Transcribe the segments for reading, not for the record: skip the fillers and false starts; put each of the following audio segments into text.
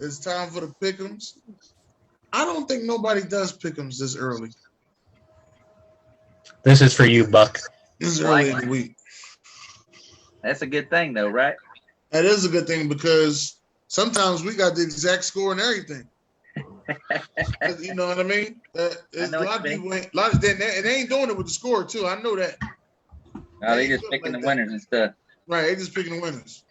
It's time for the Pickems. I don't think nobody does Pickems this early. This is for you, Buck. This is early in the week. That's a good thing, though, right? That is a good thing because sometimes we got the exact score and everything. You know what I mean? A lot of people ain't, they ain't doing it with the score too. I know that. No, they just picking the winners and stuff. Right, they just picking the winners.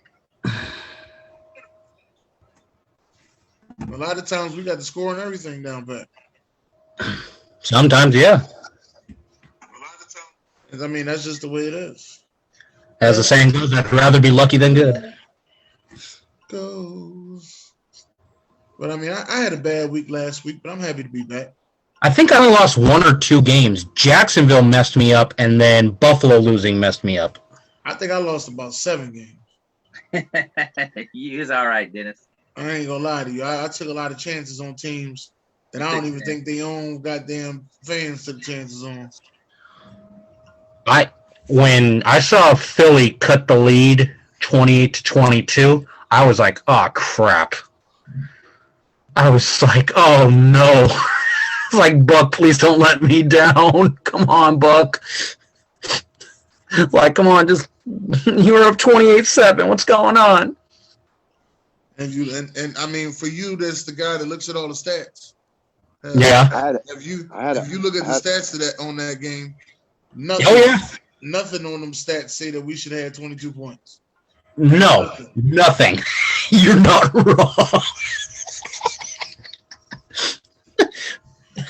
A lot of times we got the score and everything down pat. Sometimes, yeah. A lot of times. I mean, that's just the way it is. As the saying goes, I'd rather be lucky than good. Goes. But I mean, I had a bad week last week, but I'm happy to be back. I think I only lost 1 or 2 games. Jacksonville messed me up, and then Buffalo losing messed me up. I think I lost about 7 games. You was all right, Dennis. I ain't gonna lie to you. I took a lot of chances on teams that I don't even think they own goddamn fans took chances on. When I saw Philly cut the lead 28-22, I was like, oh crap. I was like, oh no. It's like, Buck, please don't let me down. Come on, Buck. Like, come on, just you were up 28-7. What's going on? And I mean, for you, that's the guy that looks at all the stats. Yeah. If you look at the stats of that on that game, nothing on them stats say that we should have had 22 points. No, nothing. You're not wrong.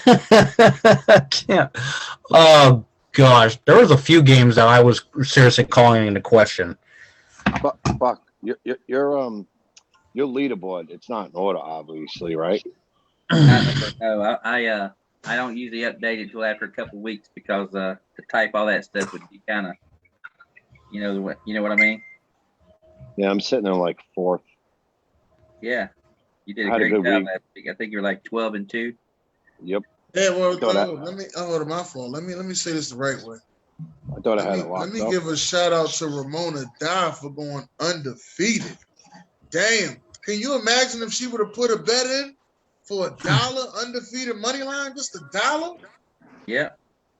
I can't. Oh gosh, there was a few games that I was seriously calling into question. Buck, your leaderboard, it's not in order, obviously, right? No, I don't usually update it until after a couple of weeks because to type all that stuff would be kind of, you know what I mean? Yeah, I'm sitting there like 4th. Yeah, you did a great job last week. I think you're like 12-2. Yep. Yeah, well, my fault. Let me say this the right way. I thought I had it locked up. Let me up. give a shout out to Ramona Dye for going undefeated. Damn. Can you imagine if she would have put a bet in for $1 undefeated money line? Just $1? Yeah.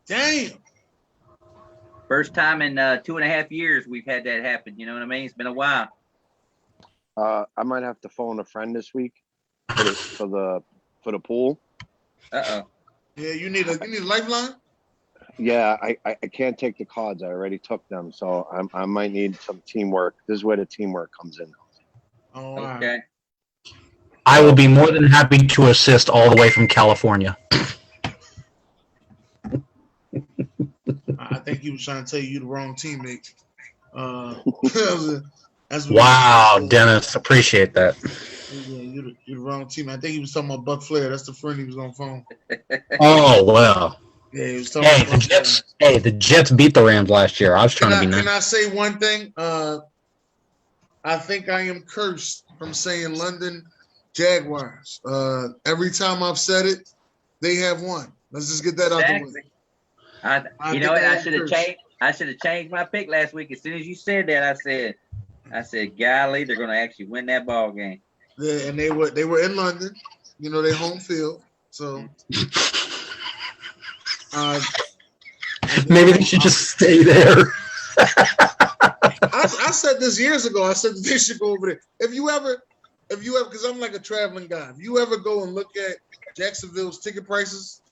Damn. First time in 2.5 years we've had that happen. You know what I mean? It's been a while. I might have to phone a friend this week for the pool. Uh-oh. Yeah, you need a lifeline? Yeah, I can't take the cards. I already took them, so I might need some teamwork. This is where the teamwork comes in. Oh, okay. I will be more than happy to assist all the way from California. I think he was trying to tell you the wrong teammate. Wow, Dennis, appreciate that. Yeah, you're the wrong team. I think he was talking about Buck Flair. That's the friend he was on the phone. Oh, well. Yeah, he was talking about the Jets. Hey, the Jets beat the Rams last year. I was trying to be nice. Can I say one thing? I think I am cursed from saying London Jaguars. Every time I've said it, they have won. Let's just get that out the way. You know what? I should have changed my pick last week. As soon as you said that, I said, golly, they're going to actually win that ball game. Yeah, and they were in London. You know, they home field. So maybe they should just stay there. I said this years ago. I said that they should go over there. If you ever, because I'm like a traveling guy. If you ever go and look at Jacksonville's ticket prices,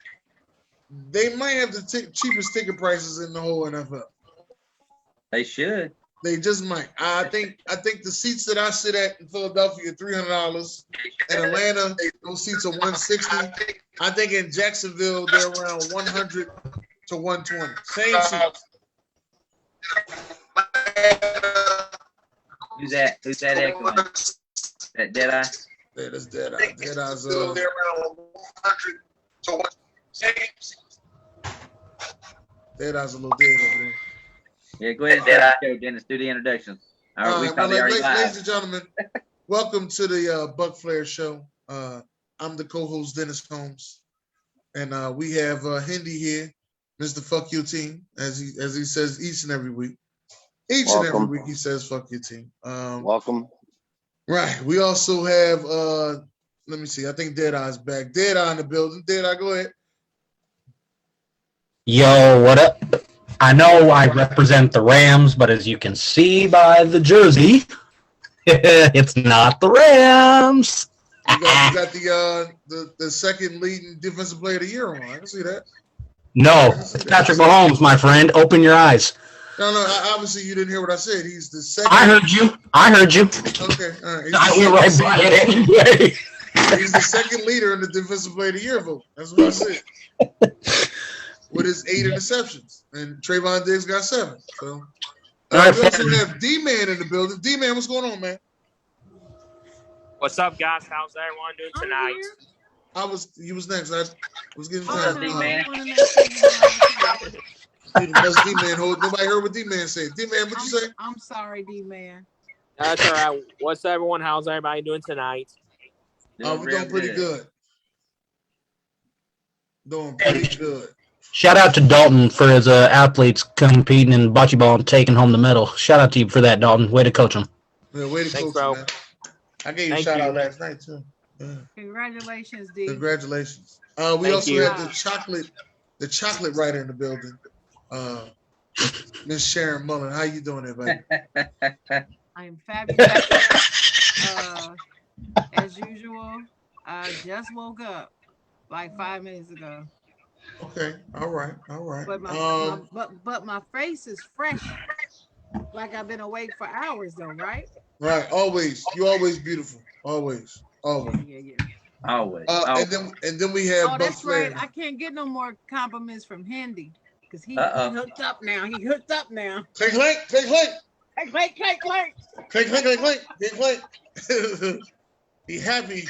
they might have the cheapest ticket prices in the whole NFL. They should. They just might. I think the seats that I sit at in Philadelphia are $300. In Atlanta, those seats are $160. I think in Jacksonville they're around $100 to $120. Same seats. Who's that echoing? That Deadeye? Yeah, that's Deadeye. Deadeye's they're around $100 to $120. Deadeye's a little dead over there. Yeah, go ahead and start the show, Dennis. Do the introductions. Ladies and gentlemen, welcome to the Buck Flair Show. I'm the co-host, Dennis Holmes. And we have Hindi here, Mr. Fuck Your Team, as he says each and every week. And every week he says fuck your team. Welcome. Right. We also have Let me see. I think Deadeye's back. Deadeye in the building. Deadeye, go ahead. Yo, what up? I know I represent the Rams, but as you can see by the jersey, it's not the Rams. You got the second leading defensive player of the year on. I can see that. No, it's Patrick Mahomes, my friend. Open your eyes. No, obviously you didn't hear what I said. He's the second. I heard you. Okay, all right. I went right by it anyway. He's the second leader in the defensive player of the year vote. That's what I said. With his 8 interceptions, and Trayvon Diggs got 7. So we also have D-Man in the building. D-Man, what's going on, man? What's up, guys? How's everyone doing tonight? You was next. I was getting What's time. up, D-Man? D-Man. Nobody heard what D-Man said. D-Man, what you say? I'm sorry, D-Man. That's all right. What's up, everyone? How's everybody doing tonight? We're doing pretty good. Doing pretty good. Shout out to Dalton for his athletes competing in bocce ball and taking home the medal. Shout out to you for that, Dalton. Way to coach them. Yeah, way to Thanks, coach bro. him, man. I gave you a shout out last night too. Yeah. Congratulations, D. Congratulations. We Thank also you. have the chocolate writer in the building. Miss Sharon Mullen. How you doing, everybody? I am fabulous. As usual, I just woke up like 5 minutes ago. Okay. All right. But my face is fresh. Like I've been awake for hours though, right? Right. Always. You're always beautiful. Always. Yeah. Always. And then we have Oh, Buck that's Flair. right. I can't get no more compliments from Hendy because he hooked up now. He hooked up now. Clink, clink, clink, clink. Clank, clank, clank. Clink, clink, clink, clink, clink, clink. He happy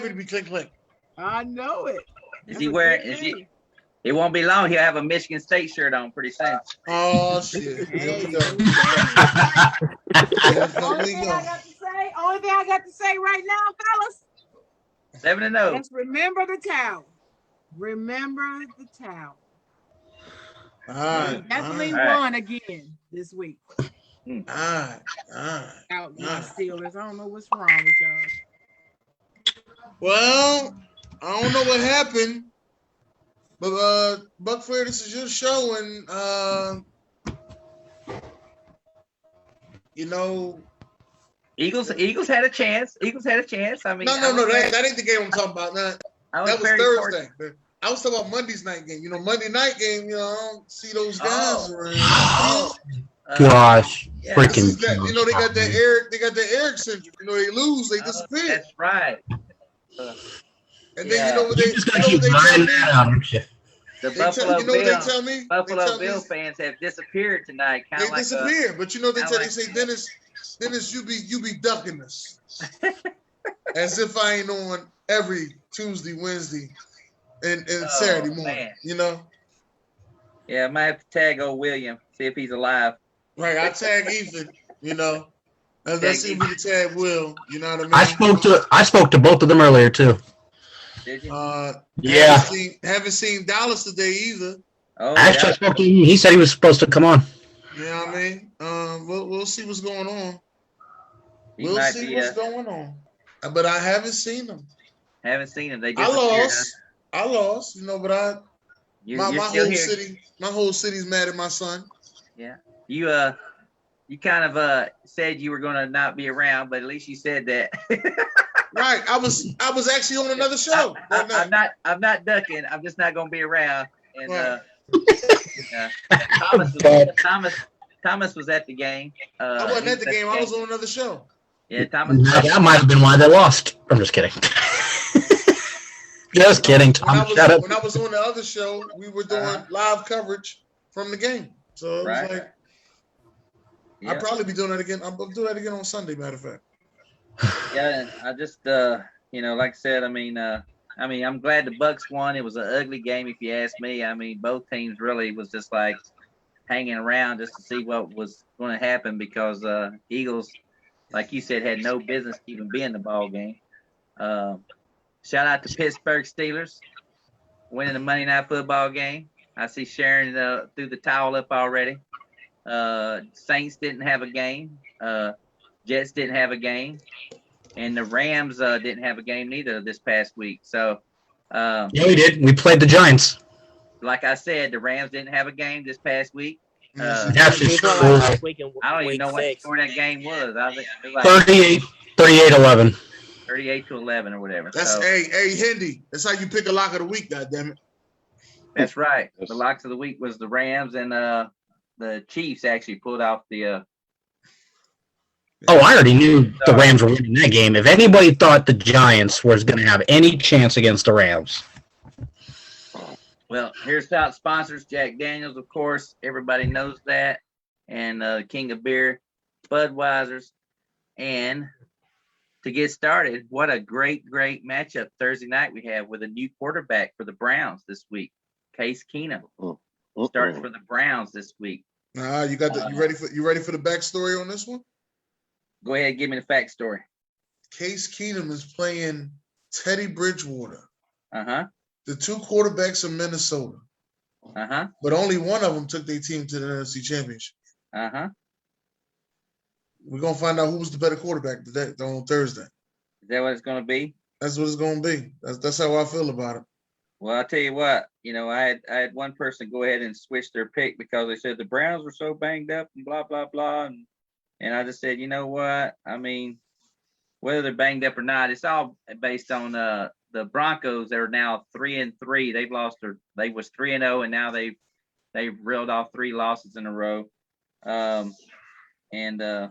to be clink, clink. I know it. Is he wearing? It won't be long. He'll have a Michigan State shirt on pretty soon. Oh shit! Here we go. Only thing I got to say right now, fellas. 7-0. Just remember the towel. Remember the towel. All right. Definitely all right. won again this week. All right. Out my Steelers. I don't know what's wrong with y'all. Well, I don't know what happened, but Buck Flair, this is your show, and Eagles had a chance. I mean, no, that ain't the game I'm talking about. Nah, I that was very Thursday. fortunate. I was talking about Monday's night game. Monday night game. I don't see those guys around. Gosh, Yeah. freaking. They got that Eric syndrome. They lose, they disappear. That's right. And Yeah. then what You they just gotta keep riding that out, aren't you? The they tell me? Buffalo Bill fans have disappeared tonight. Kind They of like disappear, but they like- say, Dennis, you be ducking us, as if I ain't on every Tuesday, Wednesday, and Saturday morning. Man. Yeah, I might have to tag old William, see if he's alive. Right, I tag Ethan. Let's see if we can tag Will. You know what I mean? I spoke to both of them earlier too. Did you? Yeah. Haven't seen Dallas today either. Oh, Actually, I spoke to him. He said he was supposed to come on. You know what I mean? We'll see what's going on. He We'll might see be, what's going on. But I haven't seen them. Haven't seen him. They I disappeared. lost. But my still whole here. my whole city's mad at my son. Yeah. You kind of said you were gonna not be around, but at least you said that. Right. I was actually on another show. I'm not ducking. I'm just not gonna be around. And Right. Thomas was at the game. I wasn't at the game. I was on another show. Yeah, Thomas. That might have been why they lost. I'm just kidding. Just kidding, Tom. Shut up. When I was on the other show, we were doing live coverage from the game. So it was like, Yeah. I'll probably be doing that again. I'll do that again on Sunday, matter of fact. Yeah, I just like I said, I'm glad the Bucks won. It was an ugly game, if you ask me. I mean, both teams really was just like hanging around just to see what was going to happen because Eagles, like you said, had no business even being in the ball game. Shout out to Pittsburgh Steelers winning the Monday Night Football game. I see Sharon threw the towel up already. Saints didn't have a game. Jets didn't have a game. And the Rams didn't have a game neither this past week. So, Yeah, we did. We played the Giants. like I said, the Rams didn't have a game this past week. That's He just played cool. last week in I don't even week know what the 6. score of that game was. I think it was like 38-11. 38-11 or whatever. That's So, hey Hindi. That's how you pick a lock of the week. Goddammit. that's right. The locks of the week was the Rams, and the Chiefs actually pulled off the. Oh, I already knew the Rams were winning that game. If anybody thought the Giants was going to have any chance against the Rams. Well, here's out sponsors: Jack Daniels, of course. Everybody knows that, and King of Beer, Budweiser's, and to get started, what a great matchup Thursday night we have with a new quarterback for the Browns this week, Case Keenum, starting for the Browns this week. You got the you ready for the backstory on this one? Go ahead, give me the fact story. Case Keenum is playing Teddy Bridgewater. Uh-huh. The two quarterbacks of Minnesota. Uh-huh. But only one of them took their team to the NFC Championship. Uh-huh. We're gonna find out who's the better quarterback on Thursday. Is that what it's gonna be? That's what it's gonna be. That's how I feel about it. Well, I'll tell you what, I had one person go ahead and switch their pick because they said the Browns were so banged up and blah, blah, blah. And I just said, you know what? I mean, whether they're banged up or not, it's all based on the Broncos. They're now 3-3. They was 3-0, and now they've reeled off 3 losses in a row. It'll be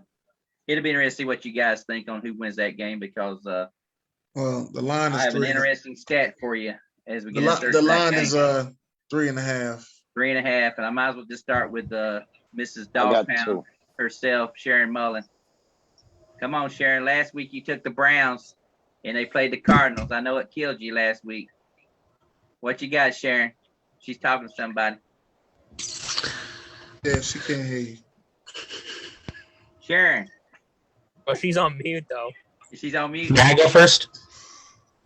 interesting to see what you guys think on who wins that game because the line is I have 3. an interesting stat for you as we get into the line is 3.5. 3.5, and I might as well just start with Mrs. Dog Pound herself, Sharon Mullen. Come on, Sharon. Last week you took the Browns and they played the Cardinals. I know it killed you last week. What you got, Sharon? She's talking to somebody. Yeah, she can't hear you. Sharon. Well, she's on mute though. She's on mute. Can I go first?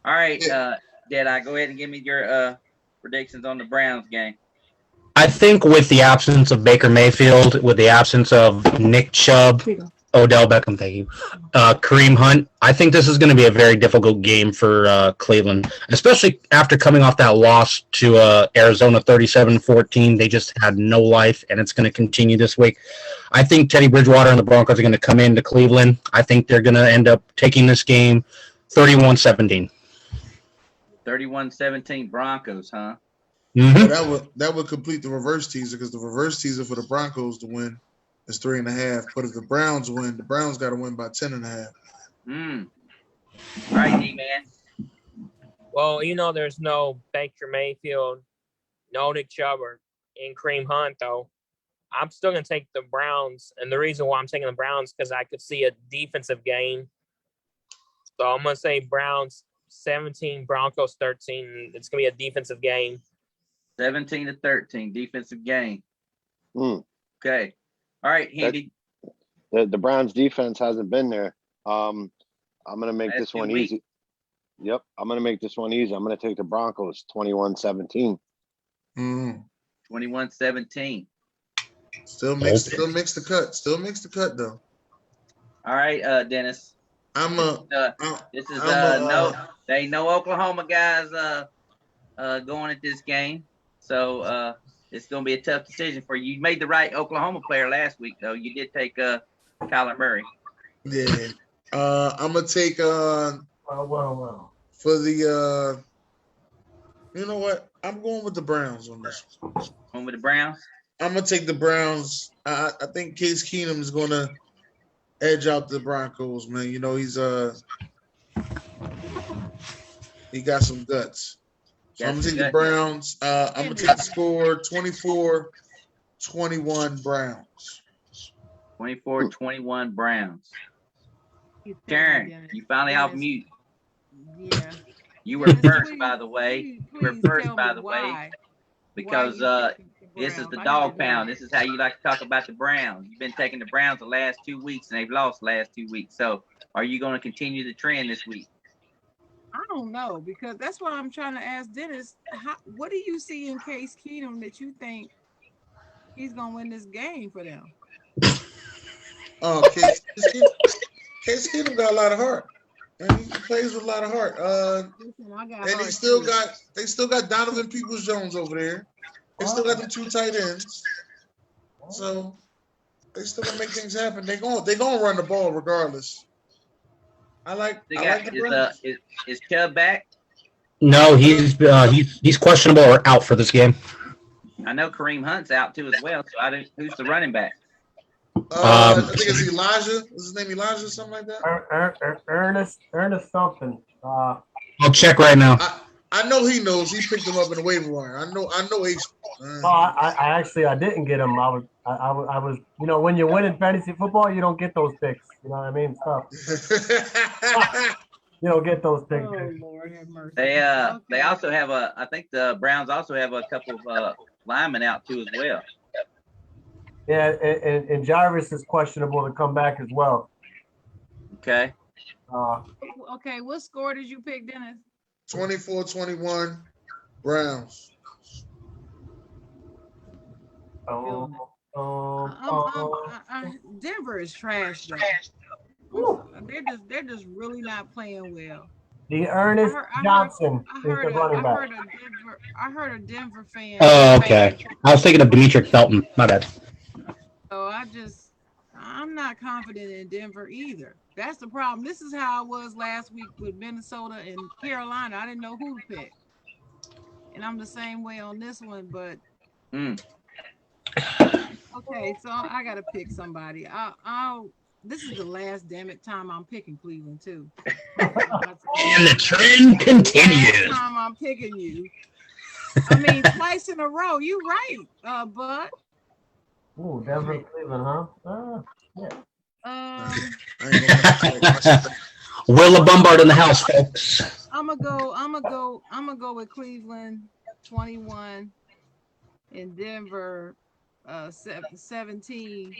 All right, Deadeye, go ahead and give me your predictions on the Browns game. I think with the absence of Baker Mayfield, with the absence of Nick Chubb, Odell Beckham, thank you, Kareem Hunt, I think this is going to be a very difficult game for Cleveland, especially after coming off that loss to Arizona 37-14. They just had no life, and it's going to continue this week. I think Teddy Bridgewater and the Broncos are going to come into Cleveland. I think they're going to end up taking this game 31-17. 31-17 Broncos, huh? Mm-hmm. Well, that would complete the reverse teaser because the reverse teaser for the Broncos to win is 3.5. But if the Browns win, the Browns got to win by 10.5. All right, D-Man. Well, there's no Baker Mayfield, no Nick Chubb, and Kareem Hunt, though. I'm still going to take the Browns. And the reason why I'm taking the Browns because I could see a defensive game. So I'm going to say Browns 17, Broncos 13. It's going to be a defensive game. 17-13, defensive game. Okay. All right, Handy. The Browns defense hasn't been there. I'm going to make this one easy. Yep, I'm going to make this one easy. I'm going to take the Broncos 21-17. 21-17. Still makes the cut. Still makes the cut though. All right, Dennis. No Oklahoma guys going at this game. So it's going to be a tough decision for you. You made the right Oklahoma player last week, though. You did take Kyler Murray. Yeah. I'm going to take for the you know what? I'm going with the Browns on this one. Going with the Browns? I'm going to take the Browns. I think Case Keenum is going to edge out the Broncos, man. He got some guts. So I'm going to take the Browns. I'm going to take the score 24-21 Browns. 24-21 Browns. Karen, you finally off mute. Yeah. You were first, by the way. Because this is the Dog Pound. This is how you like to talk about the Browns. You've been taking the Browns the last 2 weeks, and they've lost the last 2 weeks. So are you going to continue the trend this week? I don't know, because that's why I'm trying to ask Dennis, what do you see in Case Keenum that you think he's going to win this game for them? Case Keenum got a lot of heart. And he plays with a lot of heart. Listen, I got And heart they still got Donovan Peoples-Jones over there. They still got them 2 tight ends. So they still gonna make things happen. They gonna run the ball regardless. I like the Browns. Is Chubb back? No, he's questionable or out for this game. I know Kareem Hunt's out too as well. So who's the running back? I think it's Elijah. Is his name Elijah or something like that? Ernest something. I'll check right now. I know he knows. He picked him up in the waiver wire. I know. I didn't get him. I was. You know, when you're winning fantasy football, you don't get those picks. You know what I mean? Stuff. You don't get those picks. Oh Lord have mercy. They also have I think the Browns also have a couple of linemen out too as well. Yeah, and Jarvis is questionable to come back as well. Okay. Okay, what score did you pick, Dennis? 24-21, Browns. Denver is trash though. They're just really not playing well. The Ernest Johnson is the running back. I heard a Denver fan. Oh, okay. I was thinking of Demetric Felton. My bad. So I'm not confident in Denver either. That's the problem. This is how I was last week with Minnesota and Carolina. I didn't know who to pick. And I'm the same way on this one, but okay, so I gotta pick somebody. This is the last damn it time I'm picking Cleveland too. And the trend continues. Last time I'm picking you. I mean, twice in a row. You right, Bud. Ooh, Denver, Cleveland, huh? Yeah. Willa Bombard in the house, folks. I'm gonna go with Cleveland 21 and Denver 17,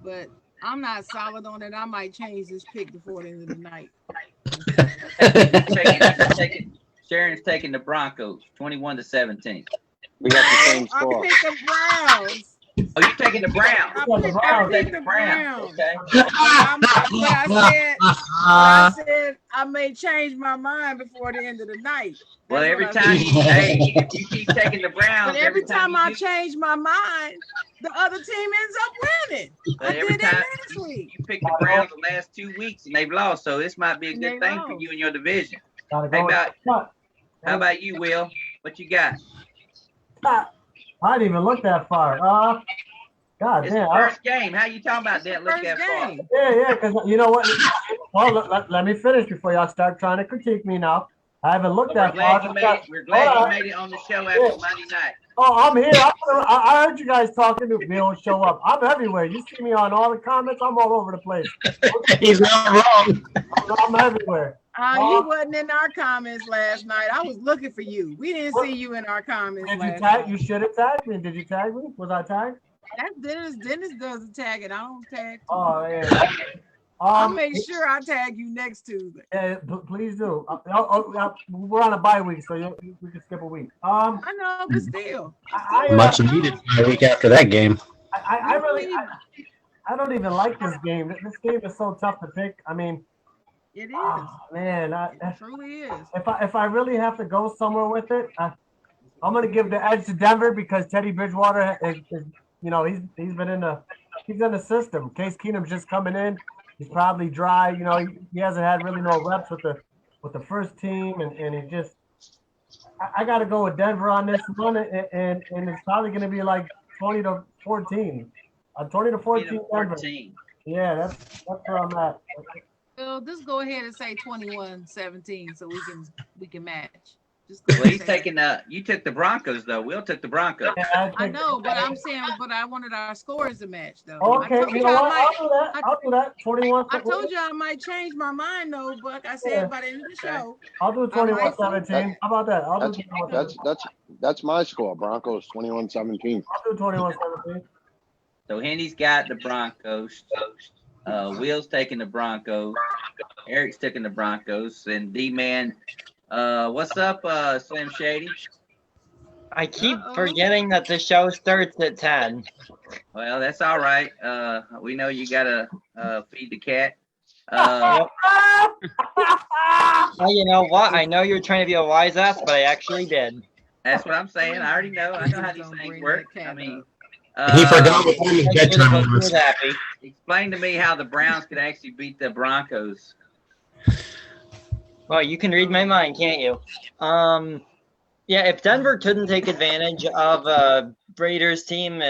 but I'm not solid on it. I might change this pick before the end of the night. Sharon's taking the Broncos 21-17. We got the same score. I'm picking Browns. Oh, you're taking the Browns. I'm taking the Browns. Okay. I said I may change my mind before the end of the night. Well, every time if you keep taking the Browns, but every time I change my mind, the other team ends up winning. I did that last week. You picked the Browns the last 2 weeks and they've lost, so this might be a good thing for you in your division. How about you, Will? What you got? I didn't even look that far. God it's damn. The first game. How you talking about that? Look that far. Yeah, because you know what? Well, let me finish before y'all start trying to critique me now. I haven't looked that far. We're glad you made it on the show after Monday night. Oh, I'm here. I heard you guys talking to me. Don't show up. I'm everywhere. You see me on all the comments. I'm all over the place. He's not wrong. I'm everywhere. You wasn't in our comments last night. I was looking for you. We didn't see you in our comments. Did you tag? You should have tagged me. Did you tag me? Was I tagged? That's Dennis. Dennis does the tagging. I don't tag. Oh yeah. I'll make sure I tag you next Tuesday. Yeah, please do. We're on a bye week, so we can skip a week. I know, but still. Much needed a week after that game. I don't even like this game. This game is so tough to pick. I mean, it is. Oh, man, it truly is. If I really have to go somewhere with it, I'm gonna give the edge to Denver because Teddy Bridgewater is he's been in the system. Case Keenum's just coming in. He's probably dry. You know, he hasn't had really no reps with the first team, and he just. I got to go with Denver on this one, and it's probably going to be like 20-14. 20-14 Denver. Yeah, that's where I'm at. Well, just go ahead and say 21-17 so we can match. Well, he's taking you took the Broncos though. Will took the Broncos. Yeah, I know, but I'm saying, I wanted our scores to match though. Okay, you know what? I'll do that. 21. I told you I might change my mind though, but I said by the end of the show. I'll do 21-17. How about that? I'll do 21-17. That's my score. Broncos 21-17. I'll do 21-17. So Hendy's got the Broncos. Will's taking the Broncos. Eric's taking the Broncos, and D-Man. What's up, Slim Shady? I keep forgetting that the show starts at 10. Well, that's all right. We know you gotta feed the cat. Uh, Well, you know what? I know you're trying to be a wise ass, but I actually did. that's what I'm saying. I already know. I know how these things work. I mean, He forgot what time his Thanks for the bedtime book, he was. was happy. explain to me how the Browns could actually beat the Broncos. Well, you can read my mind, can't you? Yeah, if Denver couldn't take advantage of Raiders team,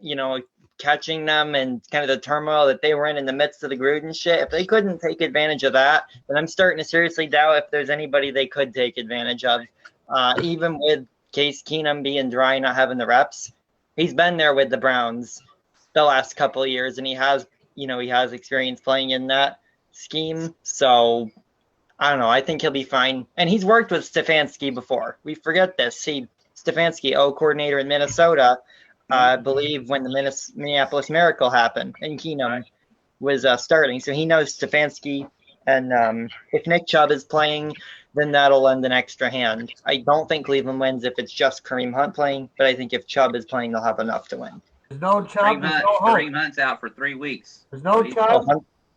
you know, catching them and kind of the turmoil that they were in the midst of the Gruden shit, if they couldn't take advantage of that, then I'm starting to seriously doubt if there's anybody they could take advantage of. Even with Case Keenum being dry, not having the reps, he's been there with the Browns the last couple of years, and he has experience playing in that scheme. So I don't know. I think he'll be fine. And he's worked with Stefanski before. We forget this. Stefanski, coordinator in Minnesota, I believe when the Minneapolis Miracle happened and Keenum was starting. So he knows Stefanski. And if Nick Chubb is playing, then that'll lend an extra hand. I don't think Cleveland wins if it's just Kareem Hunt playing, but I think if Chubb is playing, they'll have enough to win. There's no Chubb, there's no Kareem Hunt. Hunt's out for 3 weeks. There's no Chubb,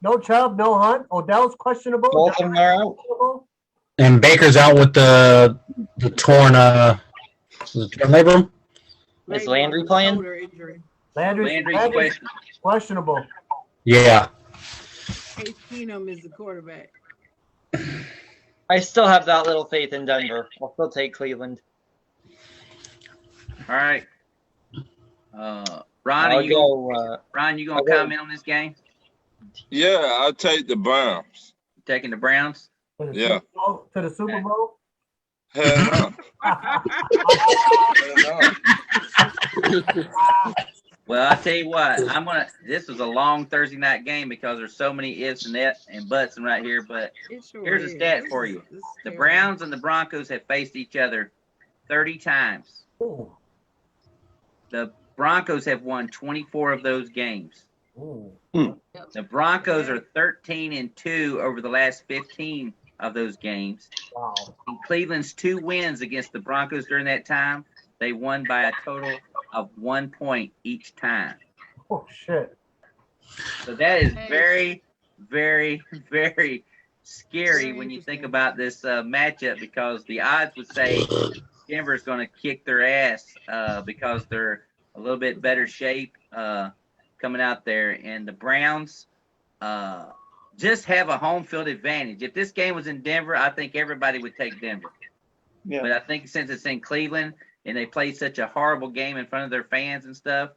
no Chubb, no Hunt. Odell's questionable. Both of them are out. And Baker's out with the torn labrum. Is Landry playing? Landry's questionable. Yeah. Case Keenum is the quarterback. I still have that little faith in Denver. I'll still take Cleveland. All right. Ron, you gonna comment on this game? Yeah, I'll take the Browns. You taking the Browns? Yeah. To the Super Bowl? Hell no. Well, I'll tell you what, this was a long Thursday night game because there's so many ifs and buts right here, but here's a stat for you. The Browns and the Broncos have faced each other 30 times. Ooh. The Broncos have won 24 of those games. Ooh. The Broncos are 13-2 over the last 15 of those games. Wow. In Cleveland's 2 wins against the Broncos during that time, they won by a total of 1 point each time. Oh, shit. So that is very, very, very scary when you think about this matchup, because the odds would say Denver's going to kick their ass because they're a little bit better shape coming out there. And the Browns just have a home field advantage. If this game was in Denver, I think everybody would take Denver. Yeah. But I think since it's in Cleveland and they play such a horrible game in front of their fans and stuff,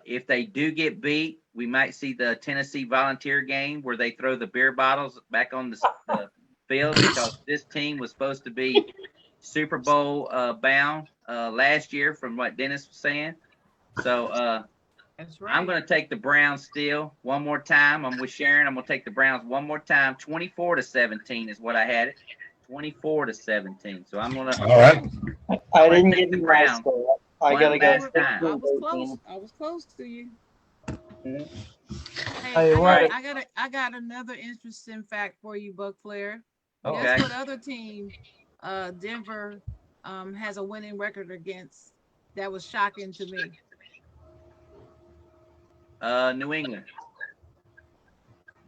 if they do get beat, we might see the Tennessee Volunteer game where they throw the beer bottles back on the field, because this team was supposed to be Super Bowl bound last year from what Dennis was saying. So That's right. I'm going to take the Browns still one more time. I'm with Sharon. I'm going to take the Browns one more time. 24-17 is what I had it. 24-17. So I'm going to. All right. I didn't take get the the Browns. I One gotta go. last time. I was close to you. Mhm. Hey, what? I got another interesting fact for you, Buck Flair. Okay. Guess what other team Denver has a winning record against? That was shocking to me. New England.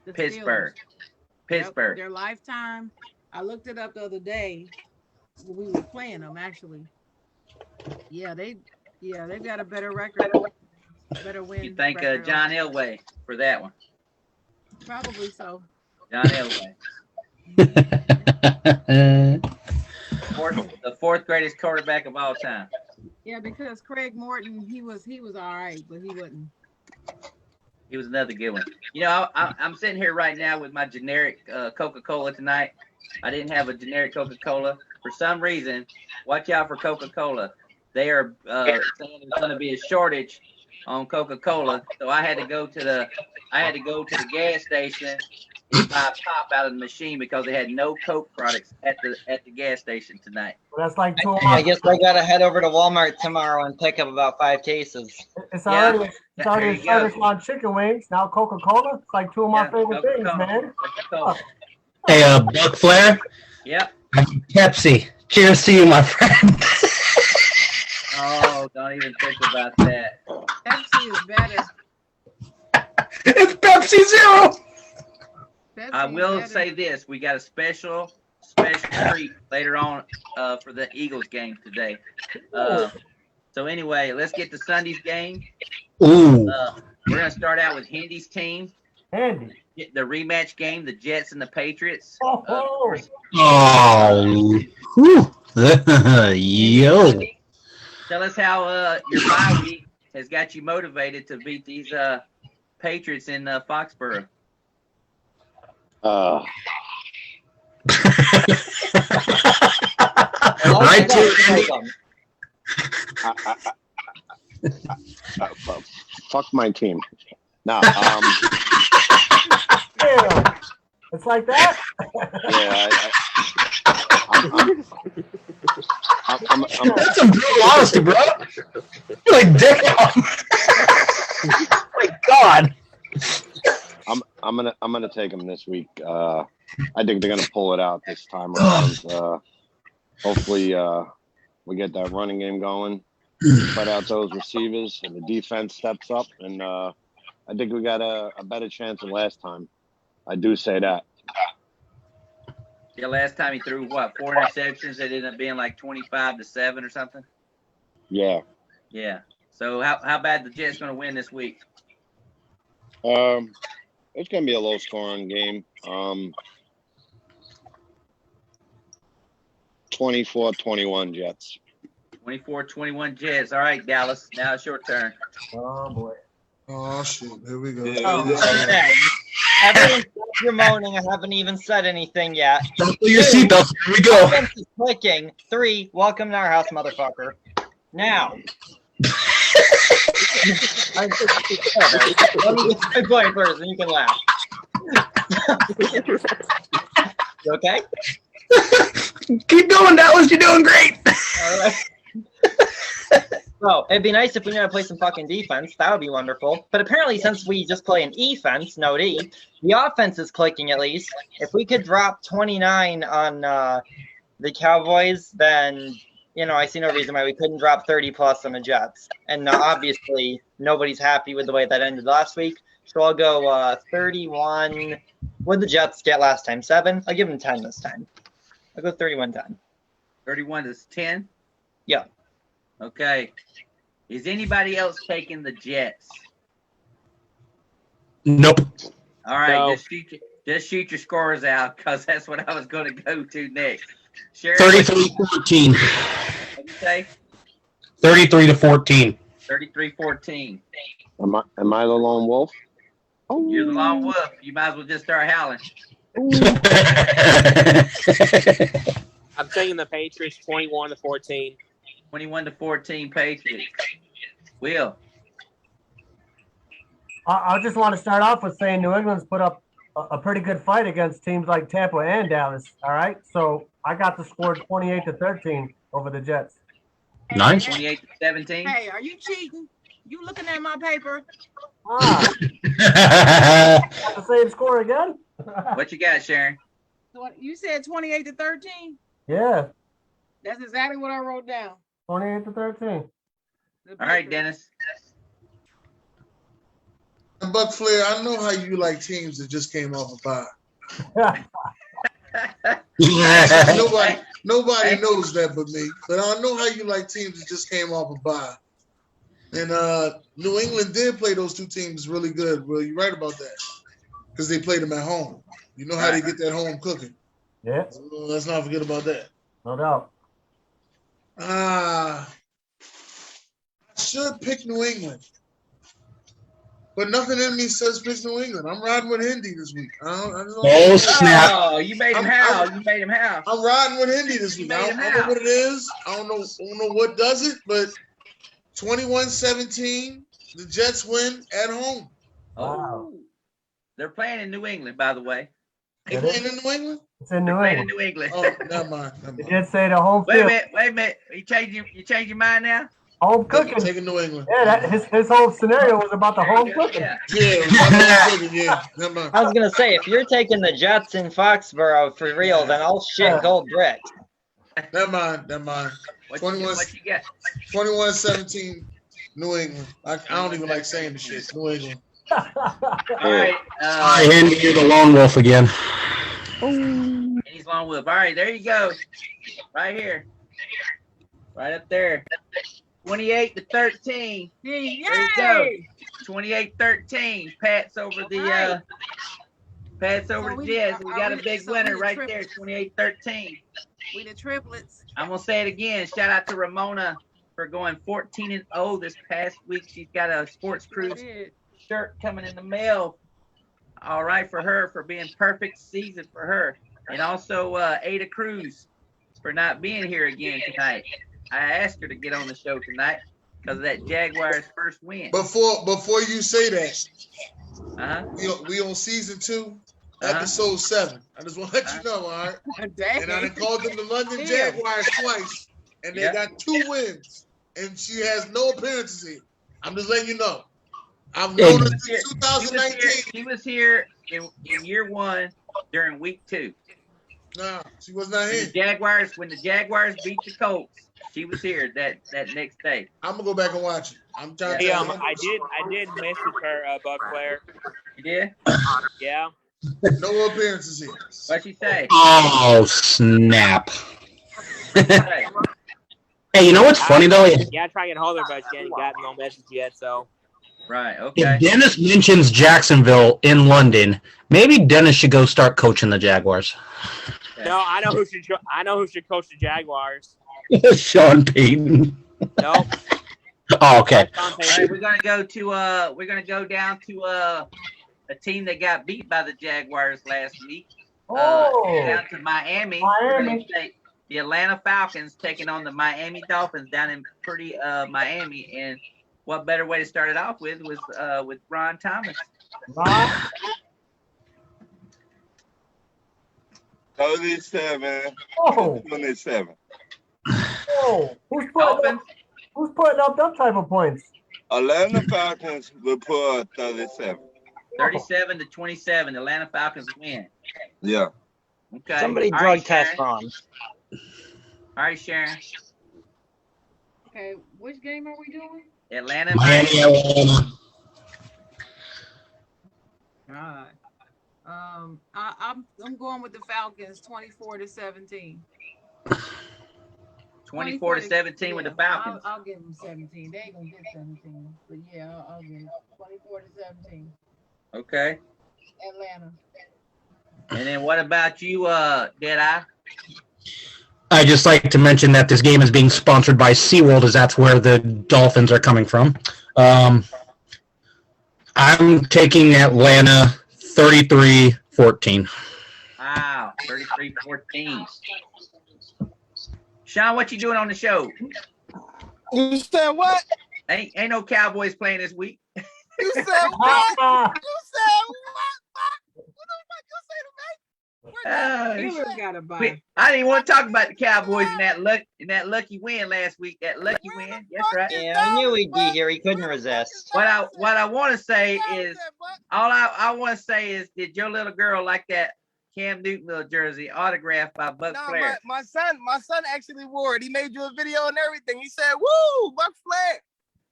The Pittsburgh. Steelers. Pittsburgh. Their lifetime. I looked it up the other day. We were playing them actually. Yeah, they've got a better record. Better win. You think record. John Elway for that one? Probably so. John Elway. The fourth greatest quarterback of all time. Yeah, because Craig Morton, he was all right, but he wasn't. He was another good one. You know, I'm sitting here right now with my generic Coca-Cola tonight. I didn't have a generic Coca-Cola. For some reason, watch out for Coca-Cola. They are saying there's going to be a shortage on Coca-Cola, so I had to go to the gas station and buy a pop out of the machine because they had no Coke products at the gas station tonight. Well, that's like two. I guess I gotta head over to Walmart tomorrow and pick up about 5 cases. It's already There you started go. on chicken wings. Now Coca-Cola. It's like two of my Yeah, favorite things, Coca-Cola. man. Coca-Cola. Hey, Buck Flair. Yep. Pepsi. Cheers to you, my friend. Oh, don't even think about that. Pepsi is better. It's Pepsi Zero. I will say this: we got a special treat later on for the Eagles game today. So anyway, let's get to Sunday's game. Ooh. We're gonna start out with Hendy's team. Andy. The rematch game, the Jets and the Patriots. Oh. Whew. Yo. Tell us how your bye week has got you motivated to beat these Patriots in Foxborough. Right too, Andy. Fuck my team. No. Yeah. It's like that. Yeah. That's some brutal honesty, bro. You're like dick. My God. I'm gonna take them this week. I think they're gonna pull it out this time around. Hopefully, we get that running game going, cut out those receivers, and the defense steps up. And I think we got a better chance than last time. I do say that. Yeah, last time he threw what 4 interceptions. It ended up being like 25-7 or something. Yeah. Yeah. So how bad the Jets gonna win this week? It's gonna be a low scoring game. 24-21 Jets. 24-21 Jets. All right, Dallas. Now it's your turn. Oh boy. Oh shit! Here we go. Okay. Everyone's you're moaning. I haven't even said anything yet. Don't put your seatbelts. Here we go. Offense is clicking. 3, welcome to our house, motherfucker. Now. Let me get my point first, and you can laugh. You okay? Keep going, Dallas. You're doing great. All right. So it'd be nice if we knew how to play some fucking defense. That would be wonderful. But apparently, since we just play an offense, no D, the offense is clicking at least. If we could drop 29 on the Cowboys, then I see no reason why we couldn't drop 30 plus on the Jets. And obviously, nobody's happy with the way that ended last week. So I'll go 31. What did the Jets get last time? 7? I'll give them 10 this time. I'll go 31-10. 31 is 10. Yeah. Okay. Is anybody else taking the Jets? Nope. All right, No. just shoot your scores out because that's what I was going to go to next. Sharon, 33-14. What'd you say? 33-14. 33-14. Am I the lone wolf? Oh. You're the lone wolf. You might as well just start howling. I'm taking the Patriots 21-14. 21-14 Patriots. Will. I just want to start off with saying New England's put up a pretty good fight against teams like Tampa and Dallas. All right, so I got the score 28-13 over the Jets. Nice. 28-17. Hey, are you cheating? You looking at my paper? Got the same score again? What you got, Sharon? You said 28-13? Yeah, That's exactly what I wrote down. 28-13. All right, Dennis. And Buck Flair, I know how you like teams that just came off a bye. Nobody knows that but me. But I know how you like teams that just came off a bye. And New England did play those two teams really good. Well, you're right about that. Because they played them at home. You know how they get that home cooking. Yeah, So let's not forget about that. no doubt. I should pick New England. But nothing in me says pick New England. I'm riding with Indy this week. Oh, snap. Oh, you made him howl. You made him howl. I'm riding with Indy this week. I don't know what it is. I don't know what does it, but 21-17, the Jets win at home. Oh, they're playing in New England, by the way. They playing in New England? It's in New Playing in England. New England. Oh, never mind. You did say the home Wait a field. minute. You change your mind now? Home cooking. Taking New England. Yeah, his whole scenario was about the home cooking. Yeah. Yeah, never mind. I was going to say, if you're taking the Jets in Foxborough for real, then I'll shit gold brick. Never mind. What you got? 21-17, New England. I don't even like saying the shit. New England. All right. I hand you the lone wolf again. And he's lone wolf. All right, there you go. Right here. Right up there. 28-13. There you go. 28-13. Pat's over the Jets. We got a big winner right there. 28-13. We the triplets. I'm gonna say it again. Shout out to Ramona for going 14-0 this past week. She's got a Sports Cruise shirt coming in the mail. All right for her, for being perfect season for her. And also Ada Cruz for not being here again tonight. I asked her to get on the show tonight because of that Jaguars first win. Before you say that, Uh-huh. we on season 2, episode 7. I just want to let you know, all right? And I done called them the London Jaguars twice, and they got 2 wins, and she has no appearances here. I'm just letting you know. I've known her since 2019. She was here in year 1 during week 2. No, she was not here. When the Jaguars beat the Colts, she was here that next day. I'm gonna go back and watch it. I'm trying to. I did message her, Buck Flair. You did? Yeah. No appearances here. What'd she say? Oh, snap. Hey, you know what's funny, though? Yeah, I tried to get hold of her, but she hadn't gotten no message yet, so. Right, okay. If Dennis mentions Jacksonville in London, maybe Dennis should go start coaching the Jaguars. No, I know who should coach the Jaguars. Sean Payton. Nope. Oh, okay. All right, we're gonna go down to a team that got beat by the Jaguars last week. Down to Miami. The Atlanta Falcons taking on the Miami Dolphins down in pretty Miami. And what better way to start it off with was with Ron Thomas. 37. 27. Oh, who's putting up that type of points? Atlanta Falcons will put 37. 37-27. The Atlanta Falcons win. Yeah. Okay. Somebody All drug right, test Sharon. Ron. All right, Sharon. Okay, which game are we doing? Atlanta. Miami, Atlanta. All right. I'm going with the Falcons, 24-17. 24-17 with the Falcons. I'll give them 17. They ain't gonna get 17, but yeah, I'll give 24-17. Okay. Atlanta. And then what about you, Deadeye? I'd just like to mention that this game is being sponsored by SeaWorld, as that's where the Dolphins are coming from. I'm taking Atlanta 33-14. Wow, 33-14. Sean, what you doing on the show? You said what? Ain't no Cowboys playing this week. You said what? You said what? What the fuck you say to me? I didn't want to talk about the Cowboys in that lucky win last week. That lucky win. That's right. Yeah, I knew he'd be here. He couldn't resist. What I want to say is, all I want to say is, did your little girl like that Cam Newton little jersey autographed by Buck Flair? My son actually wore it. He made you a video and everything. He said, "Woo, Buck Flair."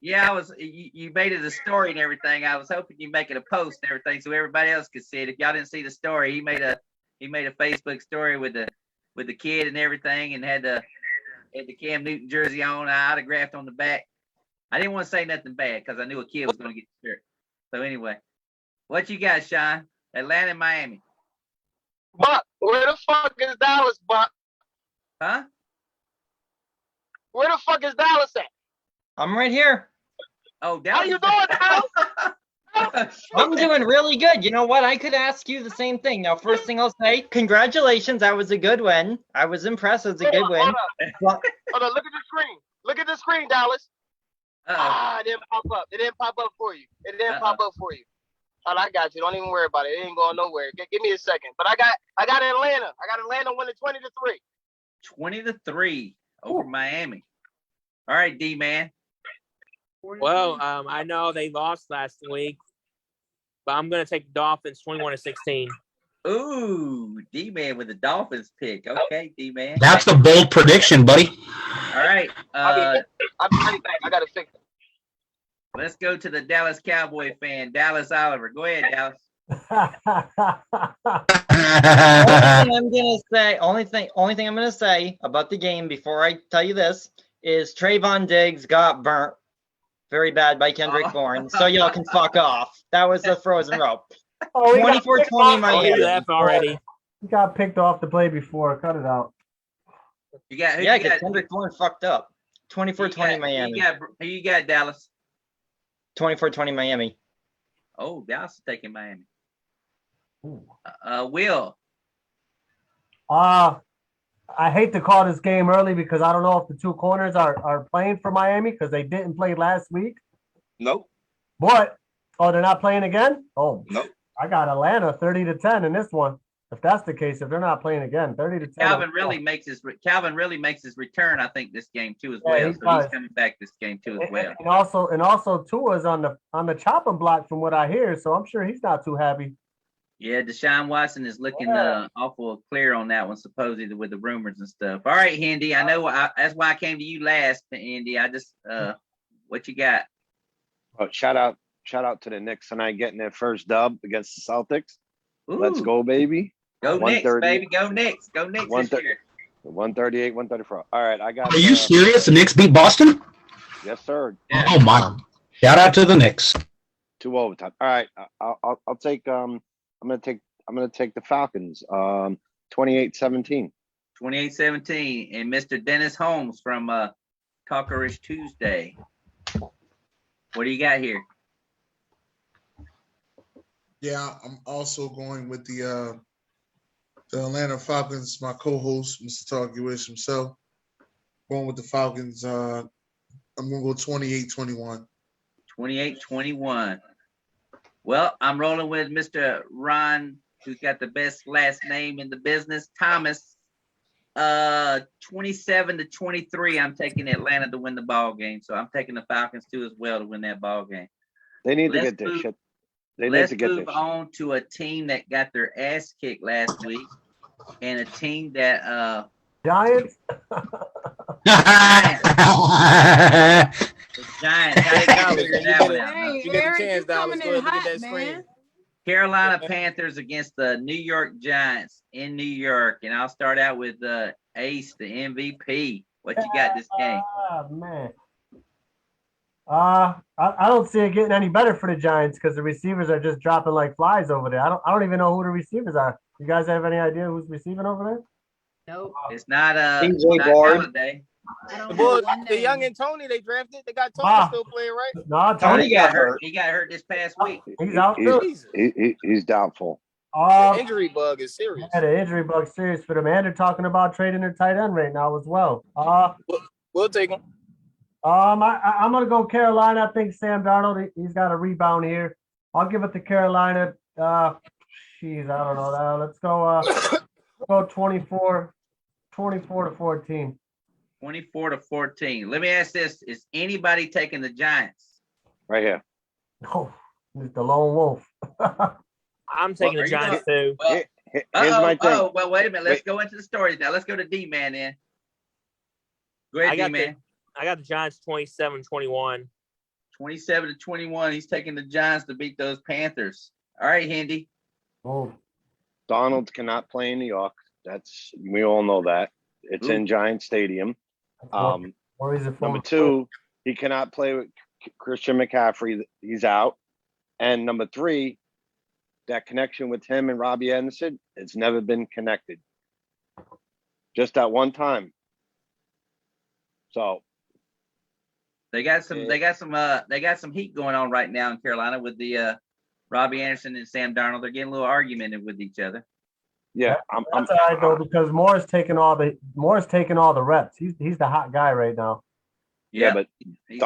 Yeah, you made it a story and everything. I was hoping you make it a post and everything so everybody else could see it. If y'all didn't see the story, he made a Facebook story with the kid and everything, and had the Cam Newton jersey on, autographed on the back. I didn't want to say nothing bad because I knew a kid was going to get the shirt. So anyway, what you got, Sean? Atlanta and Miami. Buck, where the fuck is Dallas, Buck? Huh? Where the fuck is Dallas at? I'm right here. Oh, Dallas. How you doing, Dallas? I'm doing really good. You know what? I could ask you the same thing. Now, first thing I'll say, congratulations. That was a good win. I was impressed. It was a good win. Hold on, look at the screen. Look at the screen, Dallas. It didn't pop up. It didn't pop up for you. It didn't pop up for you. Oh, I got you. Don't even worry about it. It ain't going nowhere. Give me a second. But I got Atlanta. I got Atlanta winning 20-3. 20-3 over Miami. All right, D-Man. Well, I know they lost last week, but I'm going to take the Dolphins 21-16. Ooh, D-Man with the Dolphins pick. Okay, D-Man. That's a bold prediction, buddy. All right. I'll be right back. I got to fix it. Let's go to the Dallas Cowboy fan, Dallas Oliver. Go ahead, Dallas. Only thing I'm gonna say about the game before I tell you this is Trayvon Diggs got burnt very bad by Kendrick Bourne, so y'all can fuck off. That was the frozen rope. 24-20 Miami. Left already. He got picked off the play before. Cut it out. Because Kendrick Bourne fucked up. 24-20 Miami. Who you got, Dallas? 24-20 Miami. Oh, Dallas is taking Miami. Will. I hate to call this game early because I don't know if the two corners are playing for Miami because they didn't play last week. Nope. But they're not playing again? Oh, nope. I got Atlanta 30-10 in this one. If that's the case, if they're not playing again, 30-10. Calvin really makes his return, I think, this game too as well. So he's coming back this game too as well. And also Tua's on the chopping block from what I hear, so I'm sure he's not too happy. Yeah, Deshaun Watson is looking awful clear on that one, supposedly with the rumors and stuff. All right, Hendy, I know that's why I came to you last, Hendy. I just what you got? Oh, shout out to the Knicks tonight getting their first dub against the Celtics. Ooh. Let's go, baby. Go Knicks, baby. Go Knicks. Go Knicks this year. 138, 134. All right, I got. Are you serious? The Knicks beat Boston? Yes, sir. Yeah. Oh my! Shout out to the Knicks. 2 overtime. All right, I'll take. I'm gonna take the Falcons. 28-17. 28-17, and Mr. Dennis Holmes from Talkerish Tuesday. What do you got here? Yeah, I'm also going with the Atlanta Falcons. My co-host, Mr. Talkerish himself, going with the Falcons. I'm gonna go 28-21. 28-21. Well, I'm rolling with Mr. Ron, who's got the best last name in the business, Thomas. 27-23. I'm taking Atlanta to win the ball game, so I'm taking the Falcons too as well to win that ball game. They need to get this shit. Let's move on to a team that got their ass kicked last week, and a team that Giants. The Giants. How they got figured that one out? Hey, Eric, you coming in hot, man. Carolina Panthers against the New York Giants in New York, and I'll start out with Ace, the MVP. What you got this game? Man. I don't see it getting any better for the Giants because the receivers are just dropping like flies over there. I don't even know who the receivers are. You guys have any idea who's receiving over there? Nope. It's not Holiday. The young and Tony they drafted. They got Tony still playing, right? No, Tony got hurt. He got hurt this past week. He's out too. He's doubtful. The injury bug is serious. Yeah, the injury bug serious for them, and they're talking about trading their tight end right now as well. We'll take him. I'm gonna go Carolina. I think Sam Darnold, he's got a rebound here. I'll give it to Carolina. I don't know. Let's go 24-14. 24-14. Let me ask this: is anybody taking the Giants? Right here. No, it's the lone wolf. I'm taking the Giants too. Well, Here's my thing. Well, wait a minute. Let's go into the stories now. Let's go to D-Man then. Go ahead, D-Man. I got the Giants 27-21. 27-21. He's taking the Giants to beat those Panthers. All right, Hendy. Oh. Donald cannot play in New York. We all know that. It's in Giant Stadium. Number 2, he cannot play with Christian McCaffrey. He's out. And number 3, that connection with him and Robbie Anderson, it's never been connected. Just that one time. So they got some heat going on right now in Carolina with the Robbie Anderson and Sam Darnold. They're getting a little argumented with each other. Yeah, that's all right though, because Moore's taking all the reps. He's the hot guy right now. Yeah, but he's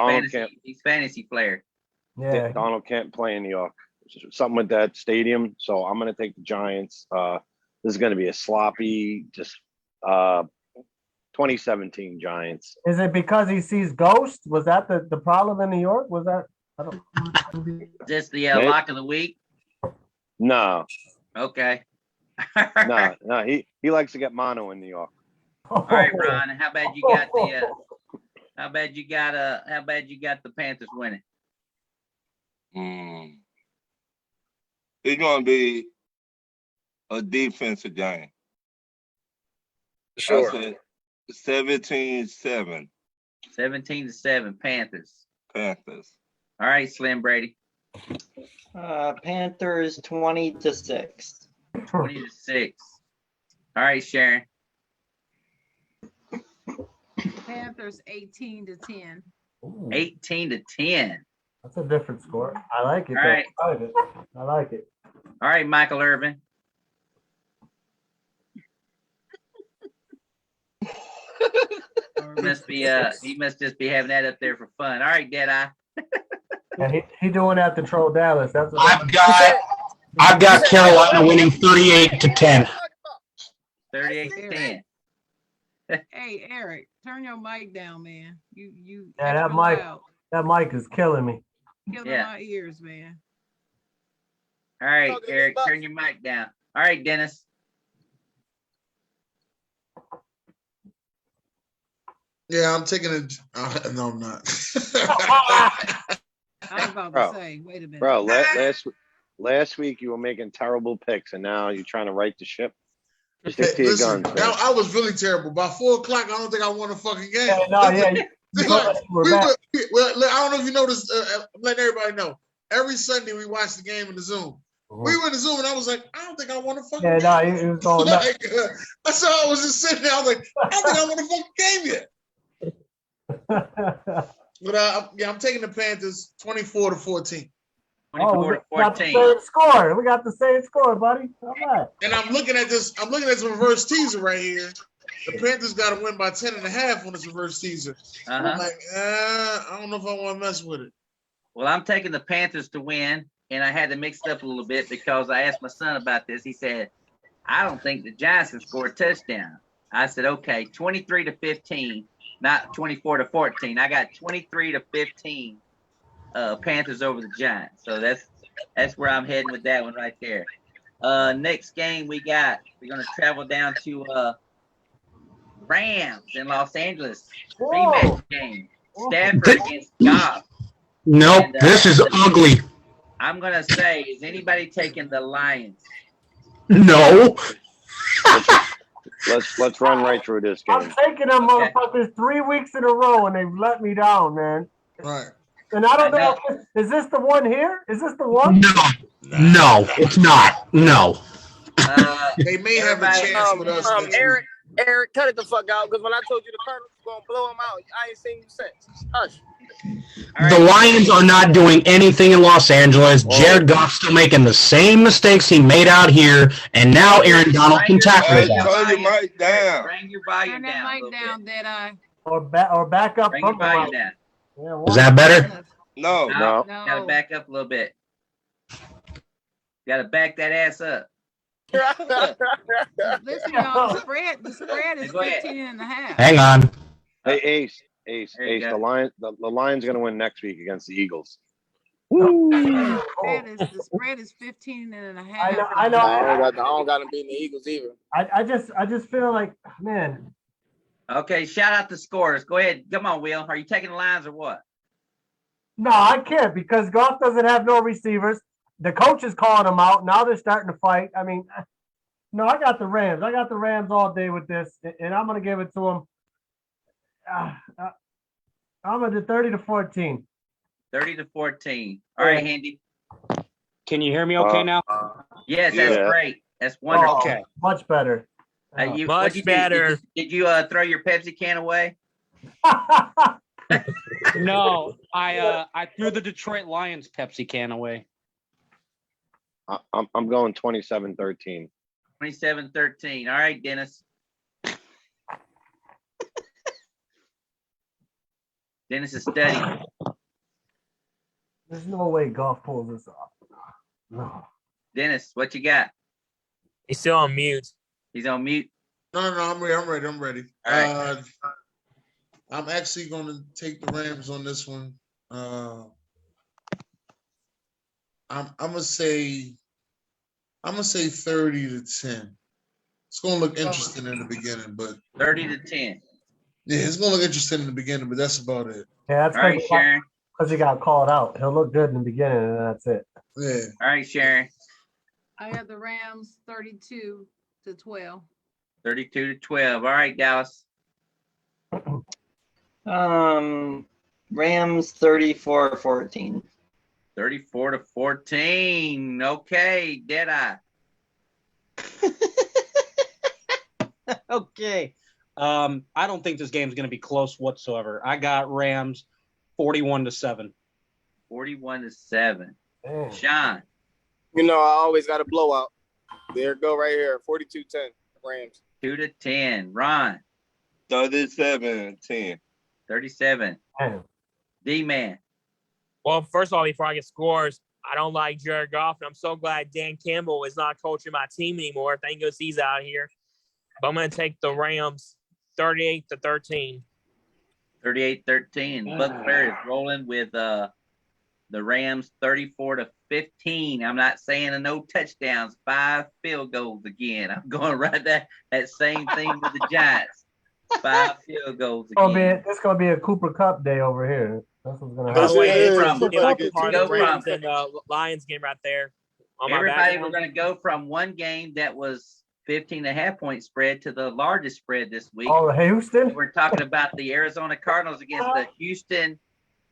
fantasy Flair. Yeah, Donald can't play in New York. Something with that stadium. So I'm going to take the Giants. This is going to be a sloppy, just 2017 Giants. Is it because he sees ghosts? Was that the problem in New York? Was that? I don't. Just the lock of the week? No. Okay. No. He likes to get mono in New York. All right, Ron. How bad you got the Panthers winning? It's going to be a defensive game. Sure. I said 17-7. 17-7, Panthers. Panthers. All right, Slim Brady. Panthers 20-6. 20-6. All right, Sharon. Panthers 18-10. 18-10. That's a different score. I like it. All right. I like it. All right, Michael Irvin. He must just be having that up there for fun. All right, Deadeye. Yeah, he doing that to troll Dallas. That's what I've got Carolina winning 38-10. 38-10. Hey, Eric, turn your mic down, man. You Yeah, extra loud. that mic is killing me. Killing my ears, man. All right, Eric, turn your mic down. All right, Dennis. Yeah, I'm taking it. No, I'm not. I was about to say, wait a minute. Bro, last week you were making terrible picks, and now you're trying to right the ship. Stick to your guns. I was really terrible. By 4 o'clock, I don't think I won a fucking game. Yeah, no, yeah. I don't know if you noticed. I'm letting everybody know. Every Sunday we watch the game in the Zoom. We were in the Zoom, and I was like, I don't think I won a fucking game. Yeah, no, he was going nuts. That's how I was just sitting there. I was like, I don't think I won a fucking game yet. But I'm taking the Panthers 24-14. 24-14. We got the same score. We got the same score, buddy. All right. And I'm looking at this reverse teaser right here. The Panthers got to win by 10.5 on this reverse teaser. I'm like, I don't know if I want to mess with it. Well, I'm taking the Panthers to win, and I had to mix it up a little bit because I asked my son about this. He said, I don't think the Giants can score a touchdown. I said, okay, 23-15, not 24-14. I got 23-15 Panthers over the Giants. So that's where I'm heading with that one right there. Next game we're going to travel down to Rams in Los Angeles. Rematch game. Stafford against Goff. Nope, this is ugly. I'm going to say, is anybody taking the Lions? No. Let's run right through this game. I'm taking them motherfuckers 3 weeks in a row, and they've let me down, man. Right. And I don't know. Is this the one here? Is this the one? No, it's not. No. They may have a chance with us. Eric, cut it the fuck out, because when I told you the Colonel's going to blow him out, I ain't seen you since. Hush. The Lions are not doing anything in Los Angeles. Jared Goff's still making the same mistakes he made out here, and now Aaron Donald can tackle his ass. Turn your mic down. Bring your volume Turn down. that mic down, Deadeye. Or back up. Bring your volume down. Yeah, Is that better? No. Gotta back up a little bit. Gotta back that ass up. Listen, y'all, the spread is 15.5. Hang on. Hey, Ace. The Lions going to win next week against the Eagles. The spread is 15.5. I know. I don't got them beating the Eagles either. I just feel like, man. Okay, shout out the scores. Go ahead. Come on, Will. Are you taking the Lions or what? No, I can't, because Goff doesn't have no receivers. The coach is calling them out. Now they're starting to fight. I mean, no, I got the Rams. I got the Rams all day with this, and I'm going to give it to them. I'm going to do 30-14. 30-14. All right, Handy. Can you hear me okay now? Yes, that's great. That's wonderful. Okay. Much better. Much better. Did you throw your Pepsi can away? No, I threw the Detroit Lions Pepsi can away. I'm going 27-13. 27-13. All right, Dennis. Dennis is studying. There's no way Goff pulls this off. No. Dennis, what you got? He's still on mute. He's on mute. No, I'm ready. All right. I'm actually going to take the Rams on this one. I'm gonna say 30-10. It's gonna look interesting in the beginning, but 30-10. yeah, it's gonna look interesting in the beginning, but that's about it. Yeah, that's All right, Sharon. because he got called out. He'll look good in the beginning, and that's it. Yeah. All right, Sharon. I have the Rams 32-12. 32-12. All right, Dallas. Rams 34-14. 34-14. Okay, Deadeye. Okay. I don't think this game's going to be close whatsoever. I got Rams 41-7. 41-7. Damn. Sean. You know, I always got a blowout. There it go right here. 42-10 Rams. 2-10. Ron. 37-10. 37. Damn. D-Man. Well, first of all, before I get scores, I don't like Jared Goff, and I'm so glad Dan Campbell is not coaching my team anymore. Thank goodness he's out here. But I'm going to take the Rams 38-13. 38-13. Buck Flair is rolling with the Rams 34-15. I'm not saying no touchdowns, 5 field goals again. I'm going right that same thing with the Giants. 5 field goals again. It's gonna be a Cooper Cup day over here. That's what's gonna By happen. the way, Yes, it's yes. going to be like a Go Cardinals, from- Rams, and Lions game right there. On my Everybody, background. we're going to go from one game that was 15.5 point spread to the largest spread this week. Oh, Houston. We're talking about the Arizona Cardinals against the Houston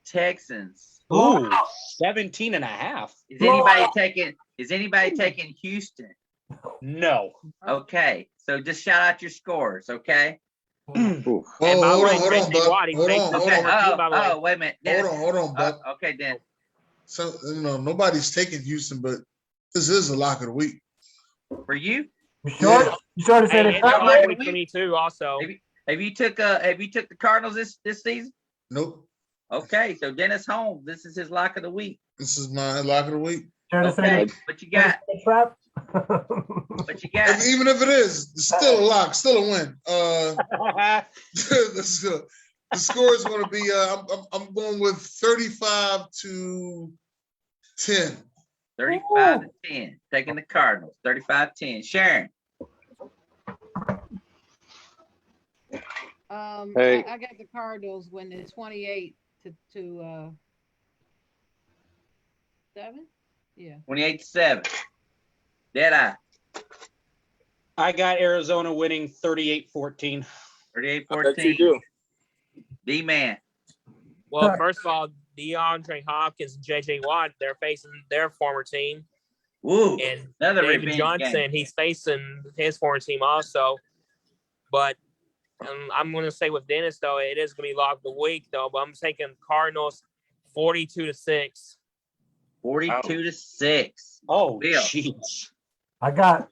Texans. Ooh, 17.5. Is anybody taking Houston? No. Okay, so just shout out your scores, okay? Oof. And by the way, Hold on, J.J. Buck. Watt, he's Hold facing on, the Okay. hold on. former team, by the way. Wait a minute. Dennis. Hold on, Buck. Okay, then. So nobody's taking Houston, but this is a lock of the week. For you, You sure? Yeah. You sure to say Hey, the it's top a like- lot week for me too. Also, have you took the Cardinals this season? Nope. Okay, so Dennis Holmes, this is his lock of the week. This is my lock of the week. Sure to Okay, say what you got? the trap? What you got? Even if it is, it's still a lock, still a win. The score is going to be. I'm going with 35-10. 35-10. Taking the Cardinals. 35-10. Sharon. Hey. I got the Cardinals winning 28-7. Yeah. 28-7. Deadeye. I got Arizona winning 38-14. 38-14. D-Man. well, first of all, DeAndre Hopkins and J.J. Watt, they're facing their former team. Woo. And Another David revenge Johnson, game. he's facing his former team also. But I'm going to say with Dennis, though, it is going to be lock of the week, though. But I'm taking Cardinals 42-6. 42-6. Oh, Bill. jeez. I got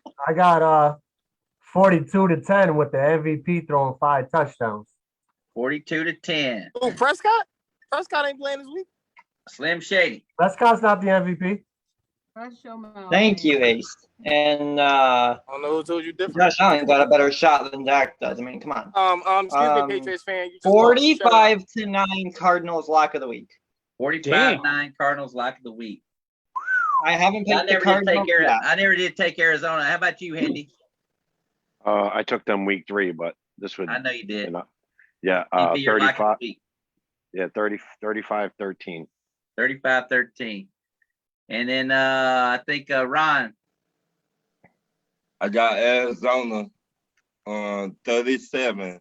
42-10 with the MVP throwing 5 touchdowns. 42-10. Oh, Prescott? Prescott ain't playing this week. Slim Shady. Prescott's not the MVP. Thank you, Ace. And I don't know who told you different. Josh Allen got a better shot than Dak does. I mean, come on. Excuse me, Patriots fan. You just lost. Shut up. 45-9 Cardinals lock of the week. 45-9 Cardinals lock of the week. I haven't I picked the never, Cardinals yet. I never did take Arizona. How about you, Hendy? I took them week 3, but this would. I know you did. Yeah. You'd be your lock of 35. the week. Yeah, 35-13. 35-13. And then I think Ron. I got Arizona 37-13.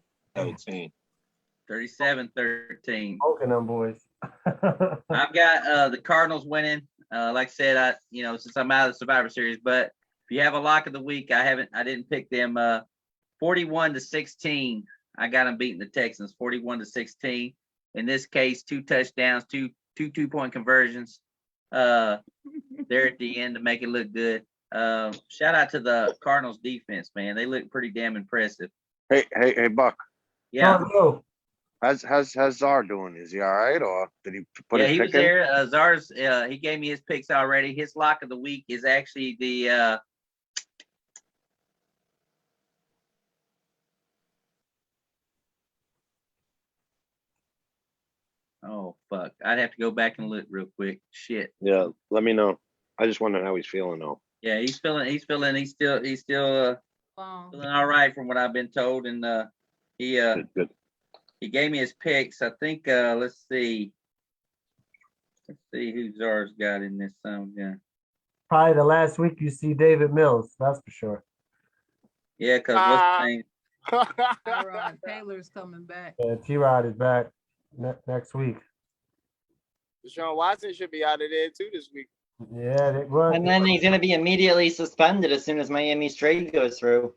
37-13. Smoking them boys. I've got the Cardinals winning. Like I said, since I'm out of the Survivor Series, but if you have a lock of the week, I didn't pick them. 41-16. I got them beating the Texans 41-16. In this case, 2 touchdowns, two 2-point conversions. There at the end to make it look good. Shout out to the Cardinals defense, man. They look pretty damn impressive. Hey, Buck. Yeah. How's Czar doing? Is he all right, or did he put his he pick was in? there. Czar's he gave me his picks already. His lock of the week is actually the oh fuck. I'd have to go back and look real quick. Shit. Yeah, let me know. I just wonder how he's feeling though. Yeah, he's still feeling all right from what I've been told. And he Good. he gave me his picks. I think let's see. Let's see who Czar's got in this yeah. Probably the last week you see David Mills, that's for sure. Yeah, because what's the name? Tyrod Taylor's coming back. Yeah, T-Rod is back next week. Deshaun Watson should be out of there too this week. Yeah, they would. And then he's going to be immediately suspended as soon as Miami's trade goes through.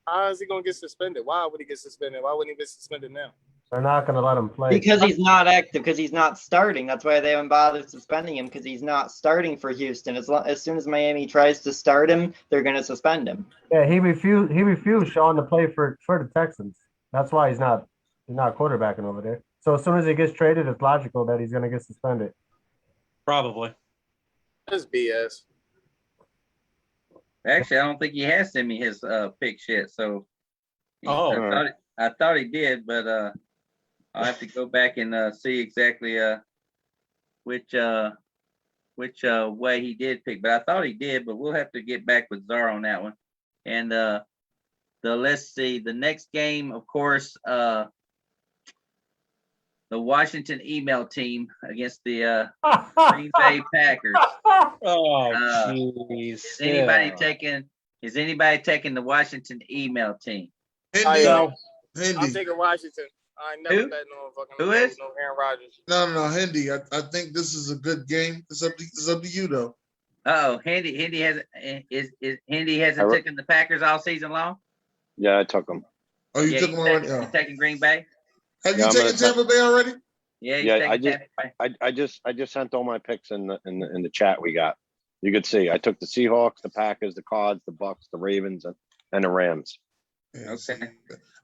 How is he gonna get suspended? Why would he get suspended? Why wouldn't he get suspended now? They're not going to let him play. Because he's not active, because he's not starting. That's why they haven't bothered suspending him, because he's not starting for Houston. As soon as Miami tries to start him, they're going to suspend him. Yeah, he refused Sean to play for the Texans. That's why he's not quarterbacking over there. So as soon as he gets traded, it's logical that he's going to get suspended. Probably. That's BS. Actually, I don't think he has sent me his picks yet. So I thought he did, but I'll have to go back and see exactly which way he did pick. But I thought he did, but we'll have to get back with Czar on that one. And let's see, the next game, of course, the Washington email team against the Green Bay Packers. Oh, jeez. Is anybody taking the Washington email team? Hindi. I'm Hindi. taking Washington. I ain't never betting on fucking Who is? no Aaron Rodgers. No, Hindi. I think this is a good game. It's up to you though. Hindi hasn't taken the Packers all season long? Yeah, I took them. Oh, you took them already? You taking Green Bay? Have you taken Tampa Bay already? Yeah, I just sent all my picks in the chat we got. You could see I took the Seahawks, the Packers, the Cards, the Bucks, the Ravens, and the Rams. Okay.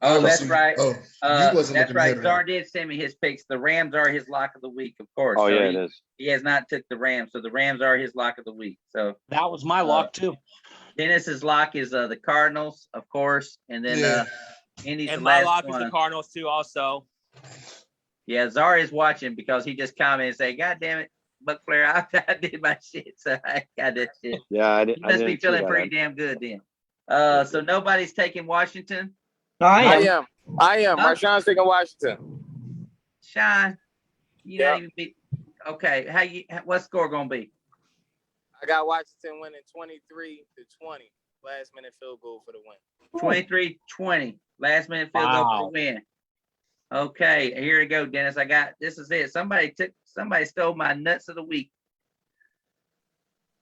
Oh, that's right. Oh, that's right. Czar did send me his picks. The Rams are his lock of the week, of course. Oh, so yeah, it is. He has not took the Rams, so the Rams are his lock of the week. So that was my lock too. Dennis's lock is the Cardinals, of course, and then Indy's And the my last lock one. is the Cardinals too, also. Yeah, Czar is watching because he just commented and say, "God damn it, Buck Flair, I did my shit, so I got that shit." Yeah, I He didn't. must be feeling pretty damn good then. So nobody's taking Washington. No, I am. Huh? Marshawn's taking Washington. Sean, you not even be okay. What score gonna be? I got Washington winning 23-20. Last minute field goal for the win. 23-20. Last minute field goal for the win. Okay, here we go, Dennis. This is it. Somebody stole my nuts of the week.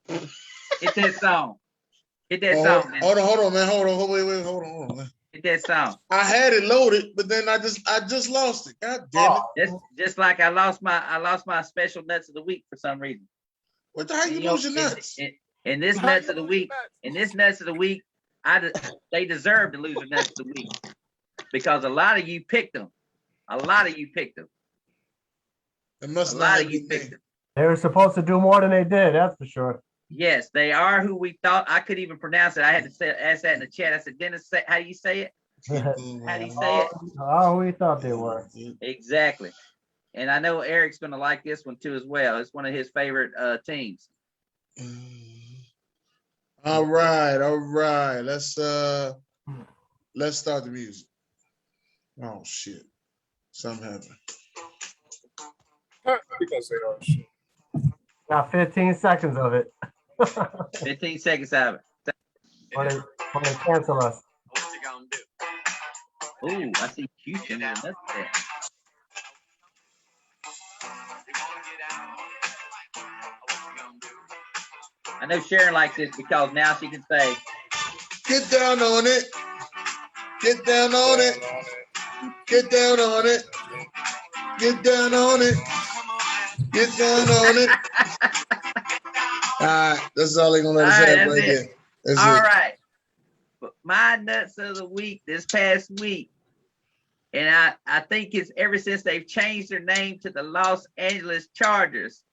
Hit that song. Hit that song. Hold on, man. Hold on, man. Hit that song. I had it loaded, but then I just lost it. God damn it. Just like I lost my special nuts of the week for some reason. What the hell you lose your nuts? In this nuts of the week, they deserve to lose their nuts of the week because a lot of you picked them. It must A not lot have of you been picked me. them. They were supposed to do more than they did, that's for sure. Yes, they are who we thought. I couldn't even pronounce it. I had to ask that in the chat. I said, Dennis, how do you say it? How do you say it? Oh, we thought they were. Exactly. And I know Eric's going to like this one too as well. It's one of his favorite teams. All right. Let's start the music. Oh shit. Something happened. You gonna say oh shit. Got 15 seconds of it. 15 seconds of it. When they cancel us. Ooh, I see Houston in that's there. I know Sharon likes this because now she can say, Get down on it. Get down on it. Get down on it. Get down on it. Get down on it. All right, that's all they're gonna let us have right there. That's all it. right. But my nuts of the week this past week, and I think it's ever since they've changed their name to the Los Angeles Chargers.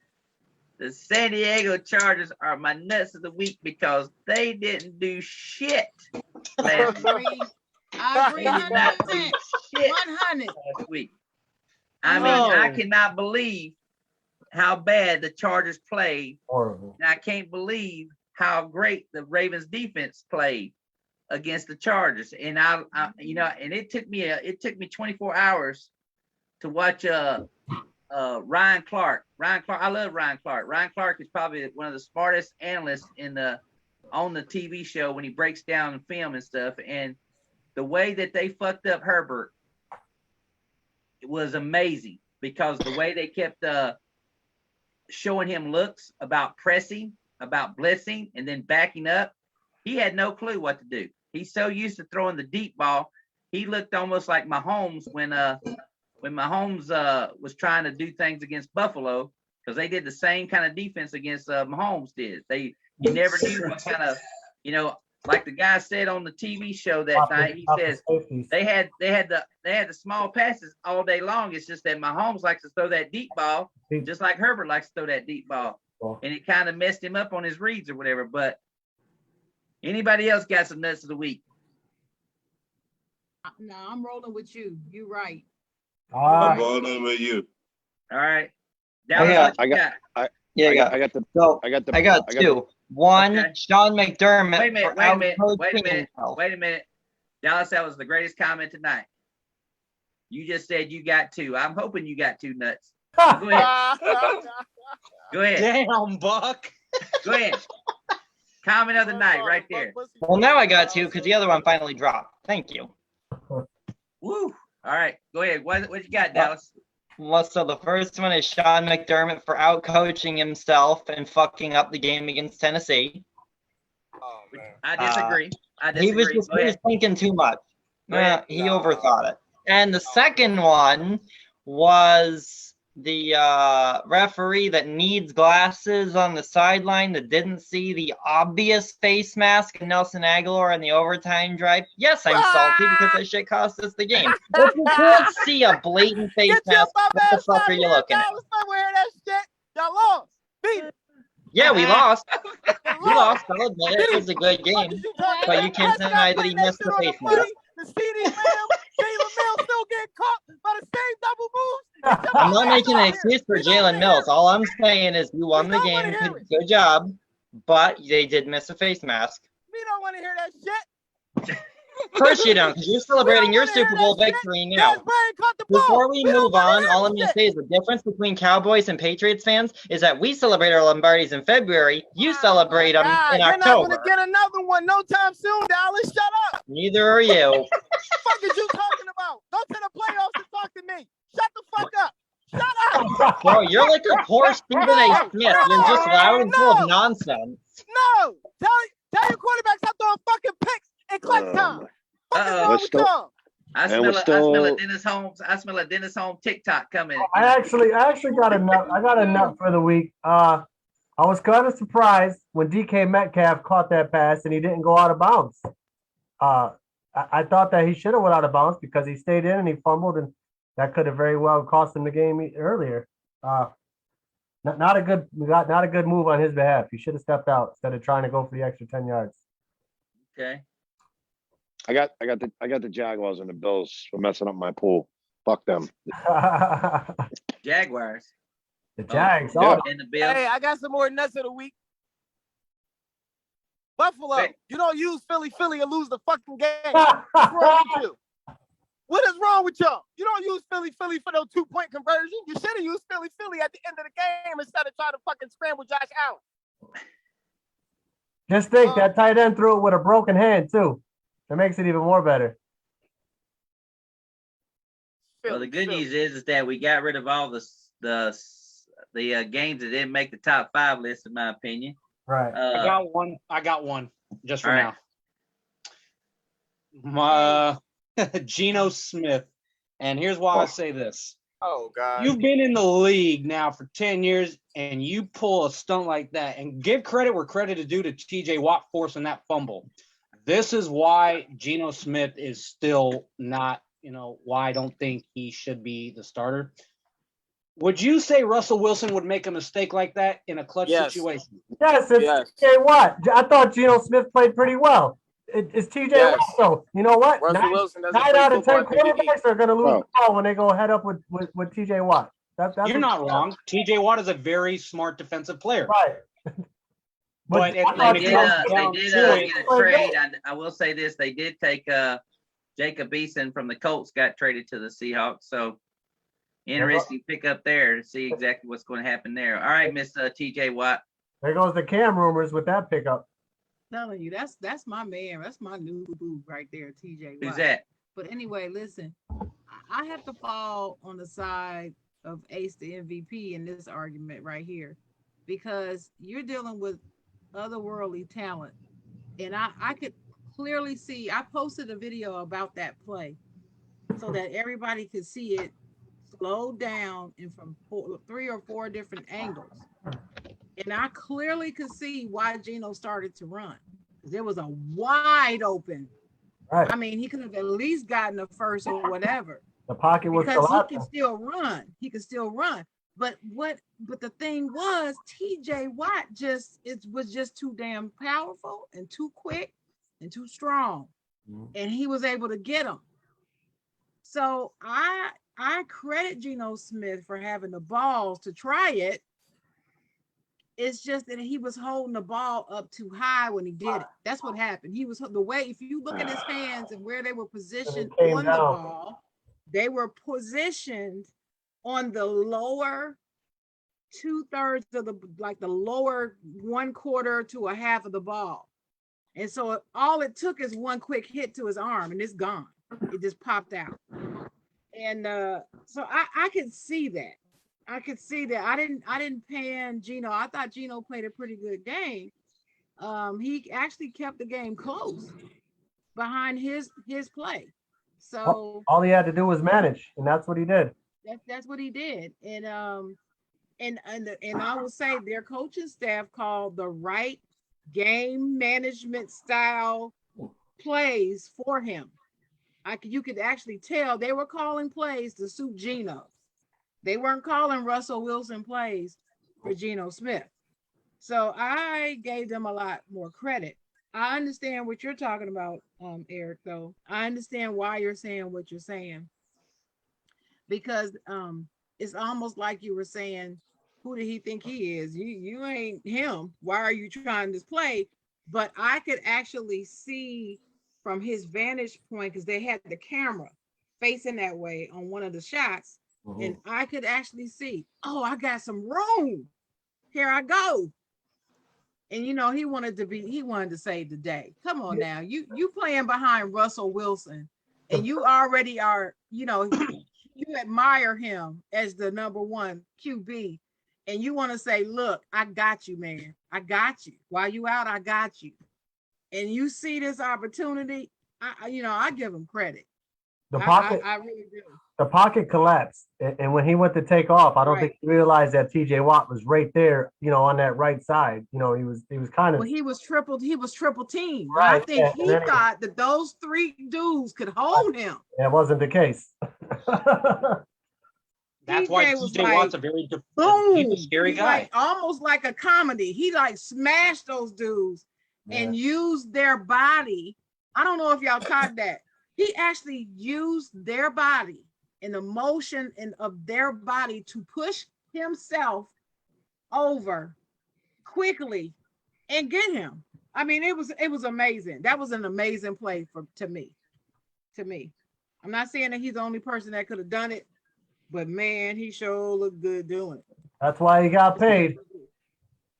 The San Diego Chargers are my nuts of the week because they didn't do shit last week. I agree 100%. 100. Last week. I mean, I cannot believe how bad the Chargers played. Horrible. And I can't believe how great the Ravens defense played against the Chargers. And I and it took me 24 hours to watch Ryan Clark. I love Ryan Clark. Ryan Clark is probably one of the smartest analysts on the TV show when he breaks down film and stuff. And the way that they fucked up Herbert, it was amazing because the way they kept showing him looks about pressing, about blitzing, and then backing up. He had no clue what to do. He's so used to throwing the deep ball. He looked almost like Mahomes when Mahomes was trying to do things against Buffalo, because they did the same kind of defense against Mahomes did. You never knew what kind of, like the guy said on the TV show that night. He says they had the small passes all day long. It's just that Mahomes likes to throw that deep ball, just like Herbert likes to throw that deep ball, and it kind of messed him up on his reads or whatever. But anybody else got some nuts of the week? No, I'm rolling with you. You're right. I'm rolling with you. All right. I got two. One, okay. Sean McDermott. Wait a minute. Dallas, that was the greatest comment tonight. You just said you got two. I'm hoping you got two nuts. Go ahead. Go ahead. Damn, Buck. Go ahead. Comment of the night right there. Well, now I got two because the other one finally dropped. Thank you. Woo. All right. Go ahead. What you got, Dallas? Well, so the first one is Sean McDermott for out-coaching himself and fucking up the game against Tennessee. Oh, man. I disagree. He was thinking too much. He overthought it. And the second one was the referee that needs glasses on the sideline that didn't see the obvious face mask of Nelson Aguilar in the overtime drive. Yes, I'm salty because that shit cost us the game. If you can't see a blatant face mask, what the fuck are you looking at? Y'all lost. Beat it. Yeah, we lost. We lost. I'll admit it was a good game. But you can't deny that he missed the face mask. The CD Lamb, Jalen Mills still getting caught by the same double moves. I'm not making an excuse for Jalen Mills. All I'm saying is you won the game. Good job. But they did miss a face mask. We don't want to hear that shit. Of course you don't, because you're celebrating your Super Bowl victory now. Before we move on, all I'm going to say is the difference between Cowboys and Patriots fans is that we celebrate our Lombardis in February. You celebrate them in October. You're not going to get another one no time soon, Dallas. Shut up. Neither are you. What the fuck is you talking about? Go to the playoffs and talk to me. Shut the fuck up. Shut up. Bro, you're like a poor Stephen A. Smith. You're just loud and full of nonsense. No. Tell your quarterbacks I'm throwing fucking picks in clutch time. I smell a Dennis Holmes. I smell a Dennis Holmes TikTok coming. I actually got a nut. I got a nut for the week. I was kind of surprised when DK Metcalf caught that pass and he didn't go out of bounds. I thought that he should have went out of bounds because he stayed in and he fumbled, and that could have very well cost him the game earlier. Not a good move on his behalf. He should have stepped out instead of trying to go for the extra 10 yards. Okay. I got the Jaguars and the Bills for messing up my pool. Fuck them. Jaguars. The Jags. And the Bills. Hey, I got some more nuts of the week. Buffalo, you don't use Philly and lose the fucking game. What's wrong with you? What is wrong with y'all? You don't use Philly for no 2-point conversion. You should have used Philly at the end of the game instead of trying to fucking scramble Josh Allen. Just think that tight end threw it with a broken hand too. That makes it even more better. Well, the good news is that we got rid of all the games that didn't make the top 5 list, in my opinion. Right. I got one just for now. My Geno Smith, and here's why I say this. Oh God! You've been in the league now for 10 years, and you pull a stunt like that, and give credit where credit is due to T.J. Watt forcing that fumble. This is why Geno Smith is still not, why I don't think he should be the starter. Would you say Russell Wilson would make a mistake like that in a clutch situation? Yes, it's T.J. Watt. I thought Geno Smith played pretty well. It's T.J. Watt, though. You know what? Russell Wilson doesn't 9 out of 10 quarterbacks are going to lose the ball when they go head up with T.J. Watt. You're not wrong. T.J. Watt is a very smart defensive player. Right. But they did get a trade. I will say this: they did take Jacob Eason from the Colts, got traded to the Seahawks. So interesting pick up there to see exactly what's going to happen there. All right, Miss TJ Watt. There goes the Cam rumors with that pickup. Telling you, that's my man. That's my new boo right there, TJ. Who's that? But anyway, listen, I have to fall on the side of Ace the MVP in this argument right here, because you're dealing with otherworldly talent, and I could clearly see. I posted a video about that play so that everybody could see it slowed down and from 3 or 4 different angles. And I clearly could see why Geno started to run. There was a wide open. Right. I mean, he could have at least gotten a first or whatever. The pocket was because still out he there. could still run. He could still run. But the thing was, TJ Watt was just too damn powerful and too quick and too strong. And he was able to get him. So I credit Geno Smith for having the balls to try it. It's just that he was holding the ball up too high when he did it. That's what happened. He was the way, if you look at his hands and where they were positioned on the ball, they were positioned on the lower 2/3 of the lower 1/4 to a half of the ball. And so all it took is one quick hit to his arm and it's gone. It just popped out. And so I could see that. I could see that. I didn't pan Geno. I thought Geno played a pretty good game. He actually kept the game close behind his play. So all he had to do was manage, and that's what he did. That's what he did. And I will say their coaching staff called the right game management style plays for him. You could actually tell they were calling plays to suit Geno. They weren't calling Russell Wilson plays for Geno Smith. So I gave them a lot more credit. I understand what you're talking about, Eric, though. I understand why you're saying what you're saying. Because it's almost like you were saying, who did he think he is? You ain't him. Why are you trying this play? But I could actually see from his vantage point, because they had the camera facing that way on one of the shots. And I could actually see, oh, I got some room. Here I go. And he wanted to save the day. Come on now. You playing behind Russell Wilson, and you already are, you admire him as the number 1 QB. And you want to say, look, I got you, man. I got you. While you out, I got you. And you see this opportunity, I give him credit. The pocket, I really do. The pocket collapsed, and when he went to take off, I don't think he realized that TJ Watt was right there, on that right side. He was kind of. Well, he was triple teamed. Right. I think he thought that those 3 dudes could hold him. That wasn't the case. That's why TJ Watt's a very he's a scary guy. Almost like a comedy. He smashed those dudes and used their body. I don't know if y'all caught that. He actually used their body and the motion of their body to push himself over quickly and get him. I mean, it was amazing. That was an amazing play to me. I'm not saying that he's the only person that could have done it, but man, he sure looked good doing it. That's why he got paid.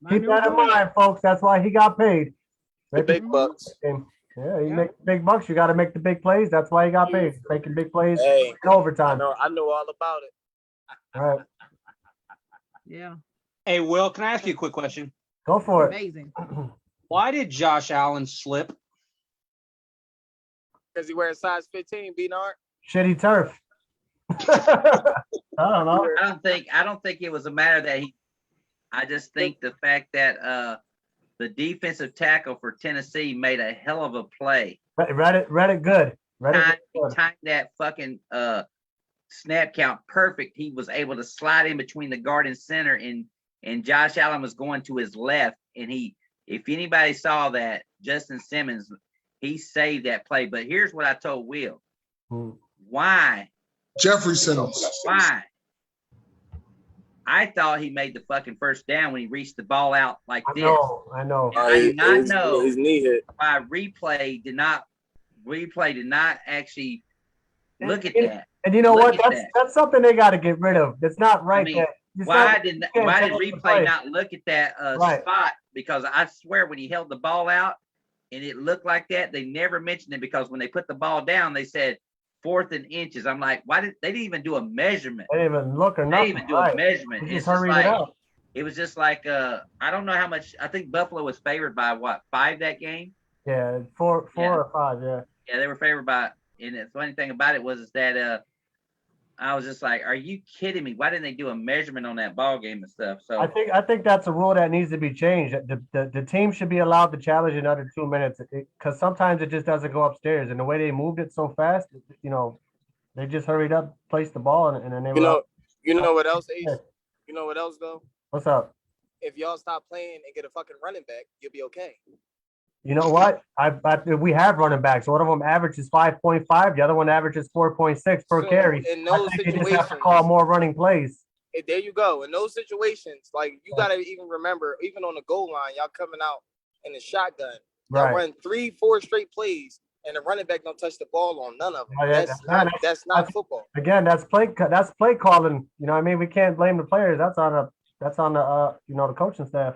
Keep that in mind, folks. That's why he got paid. The big bucks. Yeah, you make big bucks. You got to make the big plays. That's why he got paid. Making big plays in overtime. I know all about it. All right. Yeah. Hey, Will, can I ask you a quick question? Go for it. Amazing. Why did Josh Allen slip? Because he wears size 15, B-Nard. Shitty turf. I don't know. I don't think it was a matter that I just think the fact that the defensive tackle for Tennessee made a hell of a play. Read it good. Timed that fucking snap count perfect. He was able to slide in between the guard and center, and Josh Allen was going to his left. And if anybody saw that, Justin Simmons, he saved that play. But here's what I told Will. Why? Jeffrey Simmons. Why? I thought he made the fucking first down when he reached the ball out like this. I know. And I do not know his knee hit. why replay did not actually look at that. And you know Look what? at That's something they got to get rid of. It's not right. I mean, why did replay play. not look at that Right. spot? Because I swear when he held the ball out and it looked like that, they never mentioned it because when they put the ball down, they said 4th and inches. I'm like, why did they didn't even do a measurement? They didn't even look or They nothing. didn't even do a measurement. They It's just hurried like, it out. it was just like I don't know how much. I think Buffalo was favored by what, 5 that game? Yeah, four or 5. Yeah. Yeah, they were favored by. And the funny thing about it was that I was just like, are you kidding me? Why didn't they do a measurement on that ball game and stuff? So I think that's a rule that needs to be changed. The team should be allowed to challenge in under 2 minutes because sometimes it just doesn't go upstairs. And the way they moved it so fast, they just hurried up, placed the ball, and then they were. You know what else, Ace? You know what else though? What's up? If y'all stop playing and get a fucking running back, you'll be okay. You know what? We have running backs. One of them averages 5.5. The other one averages 4.6 per carry. In those I think situations, you just have to call more running plays. There you go. In those situations, like you gotta even remember, even on the goal line, y'all coming out in the shotgun. Y'all run 3-4 straight plays, and the running back don't touch the ball on none of them. That's not football. Again, that's play calling. You know what I mean? We can't blame the players. That's on the the coaching staff.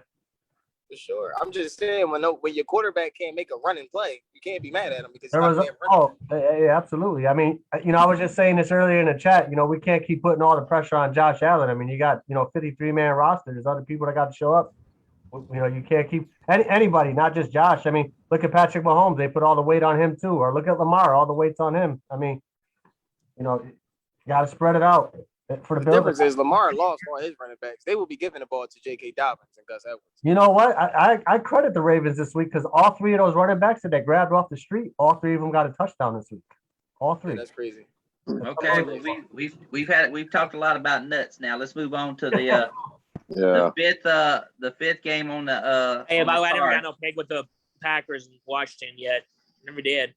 For sure. I'm just saying when your quarterback can't make a running play, you can't be mad at him because yeah, absolutely. I mean, I was just saying this earlier in the chat. We can't keep putting all the pressure on Josh Allen. I mean, you got 53-man roster. There's other people that got to show up. You can't keep anybody, not just Josh. I mean, look at Patrick Mahomes. They put all the weight on him too. Or look at Lamar. All the weight's on him. I mean, you got to spread it out. For the difference is Lamar lost all his running backs. They will be giving the ball to J.K. Dobbins and Gus Edwards. You know what? I credit the Ravens this week because all 3 of those running backs that they grabbed off the street, all 3 of them got a touchdown this week. All 3. Yeah, that's crazy. Okay, well, we've talked a lot about nuts. Now let's move on to the the fifth game on the Hey, by the way, I never got no pick with the Packers in Washington yet. Never did.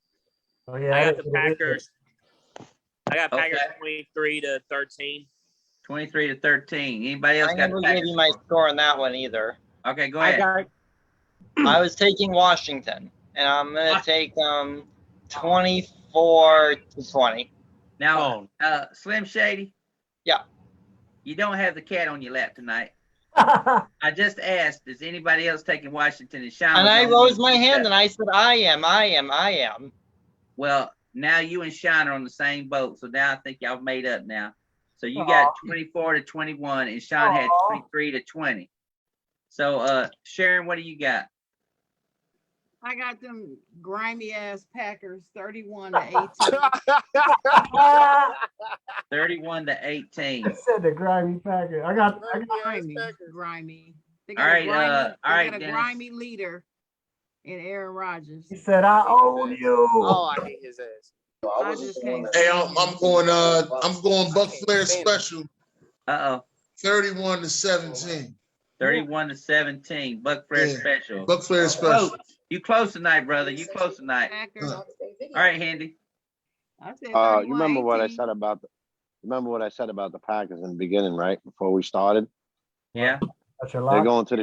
Oh yeah, I got the Packers. I got Packers 23-13. 23-13. Anybody else I got never Packers? gave you my score on that one either. Okay, go ahead. I was taking Washington, and I'm gonna take 24-20. Now, Slim Shady. Yeah. You don't have the cat on your lap tonight. I just asked, is anybody else taking Washington and Sean? And I rose my hand and I said, I am. Well, now you and Sean are on the same boat, so now I think y'all made up now. So you got 24-21, and Sean had 23-20. So, Sharon, what do you got? I got them grimy ass Packers 31-18. 31-18. I said the grimy Packers. I got grimy. They All right, got a Dennis. grimy leader in Aaron Rodgers. He said, "I own you." Oh, I hate his ass. I just can't. Hey, I'm going Buck Flair special. 31-17. 31-17. Buck Flair special. Buck Flair special. Oh, you close tonight, brother. You close tonight. All right, Handy. You remember what I said about the Packers in the beginning, right? Before we started. Yeah. That's your They're lock? going to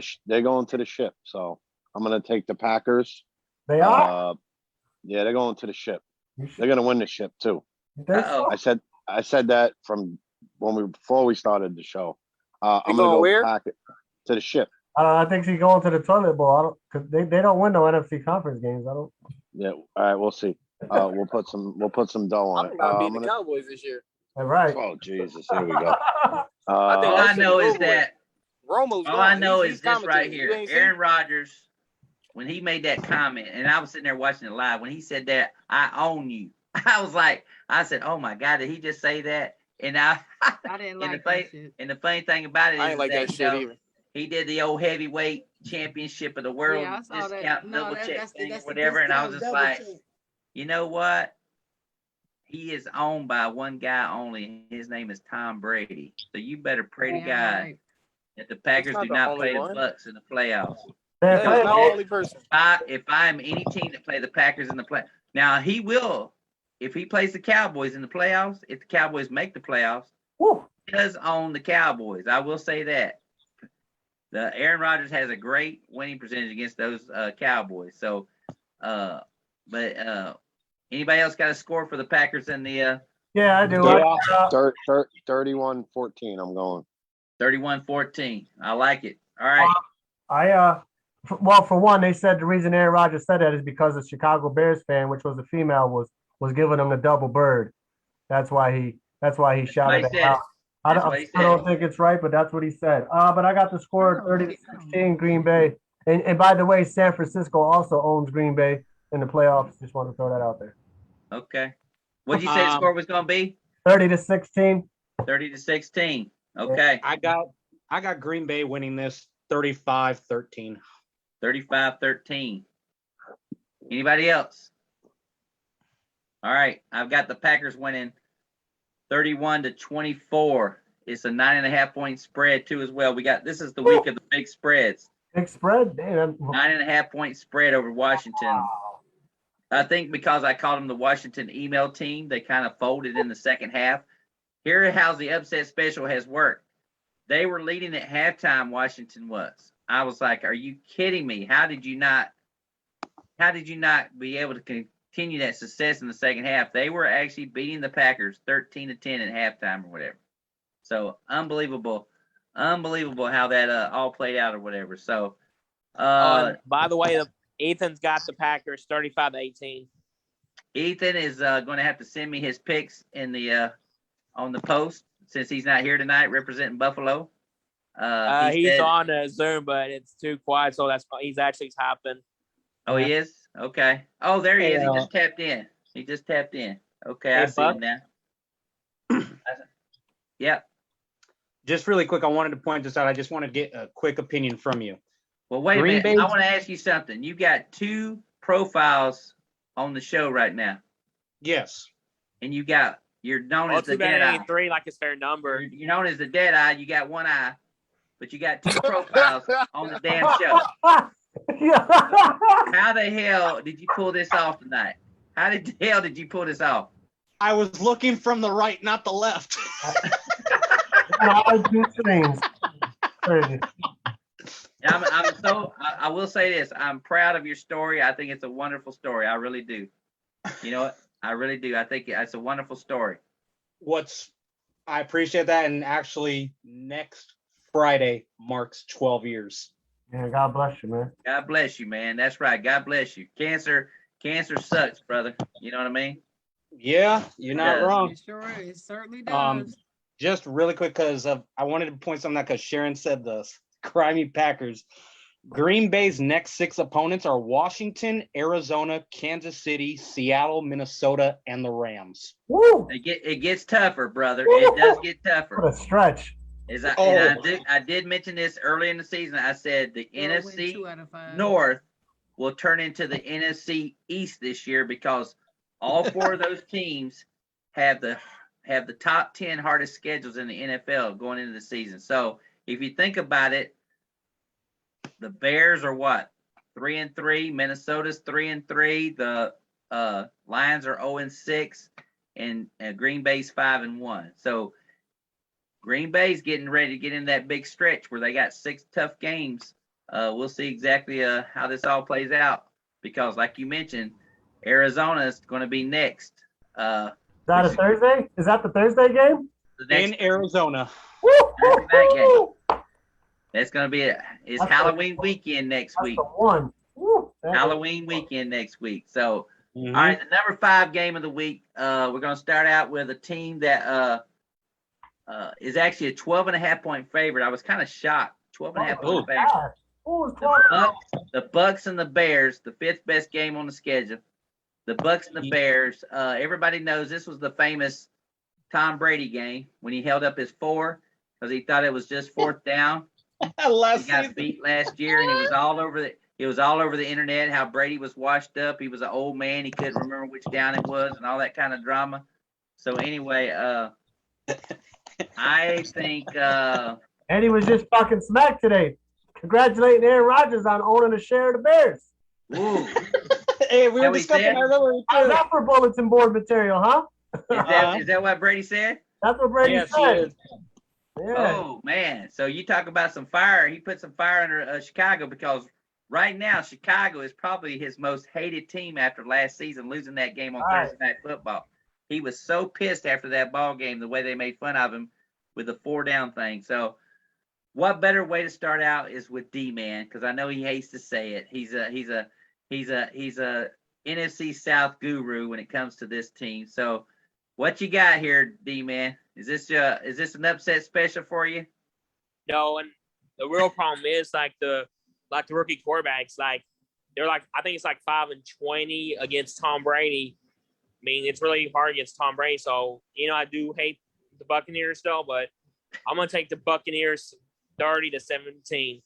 the ship. So I'm gonna take the Packers. They are? Yeah, they're going to the ship. They're gonna win the ship too. So? I said that from before we started the show. I'm gonna go where? Packers to the ship. I think she's going to the toilet bowl. Because they don't win no NFC conference games. I don't. Yeah. All right. We'll see. We'll put some dough on it. I'm not beating the Cowboys this year. All right. Oh Jesus! Here we go. All I know is that Romo's all I know is this right here. Aaron Rodgers, when he made that comment, and I was sitting there watching it live, when he said that, I own you. I said, oh my God, did he just say that? And I didn't like that shit. And the funny thing about it is I ain't like that shit either. He did the old heavyweight championship of the world discount double check thing or whatever, and I was just like, you know what? He is owned by one guy only. His name is Tom Brady. So you better pray to God that the Packers do not play the Bucks in the playoffs. That's not the only person. If I am any team that play the Packers in the play, now he will. If he plays the Cowboys in the playoffs, if the Cowboys make the playoffs, he does own the Cowboys. I will say that. The Aaron Rodgers has a great winning percentage against those Cowboys. So, but anybody else got a score for the Packers and the Yeah, I do. Yeah. 31-14, I'm going. 31-14. I like it. All right. Well, for one, they said the reason Aaron Rodgers said that is because a Chicago Bears fan, which was a female, was giving him the double bird. That's why he shouted that out. I don't think it's right, but that's what he said. But I got the score 30-16 Green Bay. And by the way, San Francisco also owns Green Bay in the playoffs. Just want to throw that out there. Okay. What did you say the score was going to be? 30-16. 30-16. Okay. I got Green Bay winning this 35-13. 35-13. Anybody else? All right. I've got the Packers winning 31-24. It's a 9.5 point spread too as well. This is the week of the big spreads. Big spread, damn. 9.5 point spread over Washington. Wow. I think because I called them the Washington email team, they kind of folded in the second half. Here how the upset special has worked. They were leading at halftime, Washington was. I was like, are you kidding me? How did you not be able to continue that success in the second half? They were actually beating the Packers 13-10 at halftime or whatever. So unbelievable how that all played out or whatever. So by the way, Ethan's got the Packers 35-18. Ethan is going to have to send me his picks in the on the post since he's not here tonight representing Buffalo. He's on Zoom, but it's too quiet, so he's actually tapping. Oh, he is? Okay. Oh, there he is. He just tapped in. Okay, I see him now. Yep. Just really quick, I wanted to point this out. I just want to get a quick opinion from you. Well, wait a minute. I want to ask you something. You got two profiles on the show right now. Yes. And you're known as the dead eye. 3 like it's their number. You're known as the dead eye. You got one eye, but you got two profiles on the damn show. How the hell did you pull this off tonight? How the hell did you pull this off? I was looking from the right, not the left. I will say this. I'm proud of your story. I think it's a wonderful story. I really do. You know what? I really do. I think it's a wonderful story. I appreciate that. And actually, next Friday marks 12 years. Yeah, God bless you, man. God bless you, man. That's right. God bless you. Cancer sucks, brother. You know what I mean? Yeah, you're not wrong. It certainly does. Just really quick, because I wanted to point something out because Sharon said the grimy Packers. Green Bay's next 6 opponents are Washington, Arizona, Kansas City, Seattle, Minnesota, and the Rams. Woo! It gets tougher, brother. It does get tougher. What a stretch. I did mention this early in the season. I said the NFC North will turn into the NFC East this year because all 4 of those teams have the top 10 hardest schedules in the NFL going into the season. So if you think about it, the Bears are what? 3-3. Minnesota's 3-3. The Lions are 0-6, and Green Bay's 5-1. So Green Bay's getting ready to get in that big stretch where they got 6 tough games. We'll see exactly how this all plays out because, like you mentioned, Arizona is going to be next. Is that a Thursday? Is that the Thursday game? In Arizona. That game. That's going to be it's Halloween weekend next week. Halloween weekend next week. So, all right, the number 5 game of the week. We're going to start out with a team that is actually a 12.5 point favorite. I was kind of shocked. 12.5 point favorite. The Bucks and the Bears, the 5th best game on the schedule. The Bucks and the Bears. Everybody knows this was the famous Tom Brady game when he held up his 4 because he thought it was just 4th down. He got beat last year, and it was all over the internet how Brady was washed up. He was an old man. He couldn't remember which down it was, and all that kind of drama. So anyway, I think. And he was just fucking smacked today. Congratulating Aaron Rodgers on owning a share of the Bears. Ooh. Hey, we were discussing that earlier. How's that for bulletin board material, huh? Is that what Brady said? That's what Brady said. Yeah. Oh man! So you talk about some fire. He put some fire under Chicago because right now Chicago is probably his most hated team after last season losing that game on Thursday Night Football. He was so pissed after that ball game, the way they made fun of him with the 4-down thing. So what better way to start out is with D-Man, because I know he hates to say it. He's a NFC South guru when it comes to this team. So what you got here, D-Man? Is this an upset special for you? No, and the real problem is like the rookie quarterbacks, like they're like, I think it's like 5-20 against Tom Brady. I mean, it's really hard against Tom Brady. So, I do hate the Buccaneers though, but I'm gonna take the Buccaneers 30-17.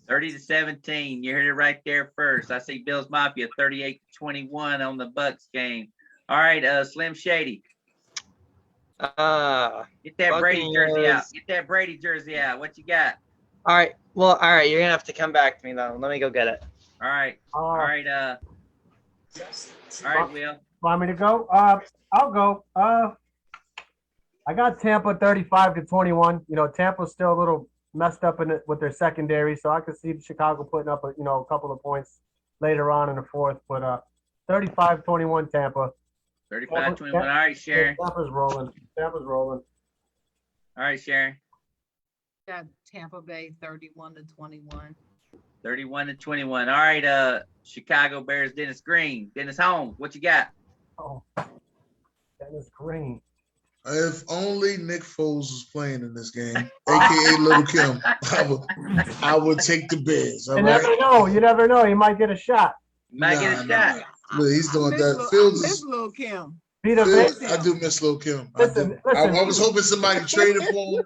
30-17. You heard it right there first. I see Bills Mafia 38-21 on the Bucks game. All right, Slim Shady. Get that Brady jersey out. Get that Brady jersey out. What you got? All right. Well, all right. You're gonna have to come back to me though. Let me go get it. All right. All right. Will. Want me to go? I'll go. I got Tampa 35-21. Tampa's still a little messed up in it with their secondary, so I could see Chicago putting up a couple of points later on in the fourth. But 35-21 Tampa. 35-21. All right, Sharon. Tampa's rolling. All right, Sharon. Got Tampa Bay 31-21. 31-21. All right, Chicago Bears, Dennis Green. Dennis Holmes, what you got? Oh, Dennis Green. If only Nick Foles was playing in this game, aka Little Kim, I would take the Bears. Never know. You never know. He might get a shot. Get a shot. Look, he's doing that. Fields is Little Kim. I do miss Little Kim. Listen, I was hoping somebody traded for him.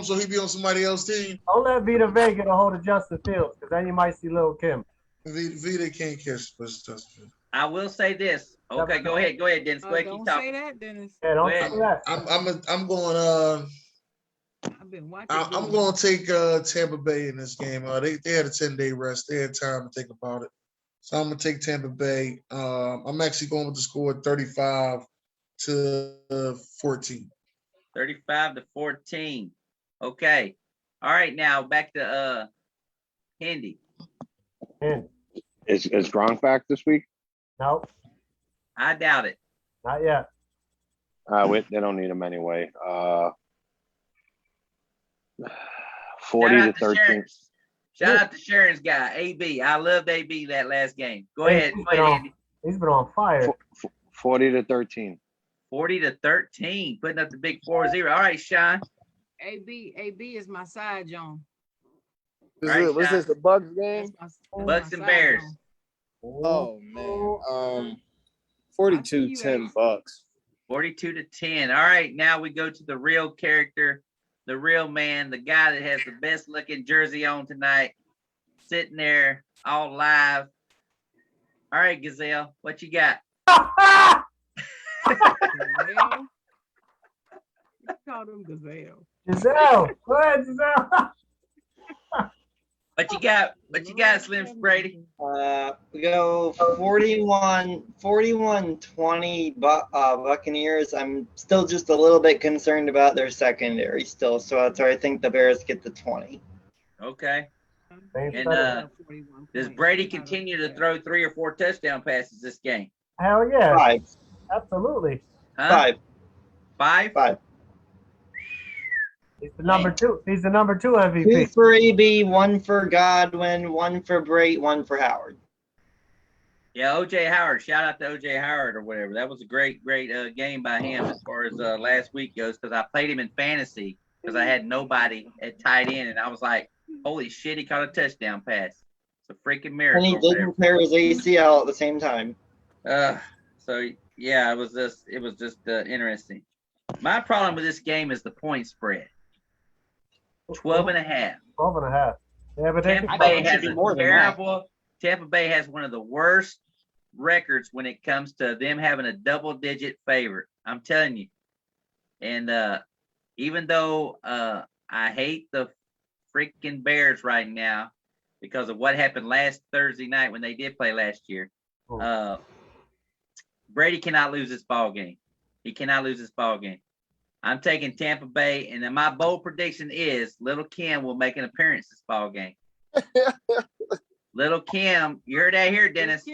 So he'd be on somebody else's team. Don't let Vita Vea get a hold of Justin Fields, because then you might see Little Kim. Vita can't catch Justin Fields. I will say this. Okay, go ahead, Dennis. Go ahead, don't keep talking. say that, Dennis. Yeah, don't say that. I'm going. I've been watching. I'm going to take Tampa Bay in this game. They had a 10-day rest. They had time to think about it. So I'm going to take Tampa Bay. I'm actually going with the score 35-14. 35-14. Okay. All right, now back to Hindi. Is Gronk back this week? No. I doubt it. Not yet. They don't need him anyway. 40-13. Shout out to Sharon's guy, AB. I loved AB that last game. Go ahead, Andy. He's been on fire. 40-13. 40-13, putting up the big 4-0. All right, Sean. AB is my side, John. Was this the Bucks game? Bucks and Bears. Oh man. 42-10 Bucks. 42-10. All right, now we go to the real character, the real man, the guy that has the best looking jersey on tonight, sitting there all live. All right, Gazelle, what you got? You called him Gazelle. Giselle, go ahead, Giselle. What you got? What you got, Slim Brady? We go 41-20 Buccaneers. I'm still just a little bit concerned about their secondary still, so that's why I think the Bears get the 20. Okay. And does Brady continue to throw 3 or 4 touchdown passes this game? Hell yeah. 5. Absolutely. Huh? 5. 5? He's the number 2. He's the number 2 MVP. 2 for AB, 1 for Godwin, 1 for Brate, 1 for Howard. Yeah, OJ Howard. Shout out to OJ Howard or whatever. That was a great game by him as far as last week goes, because I played him in fantasy because I had nobody at tight end, and I was like, holy shit, he caught a touchdown pass. It's a freaking miracle. And he didn't tear his ACL at the same time. So yeah, it was just interesting. My problem with this game is the point spread. 12.5. 12.5. Yeah, but Tampa Bay has a terrible. Tampa Bay has one of the worst records when it comes to them having a double-digit favorite. I'm telling you. And even though I hate the freaking Bears right now because of what happened last Thursday night when they did play last year, Brady cannot lose this ball game. He cannot lose this ball game. I'm taking Tampa Bay, and then my bold prediction is Little Kim will make an appearance this ball game. Little Kim, you heard that here, Dennis.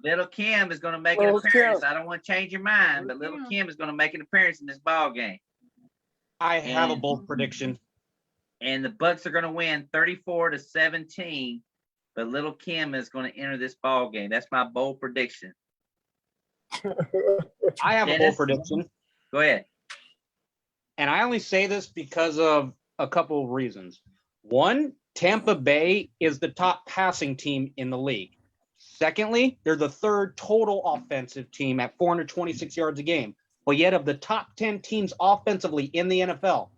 Little Kim is going to make an appearance. I don't want to change your mind, but Little Kim is going to make an appearance in this ball game. I have a bold prediction. And the Bucks are going to win 34-17, but Little Kim is going to enter this ball game. That's my bold prediction. I have a bold prediction. Go ahead. And I only say this because of a couple of reasons. One, Tampa Bay is the top passing team in the league. Secondly, they're the third total offensive team at 426 yards a game. But yet of the top 10 teams offensively in the NFL,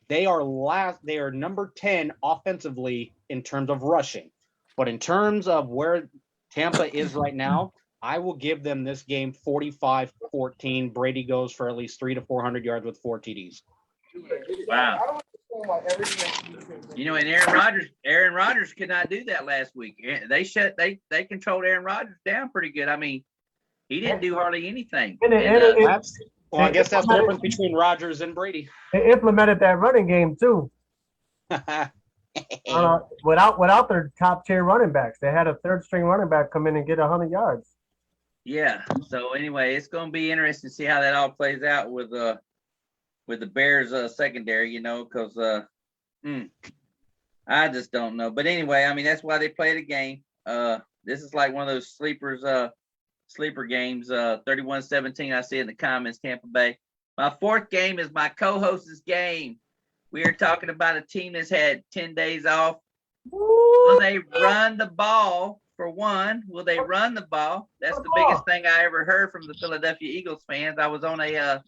they are number 10 offensively in terms of rushing. But in terms of where Tampa is right now, I will give them this game 45-14. Brady goes for at least 300 to 400 yards with 4 TDs. Wow. You know, and Aaron Rodgers could not do that last week. They controlled Aaron Rodgers down pretty good. I mean, he didn't do hardly anything. Well, I guess that's the difference between Rodgers and Brady. They implemented that running game too. Without their top tier running backs, they had a third string running back come in and get 100 yards. Yeah. So anyway, it's going to be interesting to see how that all plays out with the Bears secondary. You know, because I just don't know. But anyway, I mean that's why they play the game. This is like one of those sleeper games. 31-17. I see in the comments, Tampa Bay. My fourth game is my co-host's game. We are talking about a team that's had 10 days off. Will they run the ball? For one, will they run the ball? That's the biggest thing I ever heard from the Philadelphia Eagles fans. I was on a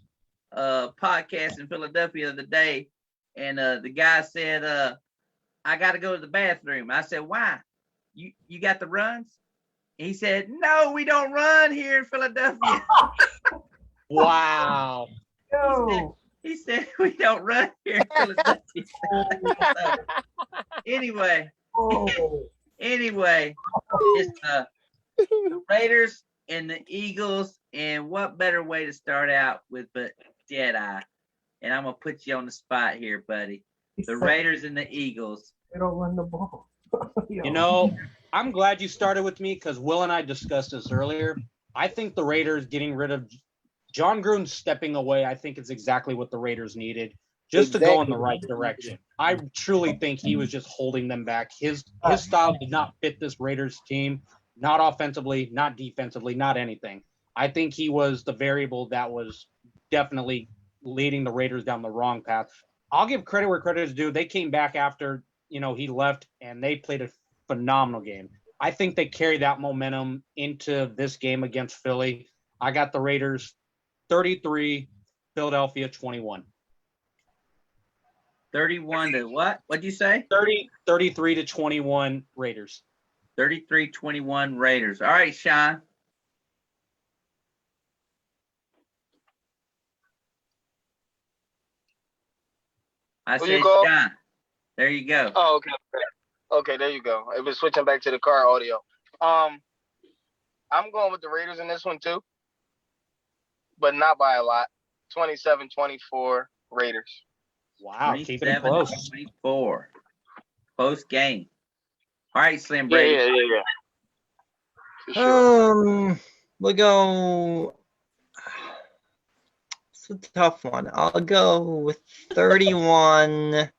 podcast in Philadelphia the other day, and the guy said, I got to go to the bathroom. I said, why? You got the runs? He said, no, we don't run here in Philadelphia. Wow. He said we don't run here in Philadelphia. So, anyway, it's the Raiders and the Eagles, and what better way to start out with but Jedi? And I'm gonna put you on the spot here, buddy. The Raiders and the Eagles. They don't run the ball. You know, I'm glad you started with me because Will and I discussed this earlier. I think the Raiders getting rid of John Gruden stepping away, I think is exactly what the Raiders needed just to go in the right direction. I truly think he was just holding them back. His style did not fit this Raiders team, not offensively, not defensively, not anything. I think he was the variable that was definitely leading the Raiders down the wrong path. I'll give credit where credit is due. They came back after, he left, and they played a phenomenal game. I think they carried that momentum into this game against Philly. I got the Raiders 33, Philadelphia 21. 31 to what? What'd you say? 33 to 21 Raiders. 33-21 Raiders. All right, Sean. I said Sean. There you go. Oh, okay. Okay, there you go. It was switching back to the car audio. I'm going with the Raiders in this one too, but not by a lot. 27-24 Raiders. Wow, keeping it close. 24. Close game. All right, Slim Brady. Yeah. Sure. We'll go. It's a tough one. I'll go with 31.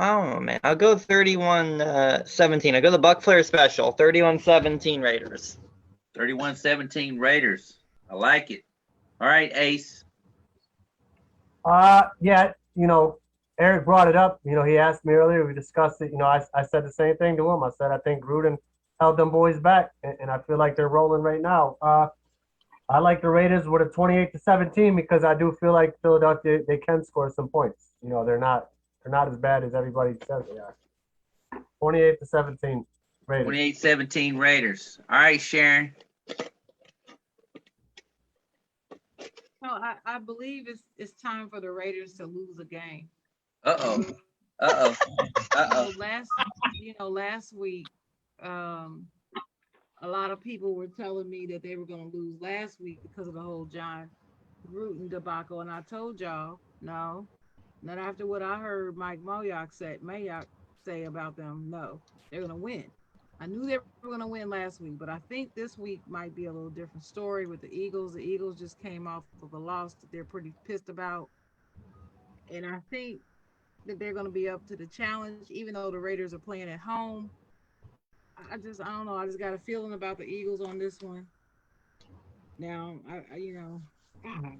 Oh man, I'll go 31-17. I'll go the Buck Flair special. 31-17 Raiders. 31-17 Raiders. I like it. All right, Ace. Yeah, Eric brought it up. He asked me earlier. We discussed it. I said the same thing to him. I said I think Gruden held them boys back, and I feel like they're rolling right now. I like the Raiders with a 28-17 because I do feel like Philadelphia, they can score some points. They're not as bad as everybody says they are. 28-17 Raiders. 28-17 Raiders. All right, Sharon. No, I believe it's time for the Raiders to lose a game. Last week, a lot of people were telling me that they were going to lose last week because of the whole John Gruden debacle, and I told y'all, no. Not after what I heard Mike Mayock say say about them. No, they're gonna win. I knew they were gonna win last week, but I think this week might be a little different story with the Eagles. The Eagles just came off of a loss that they're pretty pissed about, and I think that they're gonna be up to the challenge, even though the Raiders are playing at home. I don't know. I just got a feeling about the Eagles on this one. Now, God,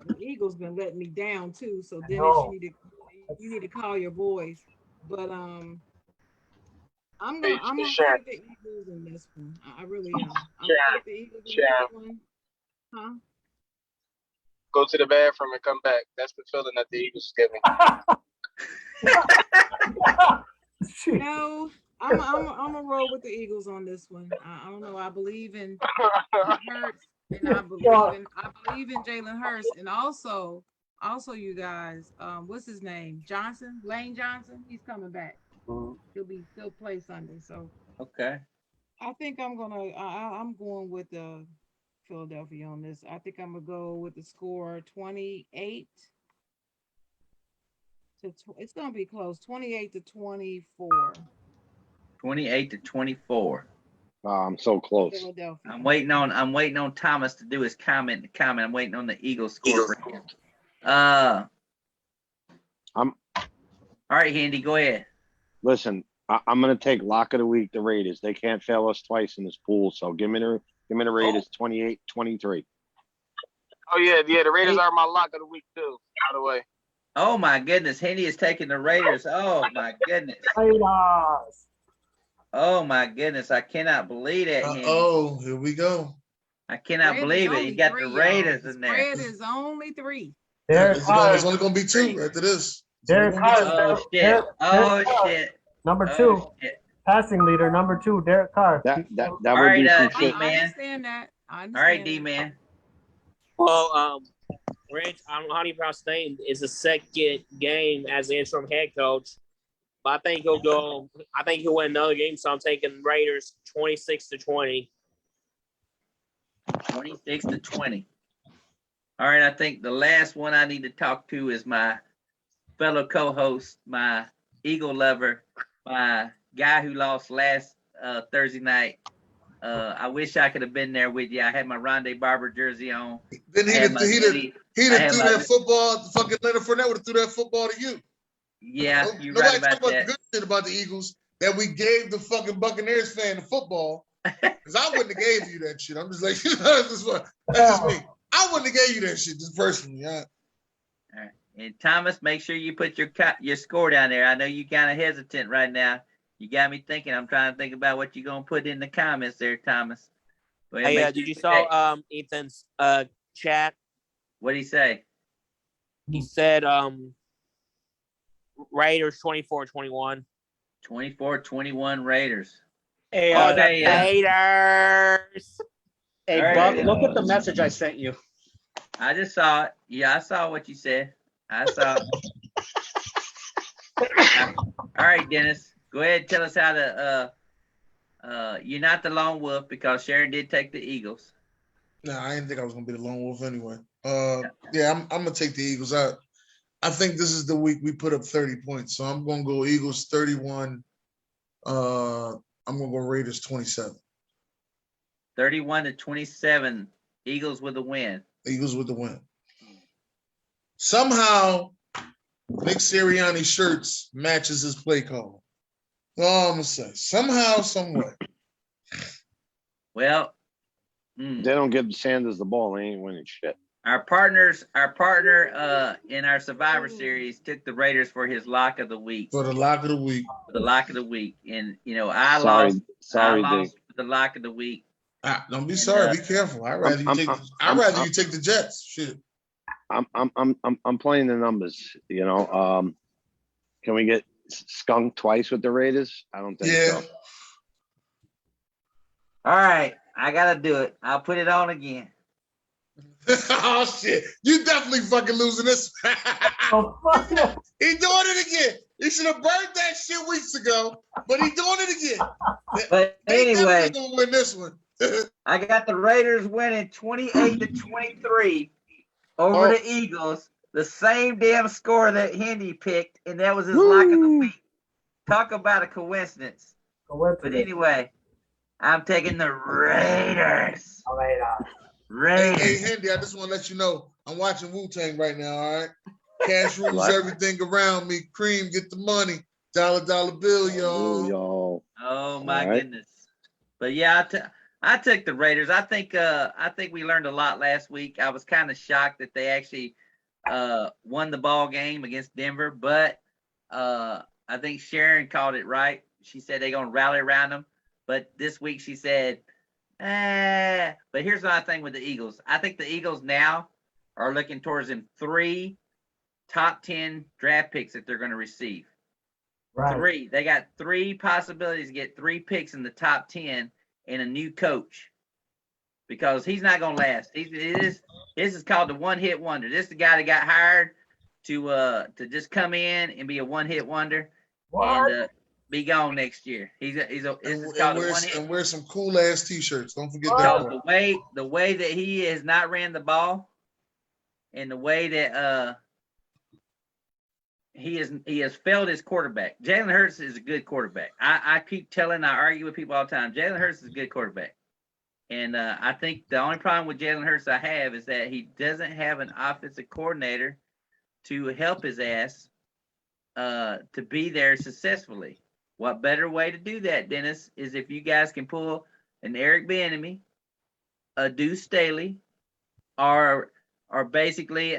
the Eagles been letting me down too. So Dennis, you need to call your boys. But I'm gonna take the Eagles in this one. I really am. I'm gonna take the Eagles in this one. Huh? Go to the bathroom and come back. That's the feeling that the Eagles give me. No, I'm gonna roll with the Eagles on this one. I don't know. I believe in Hurts, and I believe in Jalen Hurts, and also you guys. What's his name? Johnson, Lane Johnson. He's coming back. He'll play Sunday. So okay. I think I'm going with the Philadelphia on this. I think I'm gonna go with the score 28. It's gonna be close, 28-24. 28-24. Oh, I'm so close. Philadelphia. I'm waiting on Thomas to do his comment. I'm waiting on the Eagles score for him. All right, Handy, go ahead. Listen, I'm gonna take lock of the week, the Raiders. They can't fail us twice in this pool, so give me the Raiders 28-23. Oh yeah, the Raiders are my lock of the week too, by the way. Oh my goodness, Hendy is taking the Raiders. Oh my goodness. Oh my goodness, I cannot believe that. Oh, here we go. I cannot believe it. You got the Raiders in there. Spread is only 3. It's only going to be 2 after this. Derek Carr. Oh shit. Oh shit. Number 2. Passing leader, number 2, Derek Carr. That All would right, be some shit. I understand that. I understand. All right, D-Man. Well, Rich, I don't know how you pronounce his name. It's the second game as the interim head coach, but I think he'll go. I think he'll win another game. So I'm taking Raiders 26-20. 26-20. All right, I think the last one I need to talk to is my fellow co-host, my Eagle lover, my guy who lost last Thursday night. I wish I could have been there with you. I had my Rondé Barber jersey on. Then he'd have threw that football. Fucking Leonard Fournette would have threw that football to you. Yeah, you're right about that. Nobody talk about the good shit about the Eagles that we gave the fucking Buccaneers fan the football. Because I wouldn't have gave you that shit. I'm just like, that's just me. I wouldn't have gave you that shit just personally. Yeah. All right. And Thomas, make sure you put your score down there. I know you kind of hesitant right now. You got me thinking. I'm trying to think about what you're gonna put in the comments there, Thomas. Hey, did you saw Ethan's chat? What'd he say? He said Raiders 24-21. 24-21 Raiders. Hey, Raiders. Hey, right, Buck, look at the message I sent you. I just saw it. Yeah, I saw what you said. I saw it. All right, Dennis. Go ahead and tell us how to you're not the lone wolf because Sharon did take the Eagles. Nah, I didn't think I was gonna be the lone wolf anyway. Yeah, I'm gonna take the Eagles. I think this is the week we put up 30 points. So I'm gonna go Eagles 31. I'm gonna go Raiders 27. 31-27. Eagles with a win. Eagles with the win. Somehow Nick Sirianni's shirts matches his play call. All I'm gonna say. Somehow, someway. Well, they don't give Sanders the ball, they ain't winning shit. Our partner in our Survivor Series took the Raiders for his lock of the week. For the lock of the week. For the lock of the week. And I lost for the lock of the week. Don't be sorry. Be careful. I'd rather you take the Jets. Shit. I'm playing the numbers. You know, can we get skunked twice with the Raiders? I don't think so. All right, I gotta do it. I'll put it on again. Oh shit! You definitely fucking losing this. He doing it again. He should have burned that shit weeks ago, but he doing it again. But anyway, gonna win this one. I got the Raiders winning 28-23 over the Eagles. The same damn score that Hendy picked, and that was his lock of the week. Talk about a coincidence. But anyway, I'm taking the Raiders. Raiders. Hey, Hendy, I just want to let you know I'm watching Wu-Tang right now, all right? Cash rules everything around me. Cream, get the money. Dollar bill, y'all. Oh my goodness. But yeah, I took the Raiders. I think we learned a lot last week. I was kind of shocked that they actually won the ball game against Denver, but I think Sharon called it right. She said they're gonna rally around them. But this week she said, but here's my thing with the Eagles. I think the Eagles now are looking towards them 3 top 10 draft picks that they're going to receive. Right. 3. They got 3 possibilities to get 3 picks in the top 10 and a new coach. Because he's not going to last. This is called the one-hit wonder. This is the guy that got hired to just come in and be a one-hit wonder and be gone next year. And wear some cool ass t-shirts. Don't forget that. The way that he has not ran the ball, and the way that he has failed as quarterback. Jalen Hurts is a good quarterback. I argue with people all the time. Jalen Hurts is a good quarterback. And I think the only problem with Jalen Hurts I have is that he doesn't have an offensive coordinator to help his ass to be there successfully. What better way to do that, Dennis, is if you guys can pull an Eric Bieniemy, a Deuce Staley, or basically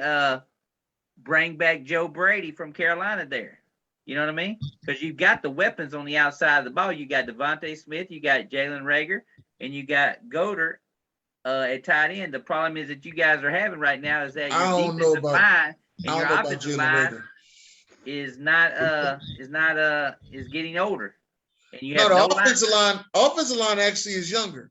bring back Joe Brady from Carolina there. You know what I mean? Because you've got the weapons on the outside of the ball. You got Devontae Smith, you got Jalen Reagor, and you got Goddard at tight end. The problem is that you guys are having right now is that your defensive line and your offensive line is getting older. And you have the offensive line actually is younger.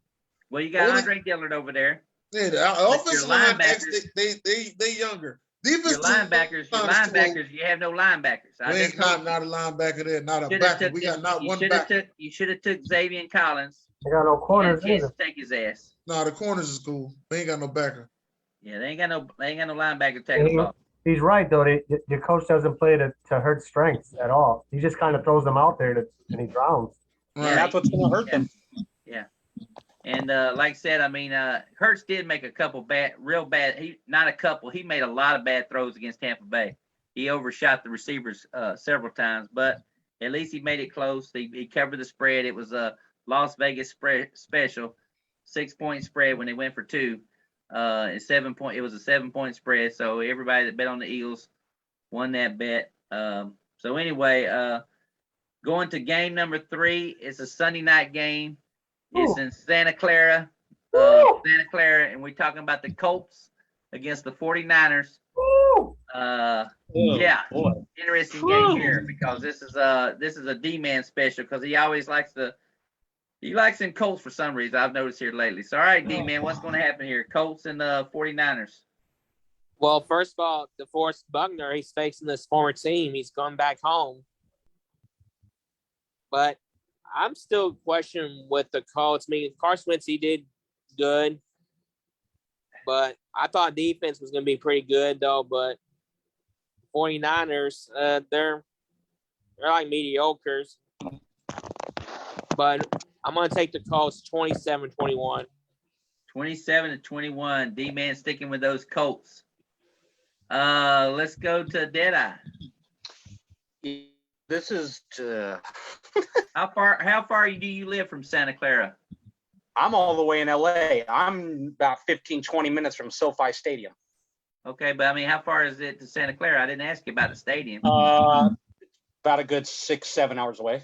Well, you got Andre Dillard over there. Yeah, the offensive line actually they younger. Defense your linebackers, you have no linebackers. We ain't not a linebacker there, not a backer. We got not one backer. You should have took Xavier Collins. They got no corners either. Take his ass. No, the corners is cool. They ain't got no backer. Yeah, they ain't got no linebacker to take the ball. He's right though. The coach doesn't play to hurt strengths at all. He just kind of throws them out there and he drowns. Yeah, that's what's going to hurt them. Yeah, and like I said, I mean, Hurts did make a couple real bad. He made a lot of bad throws against Tampa Bay. He overshot the receivers several times, but at least he made it close. He covered the spread. It was a Las Vegas special, 6-point spread when they went for 2. It was a 7-point spread, so everybody that bet on the Eagles won that bet. So anyway, going to game number 3, it's a Sunday night game. It's in Santa Clara, and we're talking about the Colts against the 49ers. Interesting game here because this is a D-man special because he always likes them Colts for some reason. I've noticed here lately. So, all right, D-man, what's going to happen here? Colts and 49ers. Well, first of all, DeForest Buckner, he's facing this former team. He's going back home. But I'm still questioning with the Colts. I mean, Carson Wentz, he did good. But I thought defense was going to be pretty good, though. But 49ers, they're like mediocres. But I'm going to take the Colts 27-21. 27-21. D-man sticking with those Colts. Let's go to Deadeye. This is how far do you live from Santa Clara? I'm all the way in LA. I'm about 15, 20 minutes from SoFi Stadium. Okay, but I mean, how far is it to Santa Clara? I didn't ask you about the stadium. About a good 6-7 hours away.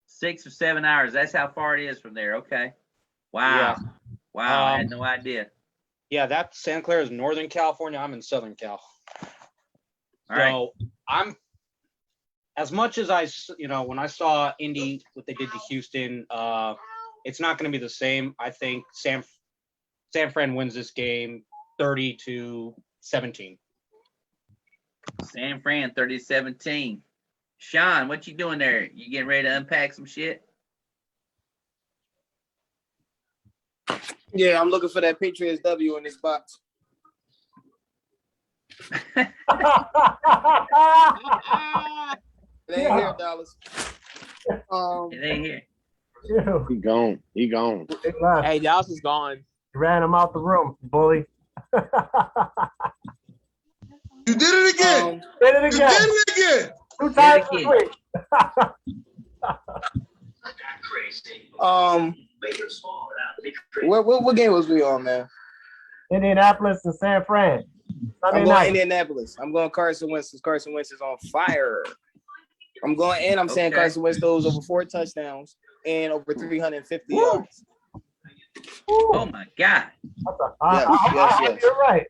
6 or 7 hours. That's how far it is from there. Okay. Wow. Yeah. Wow. I had no idea. Yeah, that Santa Clara is Northern California. I'm in Southern Cal. All right. So I'm, as much as when I saw Indy, what they did to Houston, it's not going to be the same. I think San Fran wins this game 30-17. San Fran 30-17. Sean, what you doing there? You getting ready to unpack some shit? Yeah, I'm looking for that Patriots W in this box. It ain't here, Dallas. It ain't here. Ew. He gone. He gone. He left. Hey, Dallas is gone. You ran him out the room, bully. You did it again. Did it You again. did it again. 2 times this week. What game was we on, man? Indianapolis and San Fran. Sunday I'm going night. Indianapolis. I'm going Carson Wentz. Carson Wentz is on fire. I'm saying Carson Wentz throws over 4 touchdowns and over 350 yards. Oh my God. Yes. You're right.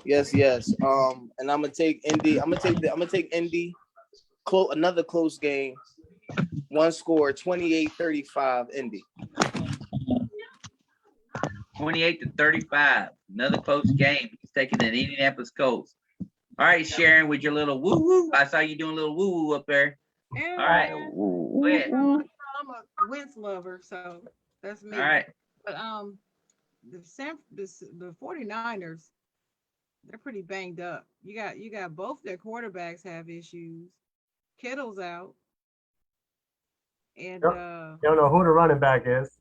Yes. And I'm gonna take Indy. I'm gonna take Indy. Another close game. One score, 28-35, Indy. 28-35. Another close game. He's taking the Indianapolis Colts. All right, Sharon, with your little woo woo. I saw you doing a little woo woo up there. Yeah, All right. man. Go ahead. I'm a Wentz lover, so that's me. All right. But the 49ers, they're pretty banged up. You got both their quarterbacks have issues. Kittle's out. And You don't know who the running back is.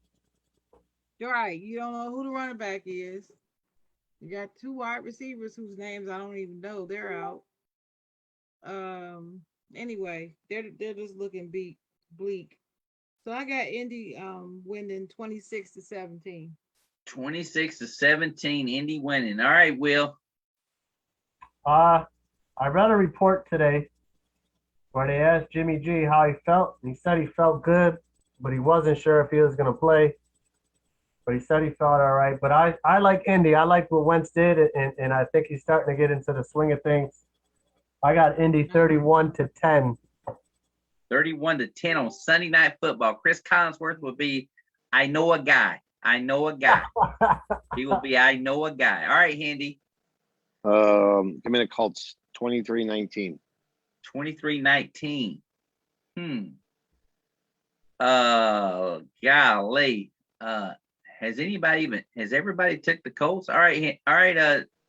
you're right. You don't know who the running back is. You got 2 wide receivers whose names I don't even know. They're out. Anyway, they're just looking bleak. So I got Indy winning 26-17. 26-17. Indy winning. All right, Will. I read a report today where they asked Jimmy G how he felt. And he said he felt good, but he wasn't sure if he was going to play. But he said he felt all right. But I like Indy. I like what Wentz did, and I think he's starting to get into the swing of things. I got Indy 31-10. 31-10 on Sunday Night Football. Chris Collinsworth will be, I know a guy. He will be, I know a guy. All right, Handy. Give me the Colts 23-19. 23-19. Golly. Has everybody took the Colts? All right.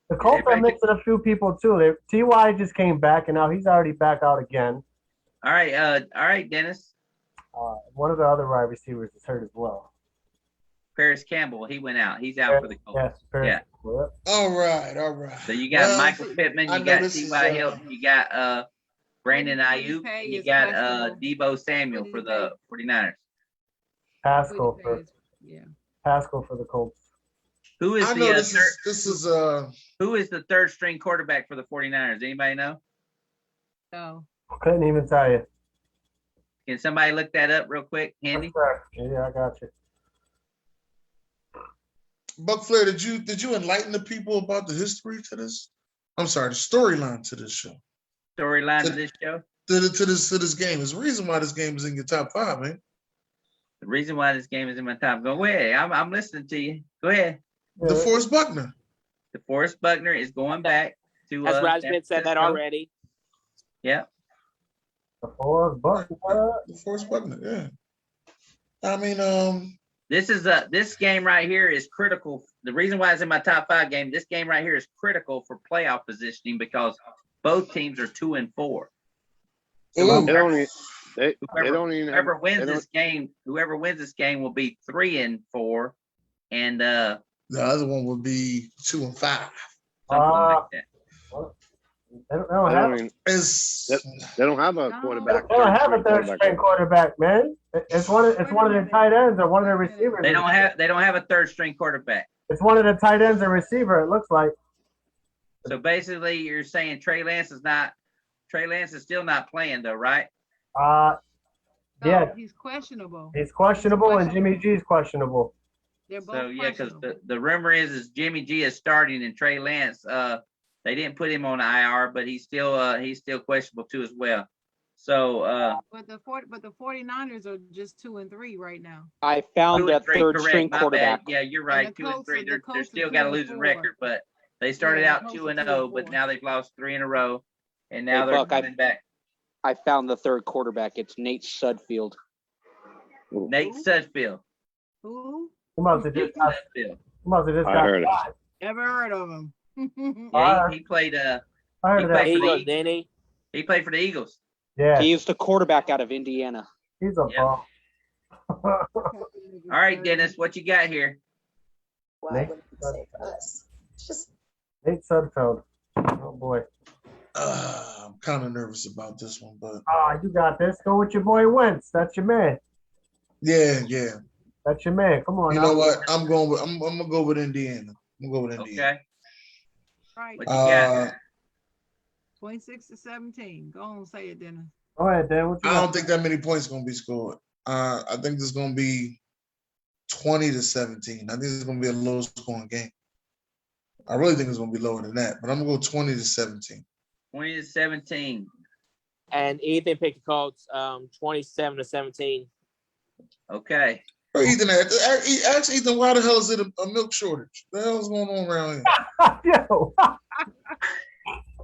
The Colts are mixing a few people too. Ty just came back, and now he's already back out again. All right, Dennis. One of the other wide receivers is hurt as well. Paris Campbell, he went out. He's out for the Colts. Yes, Paris. Yeah. All right. So you got Michael Pittman, you got T.Y. Hilton, you got Brandon Ayuk, and you got Deebo Samuel for the 49ers. Pascal for the Colts. Who is who is the third string quarterback for the 49ers? Anybody know? No. Couldn't even tell you. Can somebody look that up real quick, Handy? Yeah, I got you. Buck Flair, did you enlighten the people about the history to this? I'm sorry, the storyline to this show. Storyline to this show? To this game. There's a reason why this game is in your top 5, man. The reason why this game is in my top. Go ahead. I'm listening to you. Go ahead. DeForest Buckner. DeForest Buckner is going back to. As Rajman said that already. Yeah. DeForest Buckner. Yeah. I mean, this game right here is critical. The reason why it's in my top 5 game, this game right here is critical for playoff positioning because both teams are 2-4. So whoever wins this game will be 3-4, and the other one will be 2-5. Something like that. They don't have a quarterback. They don't have a third string quarterback, man. It's one of the tight ends or one of the receivers. They don't have a third string quarterback. It's one of the tight ends and receiver. It looks like. So basically, you're saying Trey Lance is still not playing though, right? Yeah. He's questionable. He's questionable, and Jimmy G is questionable. They're both so yeah, because the rumor is Jimmy G is starting and Trey Lance. They didn't put him on IR, but he's still questionable too as well. So but the 49ers are just 2-3 right now. I found that third string quarterback. Yeah, you're right. 2-3. They're still got a losing record, but they started out 2-0, but now they've lost 3 in a row, and now they're coming back. I found the third quarterback. It's Nate Sudfeld. Nate Sudfeld. Who? He must have just got Never heard of him. Yeah, he played. He played for the Eagles. Yeah. He is the quarterback out of Indiana. He's a ball. All right, Dennis, what you got here? Nate Sudfeld. Oh boy. I'm kind of nervous about this one, but You got this. Go with your boy Wentz. That's your man. yeah. That's your man. Come on. You know what? I'm gonna go with Indiana. I'm gonna go with Indiana. Okay. Right. What you got? 26-17. Go on, say it, Dennis. Go ahead, Dan. What you I got? don't think that many points gonna be scored. I think this is gonna be 20-17. I think it's gonna be a low scoring game. I really think it's gonna be lower than that, but I'm gonna go 20-17. 20-17. And Ethan picked the Colts 27-17. Okay. Bro, Ethan, ask Ethan, why the hell is it a milk shortage? What the hell is going on around here? Yo.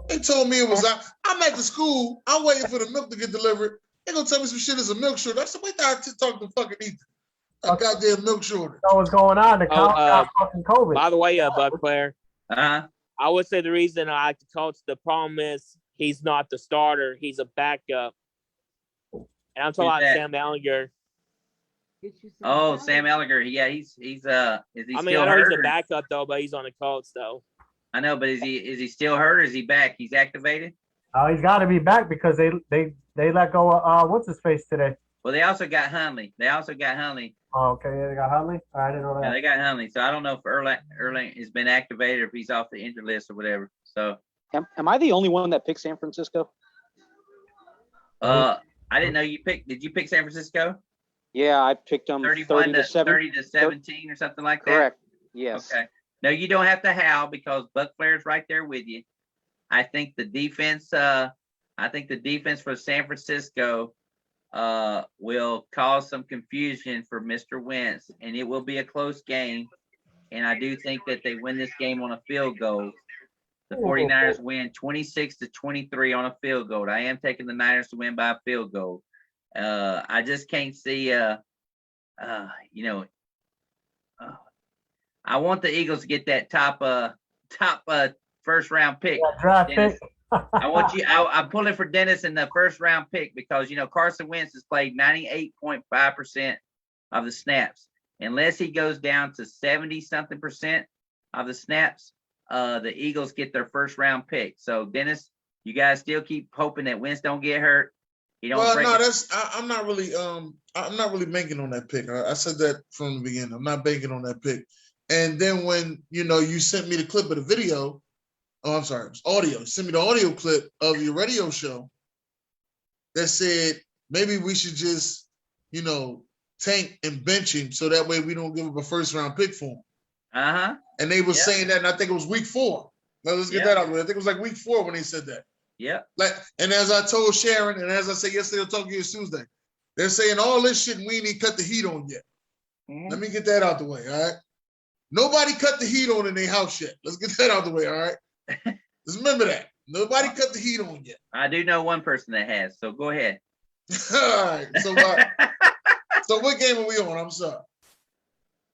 They told me it was I'm at the school. I'm waiting for the milk to get delivered. They gonna tell me some shit is a milk shortage. I said, wait till I talk to fucking Ethan. A goddamn milk shortage. Know what's going on? The Colts got fucking COVID. By the way, Bud Claire. Uh-huh. I would say the reason I like the Colts, the problem is he's not the starter. He's a backup. And I'm talking about Sam Ellinger. Oh, Sam Ellinger. Yeah, is he still hurt? I know he's a backup though, but he's on the Colts though. I know, but is he still hurt or is he back? He's activated? He's got to be back because they let go of what's his face today. Well, they also got Hunley. Oh, okay, yeah, they got Hunley. I didn't know that. Yeah, they got Hunley. So I don't know if Erlang has been activated or if he's off the injured list or whatever. So Am I the only one that picked San Francisco? I didn't know you picked. Did you pick San Francisco? Yeah, I picked them 30 to 17 or something like that. Correct. Yes. Okay. No, you don't have to howl because Buck Flair's right there with you. I think the defense. For San Francisco will cause some confusion for Mr. Wentz, and it will be a close game. And I do think that they win this game on a field goal. The 49ers win 26-23 on a field goal. I am taking the Niners to win by a field goal. I just can't see. I want the Eagles to get that top first round pick. Draft pick. I want you. I'm pulling for Dennis in the first round pick because Carson Wentz has played 98.5% of the snaps. Unless he goes down to 70-something% of the snaps, the Eagles get their first round pick. So Dennis, you guys still keep hoping that Wentz don't get hurt. I'm not really banking on that pick. I said that from the beginning. I'm not banking on that pick. And then when you sent me the clip of the video. Oh, I'm sorry, it was audio. Send me the audio clip of your radio show that said maybe we should just, tank and bench him so that way we don't give up a first round pick for him. Uh-huh. And they were saying that, and I think it was week 4. Now let's get that out of the way. I think it was like week 4 when they said that. Yeah. And as I told Sharon, and as I said yesterday, I'll talk to you Tuesday, they're saying all this shit and we ain't even cut the heat on yet. Mm-hmm. Let me get that out the way, all right? Nobody cut the heat on in their house yet. Let's get that out the way, all right? Just remember that. Nobody cut the heat on yet. I do know one person that has, so go ahead. All right. So what game are we on? I'm sorry.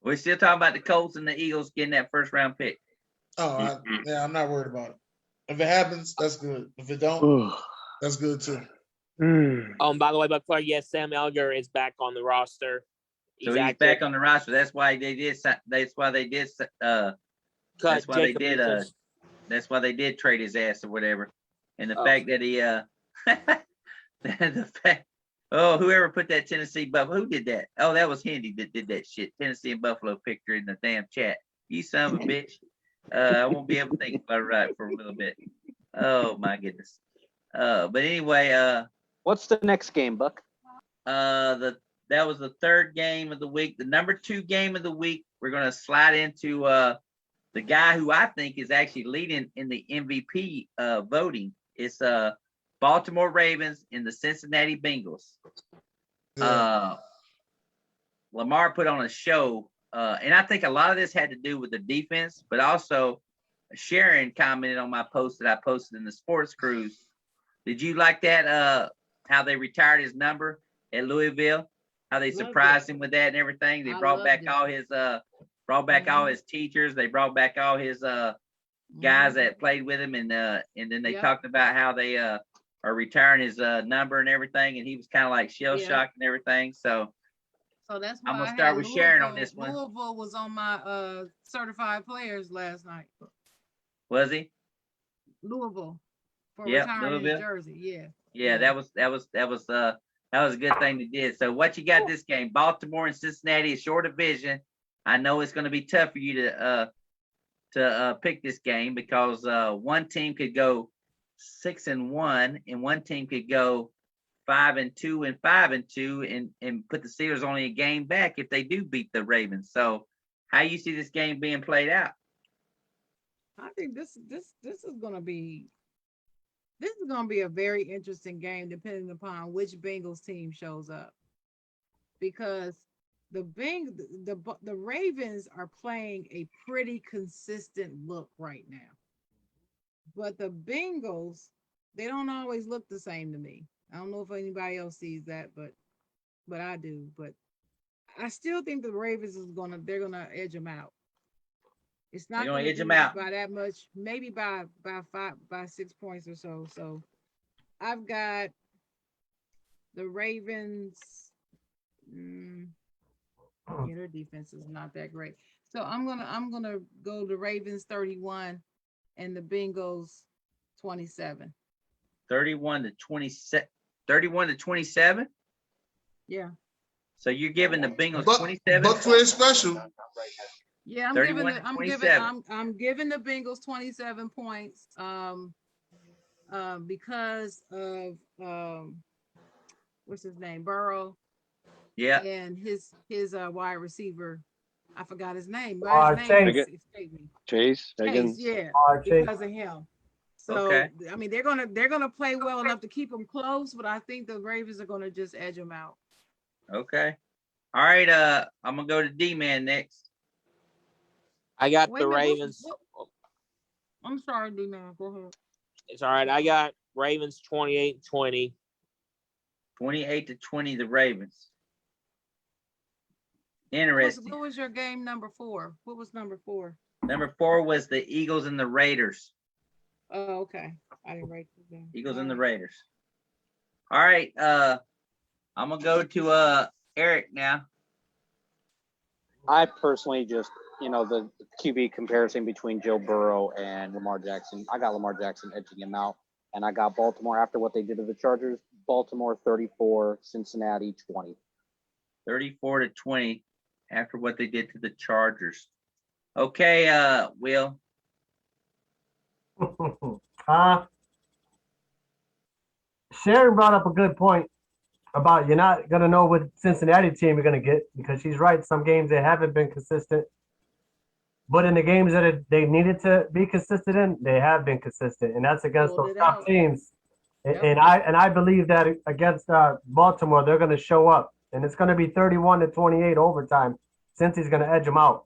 We're still talking about the Colts and the Eagles getting that first round pick. Oh, I'm not worried about it. If it happens, that's good. If it don't, that's good too. By the way, Buck Flair, yes, Sam Ellinger is back on the roster. He's back on the roster. That's why they did. That's why they did trade his ass or whatever. And the fact that he whoever put that Tennessee Buffalo, who did that? Oh, that was Hendy that did that shit. Tennessee and Buffalo picture in the damn chat. You son of a bitch. I won't be able to think about it right for a little bit. Oh my goodness. But anyway, what's the next game, Buck? That was the third game of the week. The number 2 game of the week, we're gonna slide into the guy who I think is actually leading in the MVP voting. It's Baltimore Ravens and the Cincinnati Bengals. Lamar put on a show, and I think a lot of this had to do with the defense, but also Sharon commented on my post that I posted in the Sports Cruise. Did you like that? How they retired his number at Louisville? How they surprised him with that and everything? They brought back all his all his teachers. They brought back all his guys that played with him, and then they talked about how they are retiring his number and everything, and he was kind of like shell shocked and everything. So that's why I'm gonna start with Sharon on this one. Louisville was on my certified players last night. Was he? Louisville for retiring his jersey. Yeah, that was a good thing they did. So what you got this game? Baltimore and Cincinnati, a short division. I know it's going to be tough for you to pick this game because one team could go 6-1 and one team could go 5-2 and 5-2 and put the Steelers only a game back if they do beat the Ravens. So how you see this game being played out? I think this is going to be a very interesting game depending upon which Bengals team shows up, because the Ravens are playing a pretty consistent look right now, but the Bengals, they don't always look the same to me. I don't know if anybody else sees that, but I do. But I still think the Ravens they're gonna edge them out. It's not going to edge them out by that much, maybe by 6 points or so. So I've got the Ravens. Their defense is not that great. So I'm gonna go the Ravens 31 and the Bengals 27. 31 to 27. 31 to 27. Yeah. So you're giving the Bengals 27. Buck Flair special. Yeah, I'm giving the Bengals 27 points. Because of what's his name, Burrow. Yeah. And his wide receiver, I forgot his name. Chase. Higgins. Yeah, because of him. So I mean, they're gonna play well enough to keep them close, but I think the Ravens are gonna just edge them out. Okay. All right. I'm gonna go to D-Man next. I got the Ravens. I'm sorry, D-Man. Go ahead. It's all right. I got Ravens 28-20. 28-20, the Ravens. Interesting. What was your game number 4? What was number 4? Number 4 was the Eagles and the Raiders. Oh, okay. I didn't write it down. Eagles and the Raiders. All right. I'm gonna go to Eric now. I personally just, the QB comparison between Joe Burrow and Lamar Jackson. I got Lamar Jackson edging him out, and I got Baltimore after what they did to the Chargers. Baltimore 34, Cincinnati 20. 34-20 after what they did to the Chargers. Okay, Will. Sharon brought up a good point about you're not going to know what Cincinnati team you're going to get, because she's right. Some games they haven't been consistent. But in the games that they needed to be consistent in, they have been consistent. And that's against those top teams. Yep. And I believe that against Baltimore, they're going to show up. And it's going to be 31-28 overtime. Cincy's going to edge them out.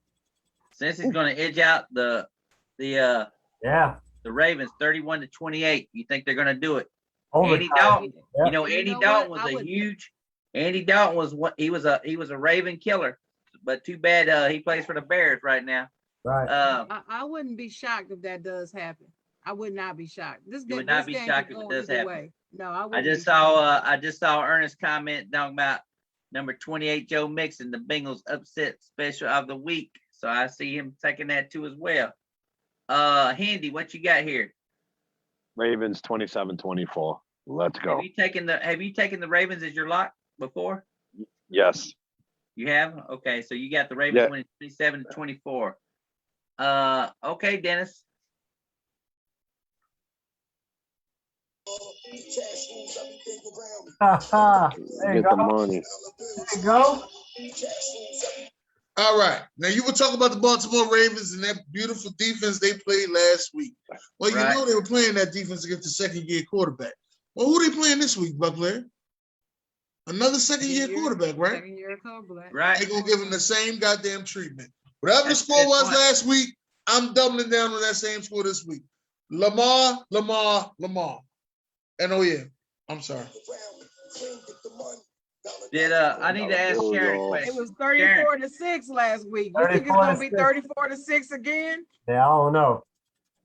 Cincy's going to edge out the Ravens 31-28. You think they're going to do it? Overtime. Andy Dalton. Yep. Andy Dalton was a huge. Andy Dalton was what he was a Raven killer, but too bad he plays for the Bears right now. Right. I wouldn't be shocked if that does happen. I would not be shocked. You would not be shocked if it does happen. Way. No, I wouldn't. I just saw Ernest comment talking about number 28 Joe Mixon, the Bengals upset special of the week. So I see him taking that too as well. Handy, what you got here? Ravens 27-24. Let's go. Have you taken the Ravens as your lock before? Yes. You have? Okay, so you got the Ravens winning 27-24. Okay, Dennis. Get the money. There you go. All right. Now you were talking about the Baltimore Ravens and that beautiful defense they played last week. Well, you know they were playing that defense against the second-year quarterback. Well, who are they playing this week, Buck Flair? Another second-year quarterback, right? Second-year quarterback. Right. They're going to give him the same goddamn treatment. Whatever the score was last week, I'm doubling down on that same score this week. Lamar. And I'm sorry. I need to ask Sharon a question. It was 34-6 last week. You think it's gonna be 34-6 again? Yeah, I don't know.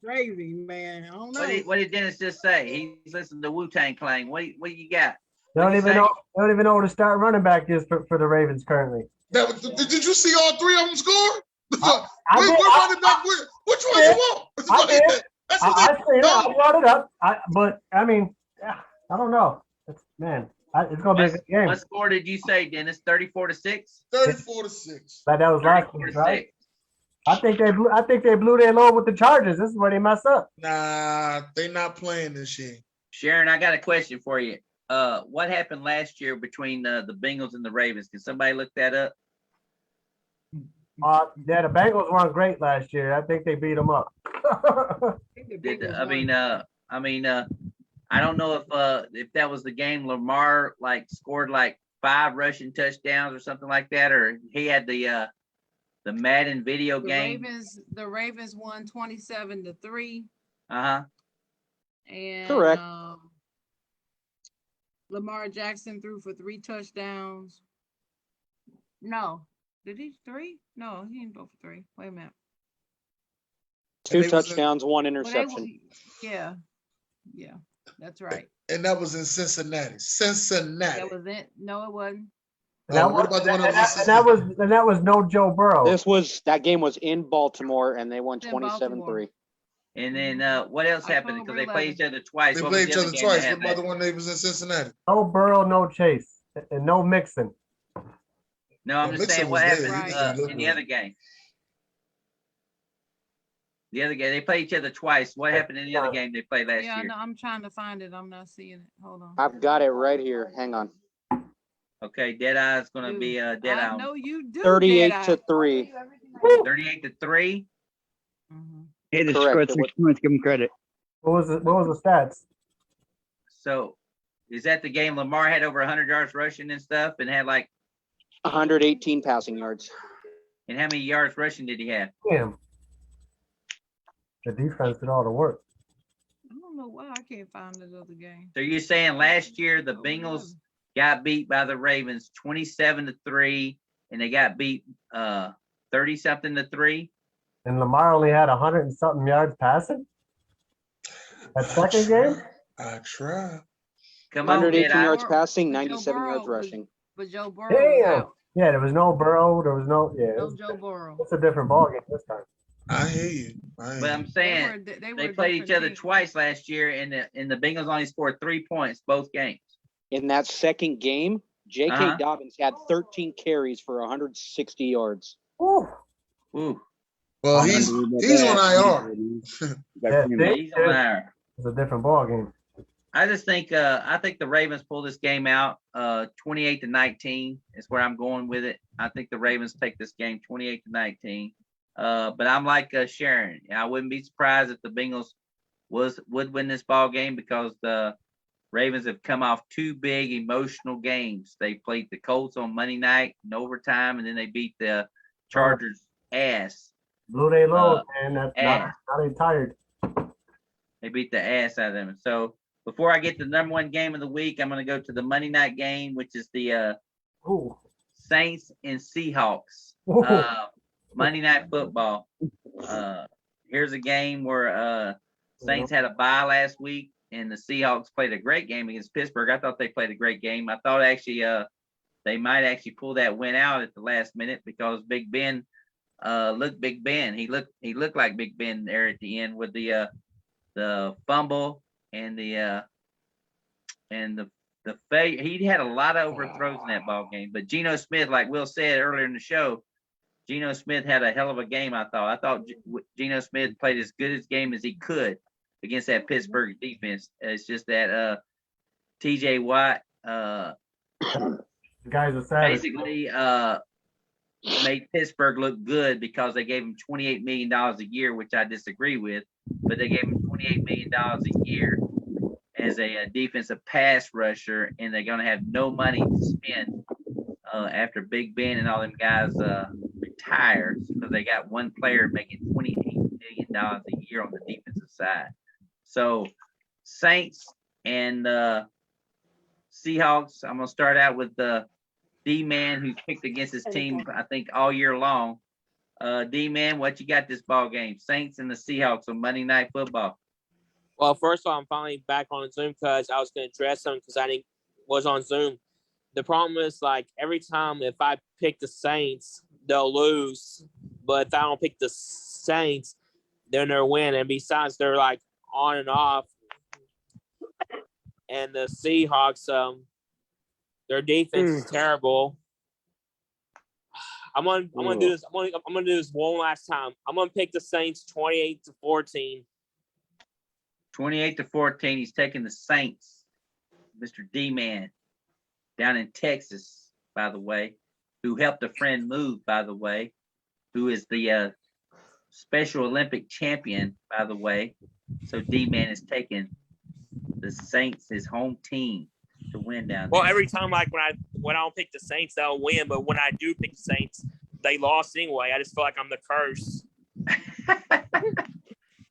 Gravy, man. I don't know. What did Dennis just say? He's listening to Wu-Tang Clan. What you got? They don't even know who the start running back is for the Ravens currently. Did you see all three of them score? Which I one you want? That's what I brought it up. But I mean, I don't know. It's gonna be a good game. What score did you say, Dennis? 34-6? 34-6. That was last week, right? I think they blew their load with the Chargers. This is where they mess up. Nah, they not playing this year. Sharon, I got a question for you. What happened last year between the Bengals and the Ravens? Can somebody look that up? Yeah, the Bengals weren't great last year. I think they beat them up. I don't know if that was the game Lamar scored 5 rushing touchdowns or something like that, or he had the Madden video game. The Ravens won 27-3. Uh-huh. And correct. Lamar Jackson threw for 3 touchdowns. No. Did he 3? No, he didn't go for 3. Wait a minute. 2 touchdowns, 1 interception. Yeah, that's right. And that was in Cincinnati. That was it. No, it wasn't. What about the one that was no Joe Burrow. That game was in Baltimore, and they won 27-3. And then what else happened? Because they played each other twice. They played each other twice. What about the one that was in Cincinnati? No Burrow, no Chase, and no Mixon. No, I'm just saying what happened in the other game. The other game, they played each other twice. What happened in the other game they played last year? Yeah, no, I'm trying to find it. I'm not seeing it. Hold on. I've got it right here. Hang on. Okay, Deadeye is going to be Deadeye. I know you do. 38-3. 38-3. Hey, they scored 6 points. Give them credit. What was the stats? So, is that the game Lamar had over 100 yards rushing and stuff, and had 118 passing yards? And how many yards rushing did he have? Damn. The defense did all the work. I don't know why I can't find this other game. So you're saying last year the Bengals got beat by the Ravens 27-3, and they got beat 30-something to 3. And Lamar only had 100 and something yards passing. That second game. I try. Come on, 118 yards passing, 97 yards rushing. But Joe Burrow. Damn. Yeah, there was no Burrow. There was no. Yeah. No Joe Burrow. It's a different ballgame this time. I hear you. But I'm saying they played each other twice last year, and the Bengals only scored 3 points both games. In that second game, J.K. Dobbins had 13 carries for 160 yards. Ooh. Well, he's on IR. He's on IR. It's a different ballgame. I just think I think the Ravens pull this game out 28-19 is where I'm going with it. I think the Ravens take this game 28-19. But I'm like Sharon. I wouldn't be surprised if the Bengals would win this ball game because the Ravens have come off 2 big emotional games. They played the Colts on Monday night in overtime, and then they beat the Chargers ass. Blew their load, man. That's not tired. They beat the ass out of them. So before I get to the number 1 game of the week, I'm going to go to the Monday night game, which is the Saints and Seahawks. Monday Night Football. Here's a game where Saints had a bye last week, and the Seahawks played a great game against Pittsburgh. I thought they played a great game. I thought actually they might actually pull that win out at the last minute because Big Ben looked Big Ben. He looked like Big Ben there at the end with the fumble and the failure. He had a lot of overthrows in that ball game. But Geno Smith, like Will said earlier in the show, Geno Smith had a hell of a game, I thought. I thought Geno Smith played as good a game as he could against that Pittsburgh defense. It's just that TJ Watt basically made Pittsburgh look good because they gave him $28 million a year, which I disagree with. But they gave him $28 million a year as a defensive pass rusher, and they're going to have no money to spend after Big Ben and all them guys retire because they got one player making $28 million a year on the defensive side. So Saints and Seahawks, I'm going to start out with the D-man who's picked against his team, I think, all year long. D-Man, what you got this ball game? Saints and the Seahawks on Monday Night Football. Well, first of all, I'm finally back on Zoom because I was going to address them because I was on Zoom. The problem is, like, every time if I pick the Saints, they'll lose. But if I don't pick the Saints, then they'll win. And besides, they're, like, on and off. And the Seahawks, their defense is terrible. I'm gonna do this. I'm gonna do this one last time. I'm gonna pick the Saints 28-14. 28-14. He's taking the Saints. Mr. D-Man down in Texas, by the way, who helped a friend move, by the way, who is the Special Olympic champion, by the way. So D-Man is taking the Saints, his home team, to win down there. Well, every time, like when I don't pick the Saints, they'll win. But when I do pick the Saints, they lost anyway. I just feel like I'm the curse.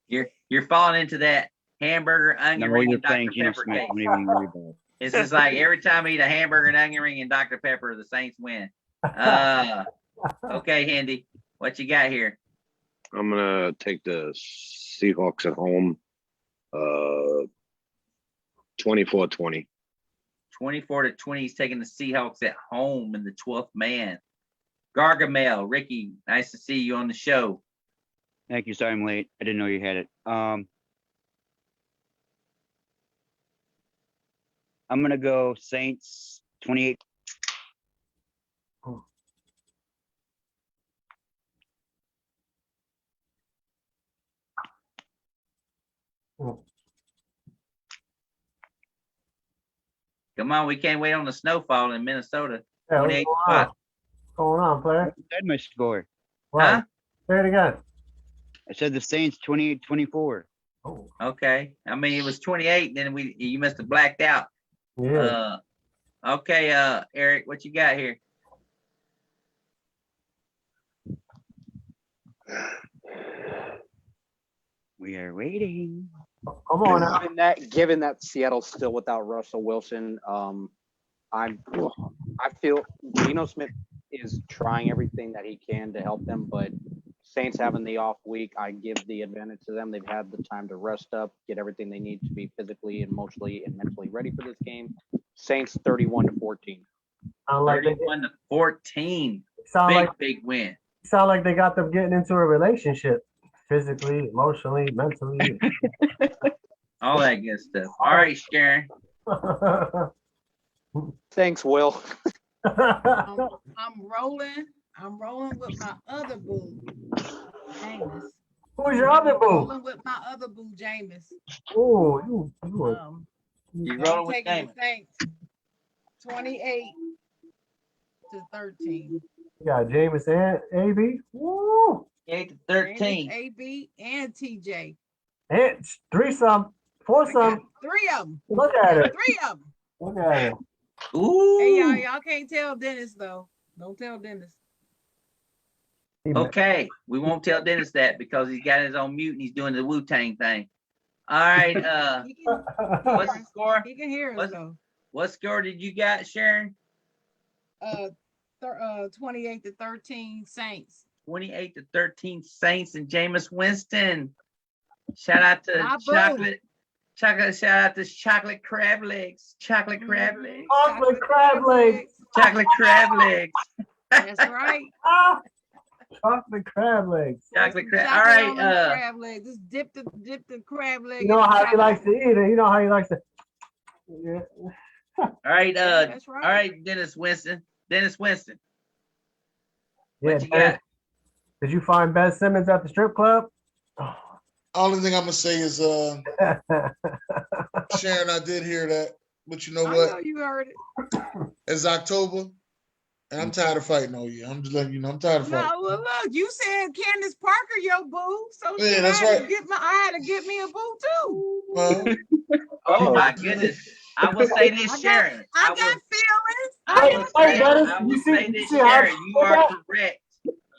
You're falling into that hamburger, onion ring, and Dr. Pepper cake. It's just like every time I eat a hamburger, and onion ring, and Dr. Pepper, the Saints win. Okay, Handy, what you got here? I'm gonna take the Seahawks at home. 24-20. 24-20. He's taking the Seahawks at home in the 12th man. Gargamel, Ricky, nice to see you on the show. Thank you. Sorry I'm late. I didn't know you had it. I'm going to go Saints 28. Come on, we can't wait on the snowfall in Minnesota. Yeah, 28 what's going on, player? Said my score. Huh? Say it again. I said the Saints 28-24. Oh. Okay. I mean, it was 28, and then you must have blacked out. Yeah. Okay, Eric, what you got here? We are waiting. Come on now. Given that Seattle's still without Russell Wilson, I feel Geno Smith is trying everything that he can to help them, but Saints having the off week, I give the advantage to them. They've had the time to rest up, get everything they need to be physically, emotionally, and mentally ready for this game. Saints 31-14. 31-14. Big win. Sound like they got them getting into a relationship, physically, emotionally, mentally. All that good stuff. All right, Sharon. Thanks, Will. I'm rolling with my other boo, Jameis. Who's your other boo? Rolling with my other boo, Jameis. Oh, you rolling with taking the Saints 28-13. You got Jameis and AB. Woo! 8-13. AB and TJ. And threesome, foursome. Three of them. Look at it. Three of them. Look at it. Ooh. Hey, y'all can't tell Dennis though. Don't tell Dennis. Okay, we won't tell Dennis that because he's got his own mute and he's doing the Wu-Tang thing. All right, what's the score? He can hear us though. What score did you got, Sharon? 28-13 Saints. 28-13 Saints and Jameis Winston. Shout out to chocolate. Shout out to chocolate crab legs. Chocolate crab legs. Chocolate crab legs. Chocolate crab legs. That's right. Chocolate crab legs. Chocolate crab. All right. Crab legs. Just dip the crab leg. You know how he likes to eat it. You know how he likes to. Yeah. All right. That's right. All right, Dennis Winston. Dennis Winston. Yeah. What you got? Did you find Ben Simmons at the strip club? Only thing I'm gonna say is, Sharon, I did hear that, but you know what? I know you heard it. It's October, and I'm tired of fighting all year. I'm just letting you know I'm tired of fighting. No, well, look, you said Candace Parker, your boo, so Yeah, that's right. I had to get me a boo too. Well, Oh my goodness. I will say this, Sharon. I got feelings. I will say this, Sharon. You are correct.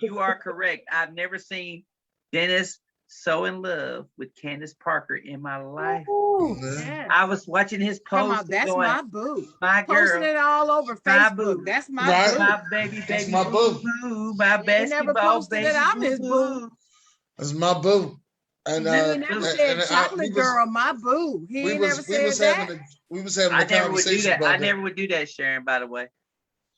You are correct. I've never seen Dennis so in love with Candace Parker in my life. Yes. I was watching his Come post. on, that's going, my boo. My girl. Posting it all over My Facebook. boo. That's my Right. boo. My baby, That's baby, my boo, boo. boo. My He ain't never basketball posted baby, that I'm boo, his boo. That's my boo. And He ain't never said chocolate girl, my boo. He ain't never said that. We was having I a never would do conversation that. about I that. never would do that, Sharon, by the way.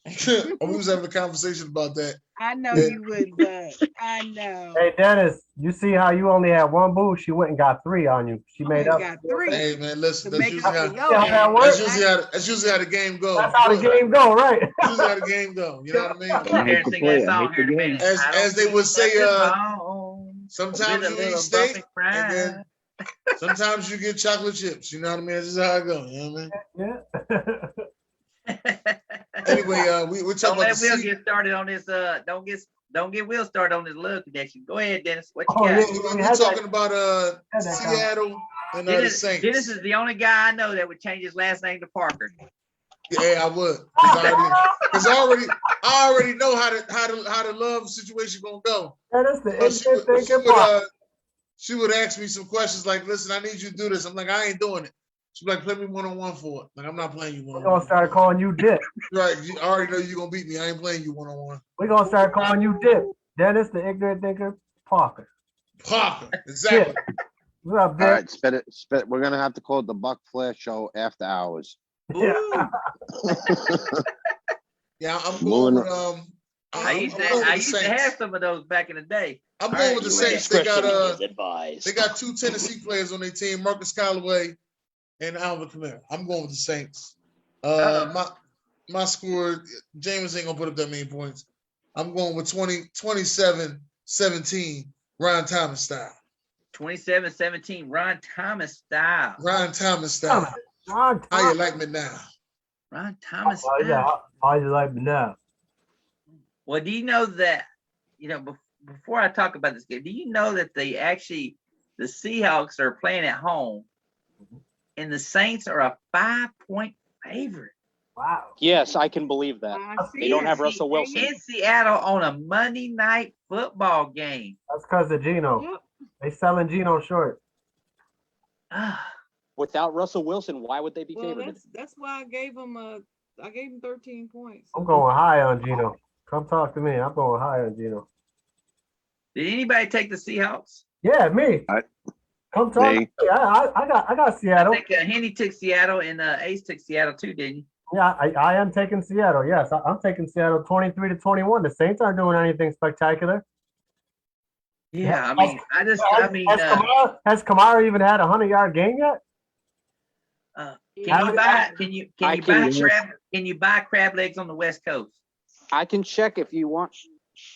We was having a conversation about that. I know you would, but I know. Hey Dennis, you see how you only had one boo? She went and got 3 on you. She made up. Got 3. Hey man, listen. To That's make usually up for how. your ass. That's usually how the game goes. That's how the game go, right? That's usually how the game go. You know what I mean? Come here and sing that song here in a minute. As they would say, sometimes with a you eat little steak, bumpy and then sometimes you get chocolate chips. You know what I mean? That's just how it goes. You know what I mean? Yeah. Anyway, we're Don't talking let about Will the get started on this. Don't get Will started on this love connection. Go ahead, Dennis. What you Oh, got? yeah. we're talking about Seattle and the Dennis, Saints. Dennis is the only guy I know that would change his last name to Parker. Yeah, I would. Because I already know how the love situation gonna go. That is the She would ask me some questions like, "Listen, I need you to do this." I'm like, "I ain't doing it." She's like, "Play me 1-on-1 for it." Like, I'm not playing you 1-on-1. We're gonna start calling you Dip. Right? I already know you're gonna beat me. I ain't playing you 1-on-1. We're gonna start calling you Dip. Dennis, the ignorant thinker, Parker. Parker, exactly. What up, Dip? All right, spit it. We're gonna have to call it the Buck Flair Show after hours. Yeah. Yeah, I'm going with I used to have some of those back in the day. I'm going with the Saints. They got 2 Tennessee players on their team, Marcus Callaway and Alvin Kamara. I'm going with the Saints. My score, James ain't gonna put up that many points. I'm going with 27-17, Ron Thomas style. 27-17, Ron Thomas style. Ron Thomas style. Ron How you like me now? Ron Thomas Oh, yeah. How you like me now? Well, do you know that, before I talk about this game, do you know that the Seahawks are playing at home and the Saints are a 5-point favorite? Wow. Yes, I can believe that. They don't have Russell Wilson. In Seattle on a Monday night football game. That's because of Geno. Yep. They selling Geno short. Without Russell Wilson, why would they be Well, favored? that's why I gave him 13 points. I'm going high on Geno. Come talk to me. I'm going high on Geno. Did anybody take the Seahawks? Yeah, me. Come talk to me. I got Seattle. I think Henny took Seattle and Ace took Seattle too, didn't you? Yeah, I am taking Seattle. Yes, I'm taking Seattle 23-21. The Saints aren't doing anything spectacular. Yeah, has Kamara even had a 100-yard game yet? Can you buy crab legs on the West Coast? I can check if you want.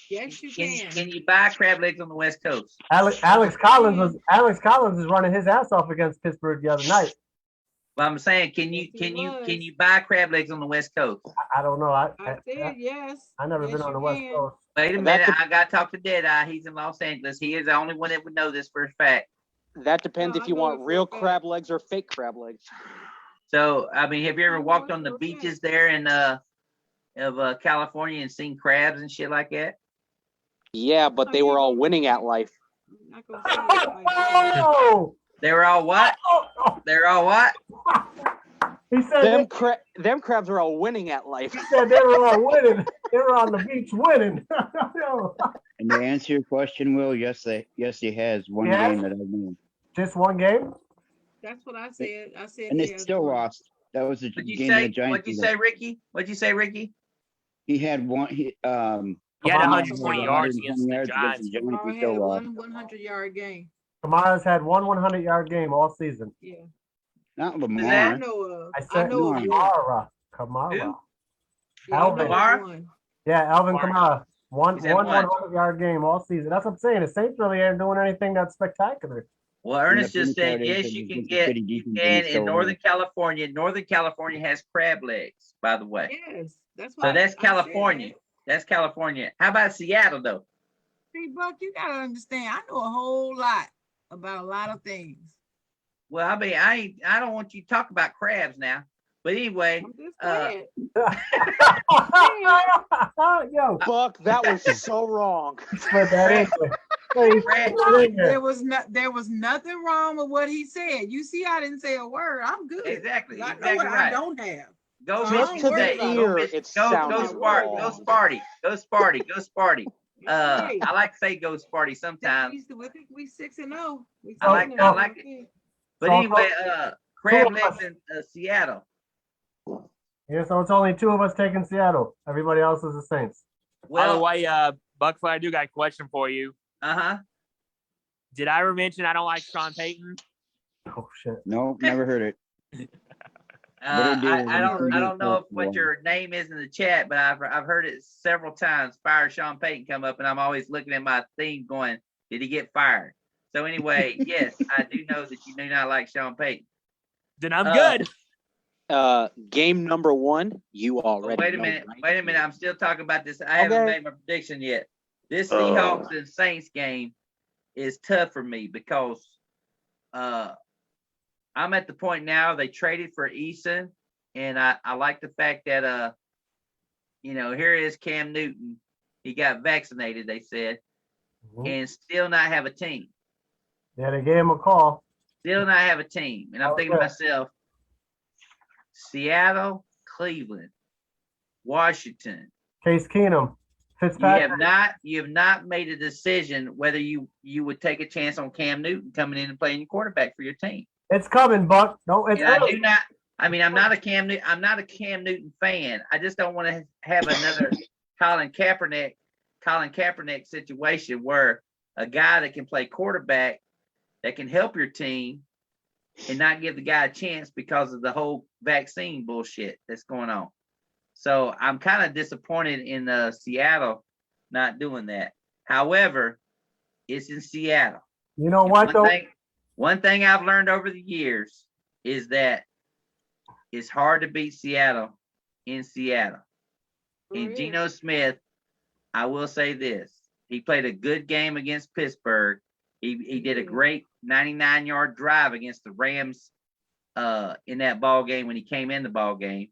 Yes, you can. Can you buy crab legs on the West Coast? Alex Collins is running his ass off against Pittsburgh the other night. Well, I'm saying, can you buy crab legs on the West Coast? I don't know. I said yes. I never been on the West Coast. Wait a minute, I got to talk to Deadeye. He's in Los Angeles. He is the only one that would know this for a fact. That depends if you want real crab legs or fake crab legs. So, have you ever walked on the beaches there in of California and seen crabs and shit like that? Yeah, but they were all winning at life. They were all what? They're all what? He said them crabs are all winning at life. He said they were all winning. They were on the beach winning. And to answer your question, Will, yes, he has one game that I won. Just one game? That's what I said. I said, and they still lost. That was the game of the Giants. What'd you say, Ricky? What'd you say, Ricky? He had one. He had 120 yards against the Giants. Kamara had one 100-yard game. Kamara's had one 100-yard game all season. Yeah. Not Lamar. I know Kamara. Kamara. Yeah, Alvin. Yeah, Alvin Kamara. One 100-yard game all season. That's what I'm saying. The Saints really ain't doing anything that's spectacular. Well, Ernest just said, yes, you can get in Northern California. Northern California has crab legs, by the way. Yes, that's so that's California. That's California. How about Seattle, though? See, Buck, you gotta understand. I know a whole lot about a lot of things. Well, I don't want you to talk about crabs now. But anyway, Yo, Buck, that was so wrong. There was nothing wrong with what he said. You see, I didn't say a word. I'm good. Exactly. I know Exactly what right. I don't have. Go So Michigan State. Go Sparty. Go Sparty. I like to say go Sparty sometimes. We 6-0. I like it. But anyway, Crab Legs in Seattle. Yeah, so it's only two of us taking Seattle. Everybody else is the Saints. By the way, Buckfly, I do got a question for you. Did I ever mention I don't like Sean Payton? Oh shit! No, never heard it. I don't know what your name is in the chat, but I've heard it several times. Fire Sean Payton come up, and I'm always looking at my theme, going, "Did he get fired?" So anyway, yes, I do know that you do not like Sean Payton. Then I'm good. Game number 1, you already. Wait a minute. I'm still talking about this. I haven't made my prediction yet. This Seahawks and Saints game is tough for me because I'm at the point now they traded for Eason, and I like the fact that here is Cam Newton. He got vaccinated, they said, and still not have a team. Yeah, they gave him a call. Still not have a team. And I'm thinking to myself, Seattle, Cleveland, Washington. Case Keenum, Fitzpatrick. You have not made a decision whether you would take a chance on Cam Newton coming in and playing your quarterback for your team. It's coming, Buck. No, it's I do not. I mean, I'm not a Cam Newton fan. I just don't want to have another Colin Kaepernick situation where a guy that can play quarterback that can help your team and not give the guy a chance because of the whole vaccine bullshit that's going on. So I'm kind of disappointed in Seattle not doing that. However, it's in Seattle. You know what, One thing I've learned over the years is that it's hard to beat Seattle in Seattle. And Geno Smith, I will say this. He played a good game against Pittsburgh. He did a great 99-yard drive against the Rams in that ball game when he came in the ball game.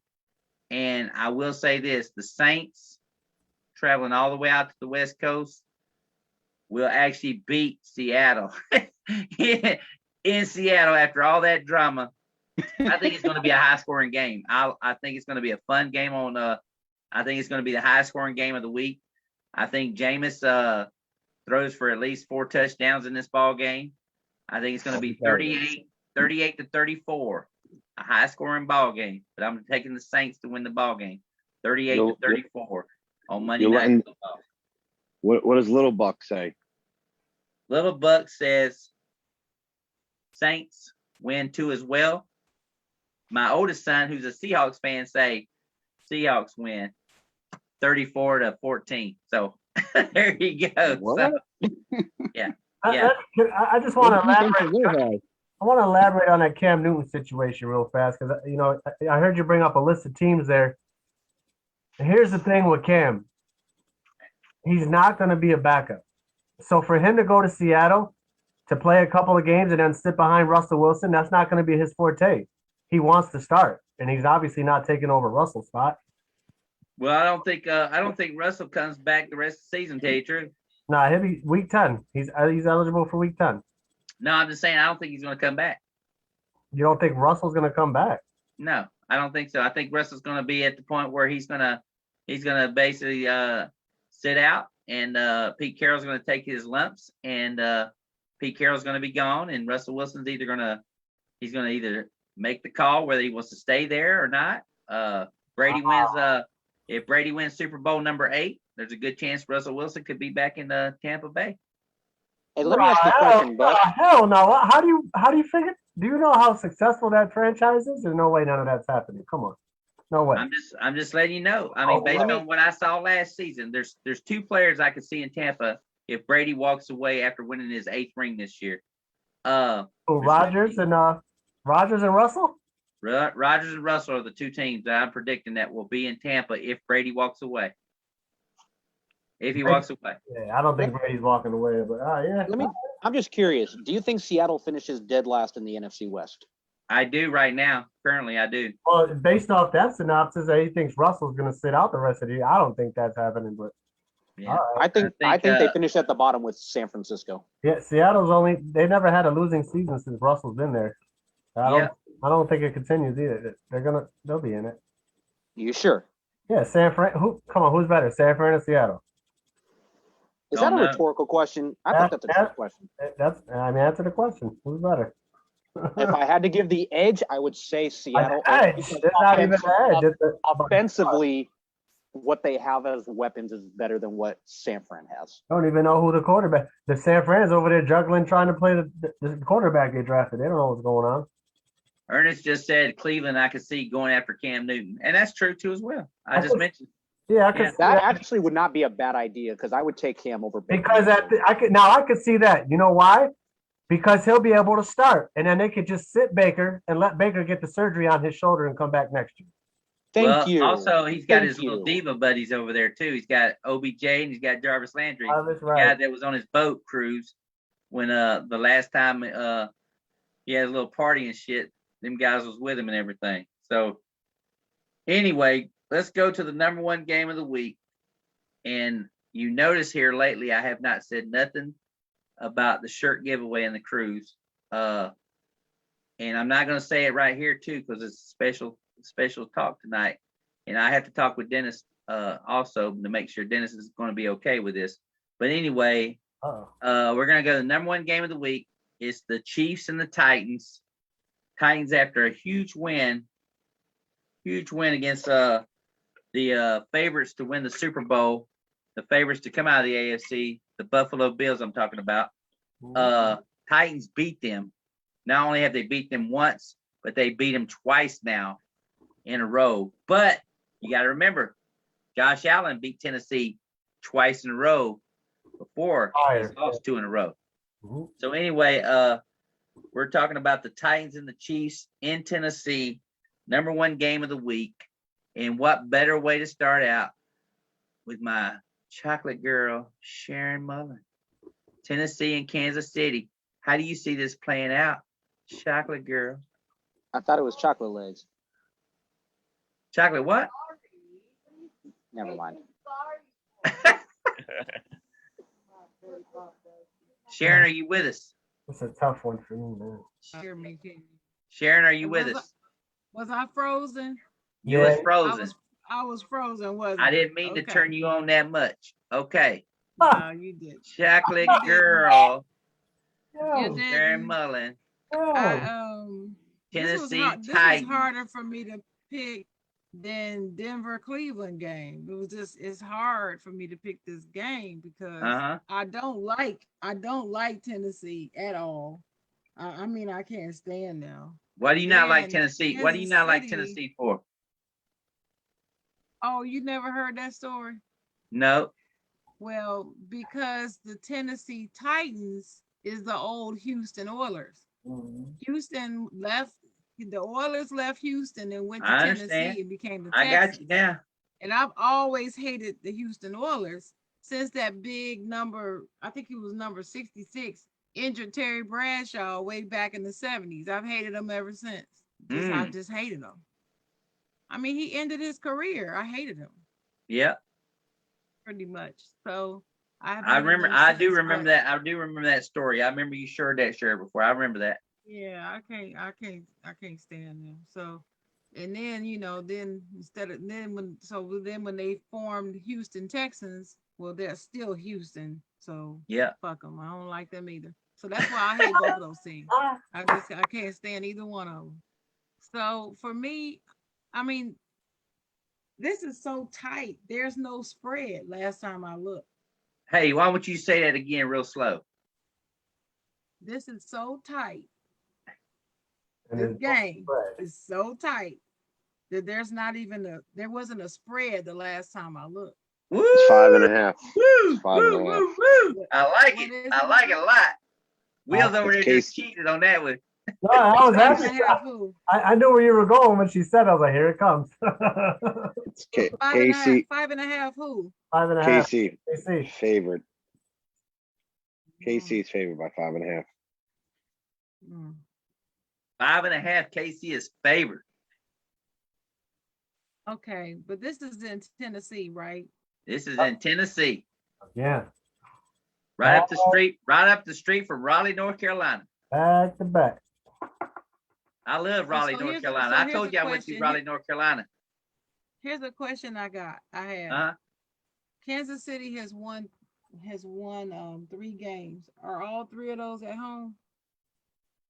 And I will say this, the Saints traveling all the way out to the West Coast will actually beat Seattle in Seattle after all that drama. I think it's going to be a high-scoring game. I think it's going to be a fun game I think it's going to be the highest-scoring game of the week. I think Jameis throws for at least 4 touchdowns in this ball game. I think it's going to be 38 to 34, a high-scoring ball game. But I'm taking the Saints to win the ball game, 38 to 34 on Monday Night Football. What does Little Buck say? Little Buck says Saints win 2 as well. My oldest son, who's a Seahawks fan, say Seahawks win 34 to 14. So there you go. So, yeah. I just want to elaborate. I want to elaborate on that Cam Newton situation real fast because I heard you bring up a list of teams there. And here's the thing with Cam. He's not going to be a backup. So for him to go to Seattle to play a couple of games and then sit behind Russell Wilson, that's not going to be his forte. He wants to start, and he's obviously not taking over Russell's spot. Well, I don't think Russell comes back the rest of the season, to tell you the truth. Nah, he'll be week 10. He's eligible for week 10. No, I'm just saying I don't think he's going to come back. You don't think Russell's going to come back? No, I don't think so. I think Russell's going to be at the point where he's going to basically sit out, and Pete Carroll's going to take his lumps, and Pete Carroll's going to be gone, and Russell Wilson's either going to make the call whether he wants to stay there or not. Brady wins. If Brady wins Super Bowl number 8, there's a good chance Russell Wilson could be back in Tampa Bay. Hey, let me ask you a question, Buck. Hell no! How do you figure? Do you know how successful that franchise is? There's no way none of that's happening. Come on, no way. I'm just letting you know. I mean, based on what I saw last season, there's 2 players I could see in Tampa if Brady walks away after winning his 8th ring this year. Rodgers and Russell. Rodgers and Russell are the 2 teams that I'm predicting that will be in Tampa if Brady walks away. If he walks away. Yeah, I don't think Brady's walking away, but yeah. I'm just curious. Do you think Seattle finishes dead last in the NFC West? I do right now. Currently, I do. Well, based off that synopsis, he thinks Russell's going to sit out the rest of the year. I don't think that's happening, but Yeah, I think they finished at the bottom with San Francisco. Yeah, they never had a losing season since Russell's been there. I don't think it continues either. They'll be in it. You sure? Yeah, San Fran. Come on, who's better, San Fran or Seattle? Is that a rhetorical question? I think that's a trick question. Answer the question. Who's better? If I had to give the edge, I would say Seattle. It's not even an edge. Offensively, what they have as weapons is better than what San Fran has. I don't even know who the quarterback. The San Fran's over there juggling, trying to play the quarterback they drafted. They don't know what's going on. Ernest just said Cleveland. I could see going after Cam Newton, and that's true too as well. I just mentioned. Yeah, that actually would not be a bad idea because I would take Cam over Baker. Because I could see that. You know why? Because he'll be able to start, and then they could just sit Baker and let Baker get the surgery on his shoulder and come back next year. Thank you. Also, he's got his little diva buddies over there too. He's got OBJ and he's got Jarvis Landry, that's the right. guy that was on his boat cruise when the last time he had a little party and shit. Them guys was with him and everything. So anyway, let's go to the number one game of the week. And you notice here lately, I have not said nothing about the shirt giveaway in the cruise. And I'm not going to say it right here too, because it's special talk tonight. And I have to talk with Dennis also to make sure Dennis is going to be okay with this. But anyway, we're going to go to the number one game of the week. It's the Chiefs and the Titans. Titans after a huge win against the favorites to win the Super Bowl, the favorites to come out of the AFC, the Buffalo Bills I'm talking about. Titans beat them. Not only have they beat them once, but they beat them twice now in a row. But you got to remember, Josh Allen beat Tennessee twice in a row before he lost 2 in a row. So anyway, we're talking about the Titans and the Chiefs in Tennessee, number one game of the week. And what better way to start out with my chocolate girl, Sharon Mullen. Tennessee and Kansas City. How do you see this playing out, chocolate girl? I thought it was chocolate legs. Chocolate what? Never mind. Sharon, are you with us? It's a tough one for me, man. Sharon, are you with us? Was I frozen? You was frozen. I was frozen, wasn't I didn't mean to turn you on that much. Okay. No, you did. Chocolate girl. You Sharon Mullen. Tennessee Titans. This was harder for me to pick than Denver Cleveland game. It's hard for me to pick this game because I don't like Tennessee at all. I mean, I can't stand them. Why do you not like Tennessee? What do you not like Tennessee for? Oh, you never heard that story? No. Well, because the Tennessee Titans is the old Houston Oilers. Houston left. The Oilers left Houston and went to Tennessee and became the Texans. I got you now. And I've always hated the Houston Oilers since that big number, I think he was number 66, injured Terry Bradshaw way back in the 70s. I've hated him ever since. I just hated him. I mean, he ended his career. I hated him. Yeah. Pretty much. So I do remember that story. I remember you shared that before. I remember that. Yeah, I can't stand them. So, and then when they formed Houston Texans, well, they're still Houston. So yeah, fuck them. I don't like them either. So that's why I hate both of those teams. I can't stand either one of them. So for me, I mean, this is so tight. There's no spread. Last time I looked. Hey, why don't you say that again real slow? This is so tight. This game is so tight that there wasn't a spread the last time I looked. Woo! It's 5.5. Woo! 5.5. Woo! I like it. I like it a lot. Wheels over there just cheated on that one. No, I was happy. I knew where you were going when she said. I was like, here it comes. It's KC. 5.5. Who? 5.5. KC. Favored. KC is favored by 5.5. 5.5. KC is favored. Okay, but this is in Tennessee, right? This is in Tennessee. Yeah. Right up the street from Raleigh, North Carolina. Back to back. I love Raleigh, North Carolina. I told you I went to Raleigh, North Carolina. Here's a question I have. Kansas City has won 3 games. Are all 3 of those at home?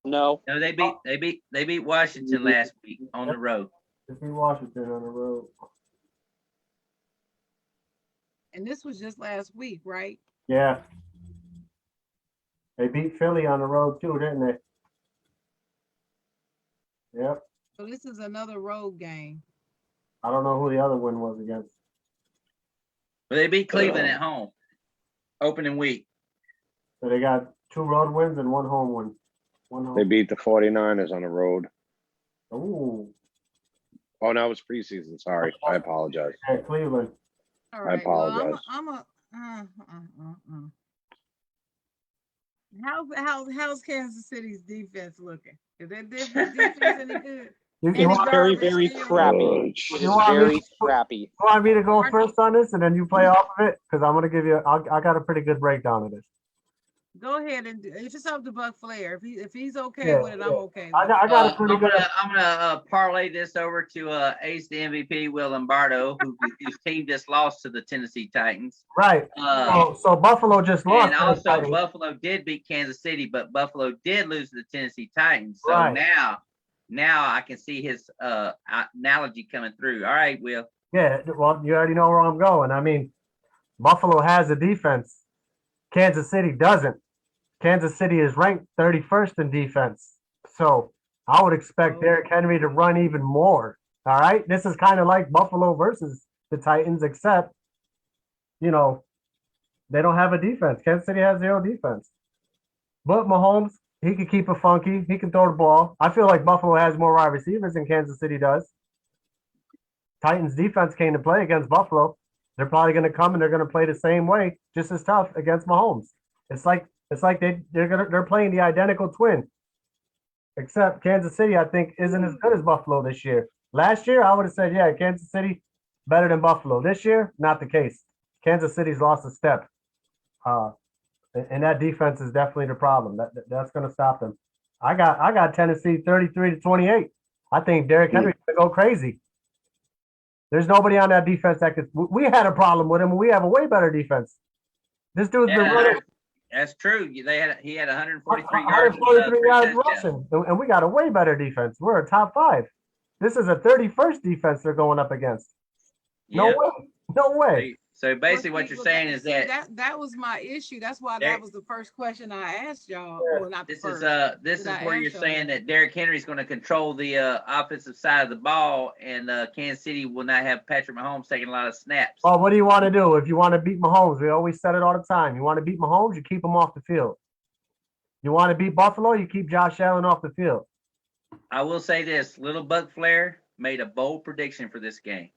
No. No, they beat Washington last week on the road. They beat Washington on the road. And this was just last week, right? Yeah. They beat Philly on the road too, didn't they? Yep. So this is another road game. I don't know who the other one was against. But they beat Cleveland at home, opening week. So they got 2 road wins and 1 home win. They beat the 49ers on the road. Ooh. Oh, no, it was preseason. Sorry. I apologize. At Cleveland. All right. I apologize. Well, how's Kansas City's defense looking? Is that defense any good? It's very, very crappy. It's very crappy. You want me to go first on this and then you play off of it? Because I'm going to give you, I got a pretty good breakdown of this. Go ahead and it's just up to Buck Flair. If he's okay with it, I'm okay. I got a pretty good. I'm gonna parlay this over to Ace the MVP Will Lombardo, whose team just lost to the Tennessee Titans. Right. So Buffalo just lost. And also Buffalo did beat Kansas City, but Buffalo did lose to the Tennessee Titans. So now I can see his analogy coming through. All right, Will. Yeah. Well, you already know where I'm going. I mean, Buffalo has a defense. Kansas City doesn't. Kansas City is ranked 31st in defense. So I would expect Derrick Henry to run even more. All right. This is kind of like Buffalo versus the Titans, except, they don't have a defense. Kansas City has 0 defense. But Mahomes, he can keep it funky. He can throw the ball. I feel like Buffalo has more wide receivers than Kansas City does. Titans defense came to play against Buffalo. They're probably going to come and they're going to play the same way, just as tough against Mahomes. It's like they're playing the identical twin, except Kansas City I think isn't as good as Buffalo this year. Last year I would have said Kansas City better than Buffalo. This year not the case. Kansas City's lost a step, and that defense is definitely the problem. That's going to stop them. I got Tennessee 33-28. I think Derrick Henry's going to go crazy. There's nobody on that defense that could. We had a problem with him. We have a way better defense. This dude's been running. That's true. He had 143 yards. 143 yards rushing, and we got a way better defense. We're a top 5. This is a 31st defense they're going up against. No way. So basically, what you're saying is that was my issue. That's why that was the first question I asked y'all. Well, not the first. This is where you're saying that Derrick Henry's going to control the offensive side of the ball, and Kansas City will not have Patrick Mahomes taking a lot of snaps. Well, what do you want to do? If you want to beat Mahomes, we always said it all the time. You want to beat Mahomes, you keep him off the field. You want to beat Buffalo, you keep Josh Allen off the field. I will say this: Little Buck Flair made a bold prediction for this game.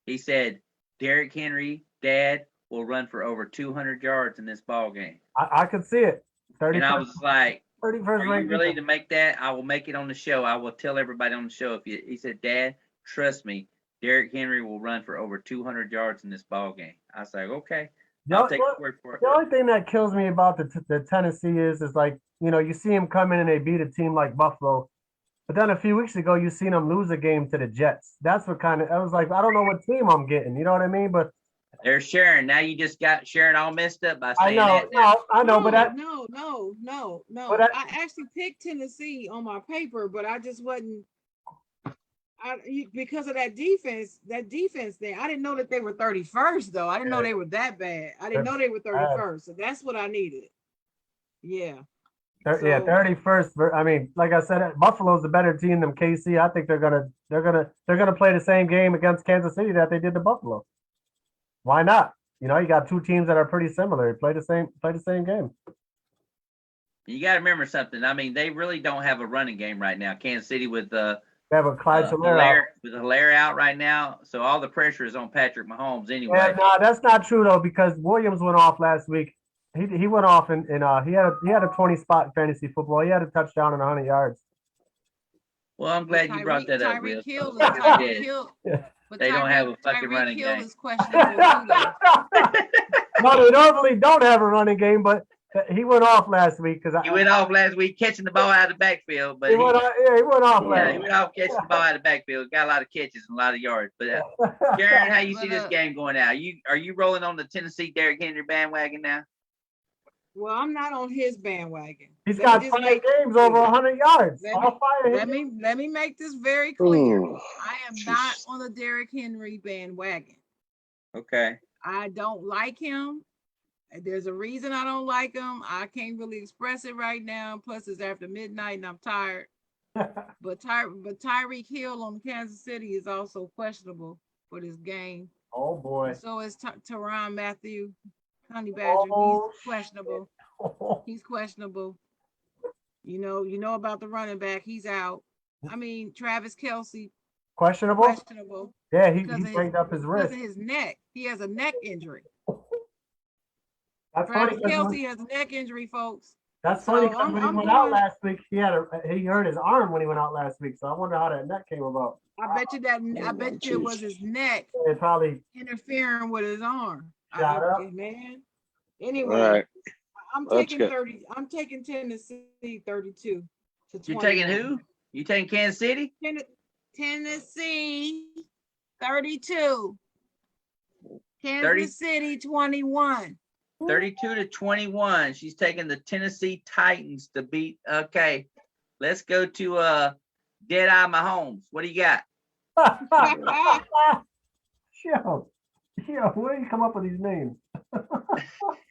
He said Derrick Henry, Dad, will run for over 200 yards in this ball game. I could see it. And I was like, 31st are you really to make that? I will make it on the show. I will tell everybody on the show. He said, Dad, trust me, Derrick Henry will run for over 200 yards in this ball game. I was like, okay. I'll take your word for it. The only thing that kills me about the Tennessee is like, you see him come in and they beat a team like Buffalo. But then a few weeks ago, you seen them lose a game to the Jets. That's what I was like, I don't know what team I'm getting. You know what I mean? But there's Sharon. Now you just got Sharon all messed up by saying that. I know, but no. But I actually picked Tennessee on my paper, but I just wasn't. Because of that defense there. I didn't know that they were 31st though. I didn't know they were that bad. I didn't know they were 31st. So that's what I needed. Yeah. 31st. I mean, like I said, Buffalo's a better team than KC. I think they're gonna play the same game against Kansas City that they did to Buffalo. Why not? You got 2 teams that are pretty similar. Play the same game. You got to remember something. I mean, they really don't have a running game right now. Kansas City with Clyde Hilaire out right now, so all the pressure is on Patrick Mahomes anyway. Yeah, no, that's not true though, because Williams went off last week. He went off and he had a 20 spot in fantasy football. He had a touchdown and 100 yards. Well, I'm glad you brought that up, Will. Yeah. They don't have a fucking running game. Is questionable too, No, they normally don't have a running game, but he went off last week because He went off last week catching the ball out of the backfield, but he went off last he week. went off catching the ball out of the backfield. Got a lot of catches and a lot of yards. But Karen, how you see this game going out? Are you rolling on the Tennessee Derrick Henry bandwagon now? Well, I'm not on his bandwagon. He's got 5 games over 100 yards. Let me make this very clear. Ooh, I am not on the Derrick Henry bandwagon. Okay. I don't like him. There's a reason I don't like him. I can't really express it right now. Plus, it's after midnight and I'm tired. But Tyreek Hill on Kansas City is also questionable for this game. Oh boy. And so is Tyrann Mathieu, Honey Badger. He's questionable. He's questionable. You know about the running back. He's out. I mean, Travis Kelce. Questionable? Questionable. Yeah, he banged up his wrist. Because of his neck. He has a neck injury. That's Travis funny. Kelce has a neck injury, folks. That's funny because when he went out last week, he hurt his arm when he went out last week. So I wonder how that neck came about. I bet you it was his neck. It probably interfering with his arm. Man. Anyway, right. I'm taking Tennessee 32 to 20. You taking who? You taking Kansas City? Tennessee 32. Kansas City 21. 32 to 21. She's taking the Tennessee Titans to beat. Okay, let's go to Deadeye Mahomes. What do you got? Yo, where do you come up with these names?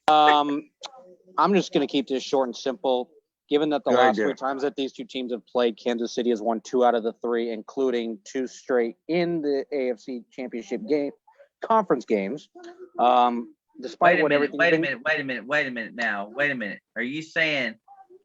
I'm just going to keep this short and simple. Given that the last 3 times that these two teams have played, Kansas City has won 2 out of the 3, including 2 straight in the AFC Championship conference games. Despite wait a minute now. Are you saying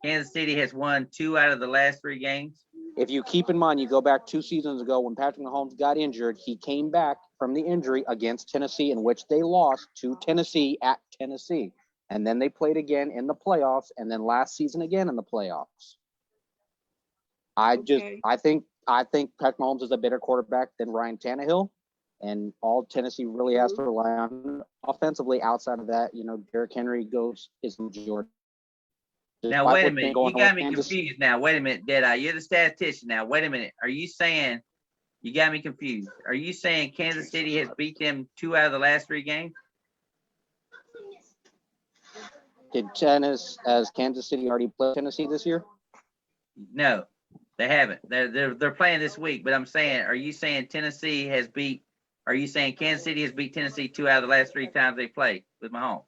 Kansas City has won 2 out of the last 3 games? If you keep in mind, you go back 2 seasons ago when Patrick Mahomes got injured, he came back from the injury against Tennessee, in which they lost to Tennessee at Tennessee. And then they played again in the playoffs, and then last season again in the playoffs. I think Patrick Mahomes is a better quarterback than Ryan Tannehill. And all Tennessee really has to rely on offensively. Outside of that, Derrick Henry is majority. Now, wait a minute. You got me confused now. Wait a minute, Deadeye. You're the statistician now. Wait a minute. Are you saying, you got me confused. Are you saying Kansas City has beat them 2 out of the last 3 games? Has Kansas City already played Tennessee this year? No, they haven't. They're playing this week. But I'm saying, are you saying Kansas City has beat Tennessee 2 out of the last 3 times they played with Mahomes?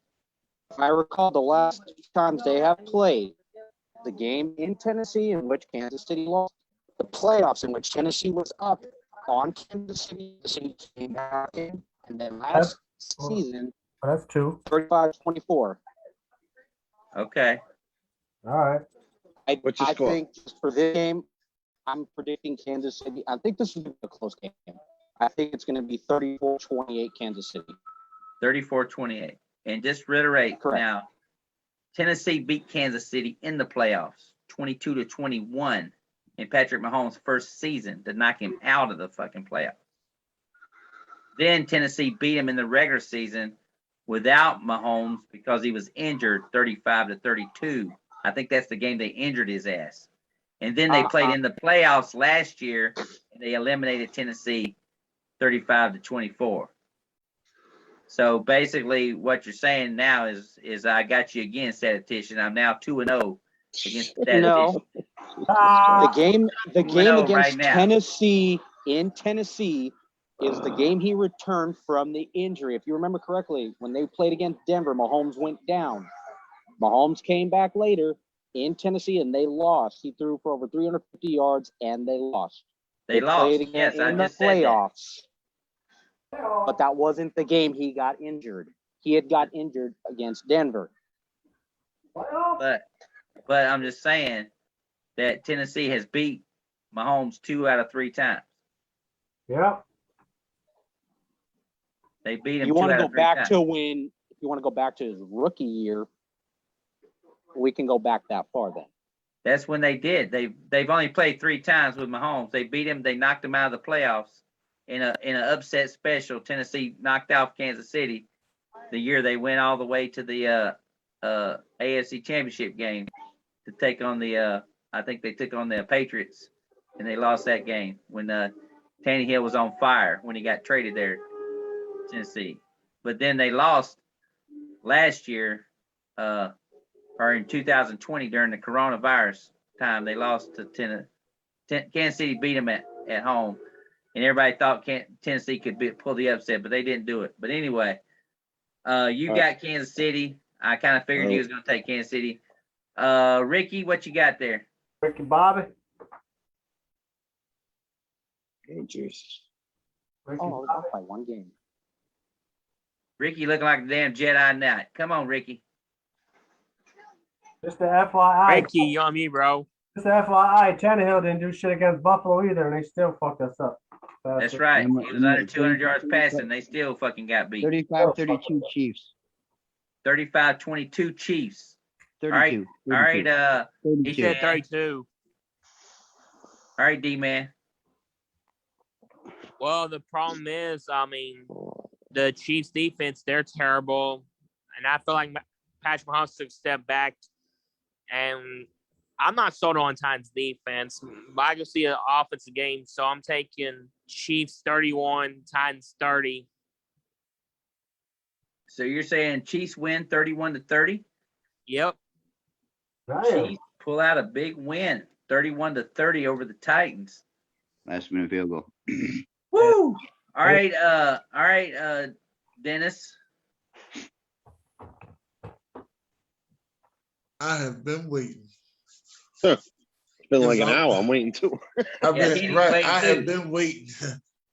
If I recall, the last times they have played, the game in Tennessee in which Kansas City lost, the playoffs in which Tennessee was up on Kansas City, the city came back in, and then last season, that's 2. 35-24. Okay. All right. I think for this game, I'm predicting Kansas City. I think this will be a close game. I think it's going to be 34-28 Kansas City. 34-28. And just reiterate now, Tennessee beat Kansas City in the playoffs, 22-21 in Patrick Mahomes' first season to knock him out of the fucking playoffs. Then Tennessee beat him in the regular season without Mahomes because he was injured, 35-32. I think that's the game they injured his ass. And then they played in the playoffs last year, and they eliminated Tennessee 35-24. So basically, what you're saying now is I got you again, statistician. I'm now 2-0 against statistician. No, the game against right now. Tennessee in Tennessee is the game he returned from the injury. If you remember correctly, when they played against Denver, Mahomes went down. Mahomes came back later in Tennessee, and they lost. He threw for over 350 yards, and they lost. They lost. Played again in the playoffs. But that wasn't the game he got injured. He had got injured against Denver. But I'm just saying that Tennessee has beat Mahomes 2 out of 3 times. Yeah. They beat him. You want to go back times. to when? If you want to go back to his rookie year, we can go back that far then. That's when they did. They've only played 3 times with Mahomes. They beat him. They knocked him out of the playoffs in an upset special. Tennessee knocked off Kansas City, the year they went all the way to the AFC Championship game to take on the I think they took on the Patriots, and they lost that game when Tannehill was on fire when he got traded there, Tennessee. But then they lost last year, or in 2020 during the coronavirus time. They lost to Kansas City. Beat them at home, and everybody thought Tennessee could pull the upset, but they didn't do it. But anyway, you got Kansas City. I kind of figured he was going to take Kansas City. Ricky, what you got there? Ricky Bobby. Oh, Jesus. Oh, I was up by one game. Ricky looking like a damn Jedi Knight. Come on, Ricky. Just the FYI. Ricky, you on me, bro. Just the FYI, Tannehill didn't do shit against Buffalo either, and they still fucked us up. That's right. He was under 200 yards passing. They still fucking got beat. 35-32 Chiefs. 35-22 Chiefs. 32. All right. He said 32. All right, D-Man. Well, the problem is, I mean, the Chiefs defense, they're terrible. And I feel like Patrick Mahomes took a step back. And I'm not sold on Titans defense, but I can see an offensive game. So I'm taking Chiefs 31, Titans 30. So you're saying Chiefs win 31-30? Yep. Chiefs pull out a big win, 31-30 over the Titans. Last minute field goal. Woo! All right, Dennis. I have been waiting. It's been like an hour. I'm waiting too. I have been waiting.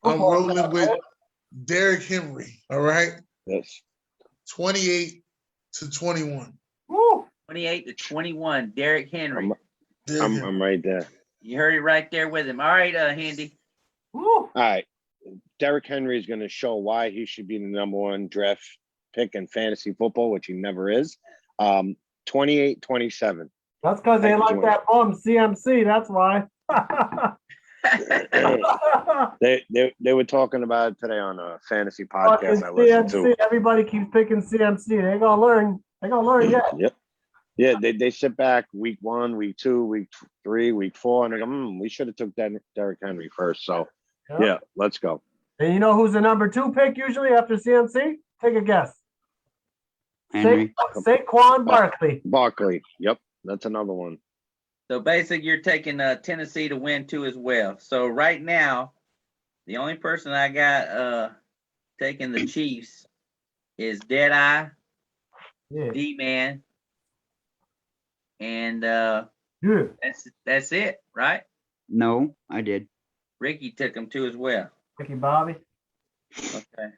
I'm rolling with Derrick Henry. All right. Yes. 28-21. Woo! 28-21. Derrick Henry. I'm right there. You heard it right there with him. All right, Handy. Woo! All right. Derrick Henry is going to show why he should be the number one draft pick in fantasy football, which he never is. 28-27. That's because they like that bum CMC. That's why. They were talking about it today on a fantasy podcast I listened to. Everybody keeps picking CMC. They ain't gonna learn. They gonna learn yet. Yep. Yeah, they sit back week 1, week 2, week 3, week 4, and they go, we should have took Derrick Henry first. So, yeah, let's go. And you know who's the number 2 pick usually after CMC? Take a guess. Henry. Saquon Barkley. Barkley. Yep, that's another one. So basically, you're taking Tennessee to win too as well. So right now, the only person I got taking the Chiefs is Deadeye, D-Man, and that's it, right? No, I did. Ricky took them too as well. Ricky Bobby. Okay.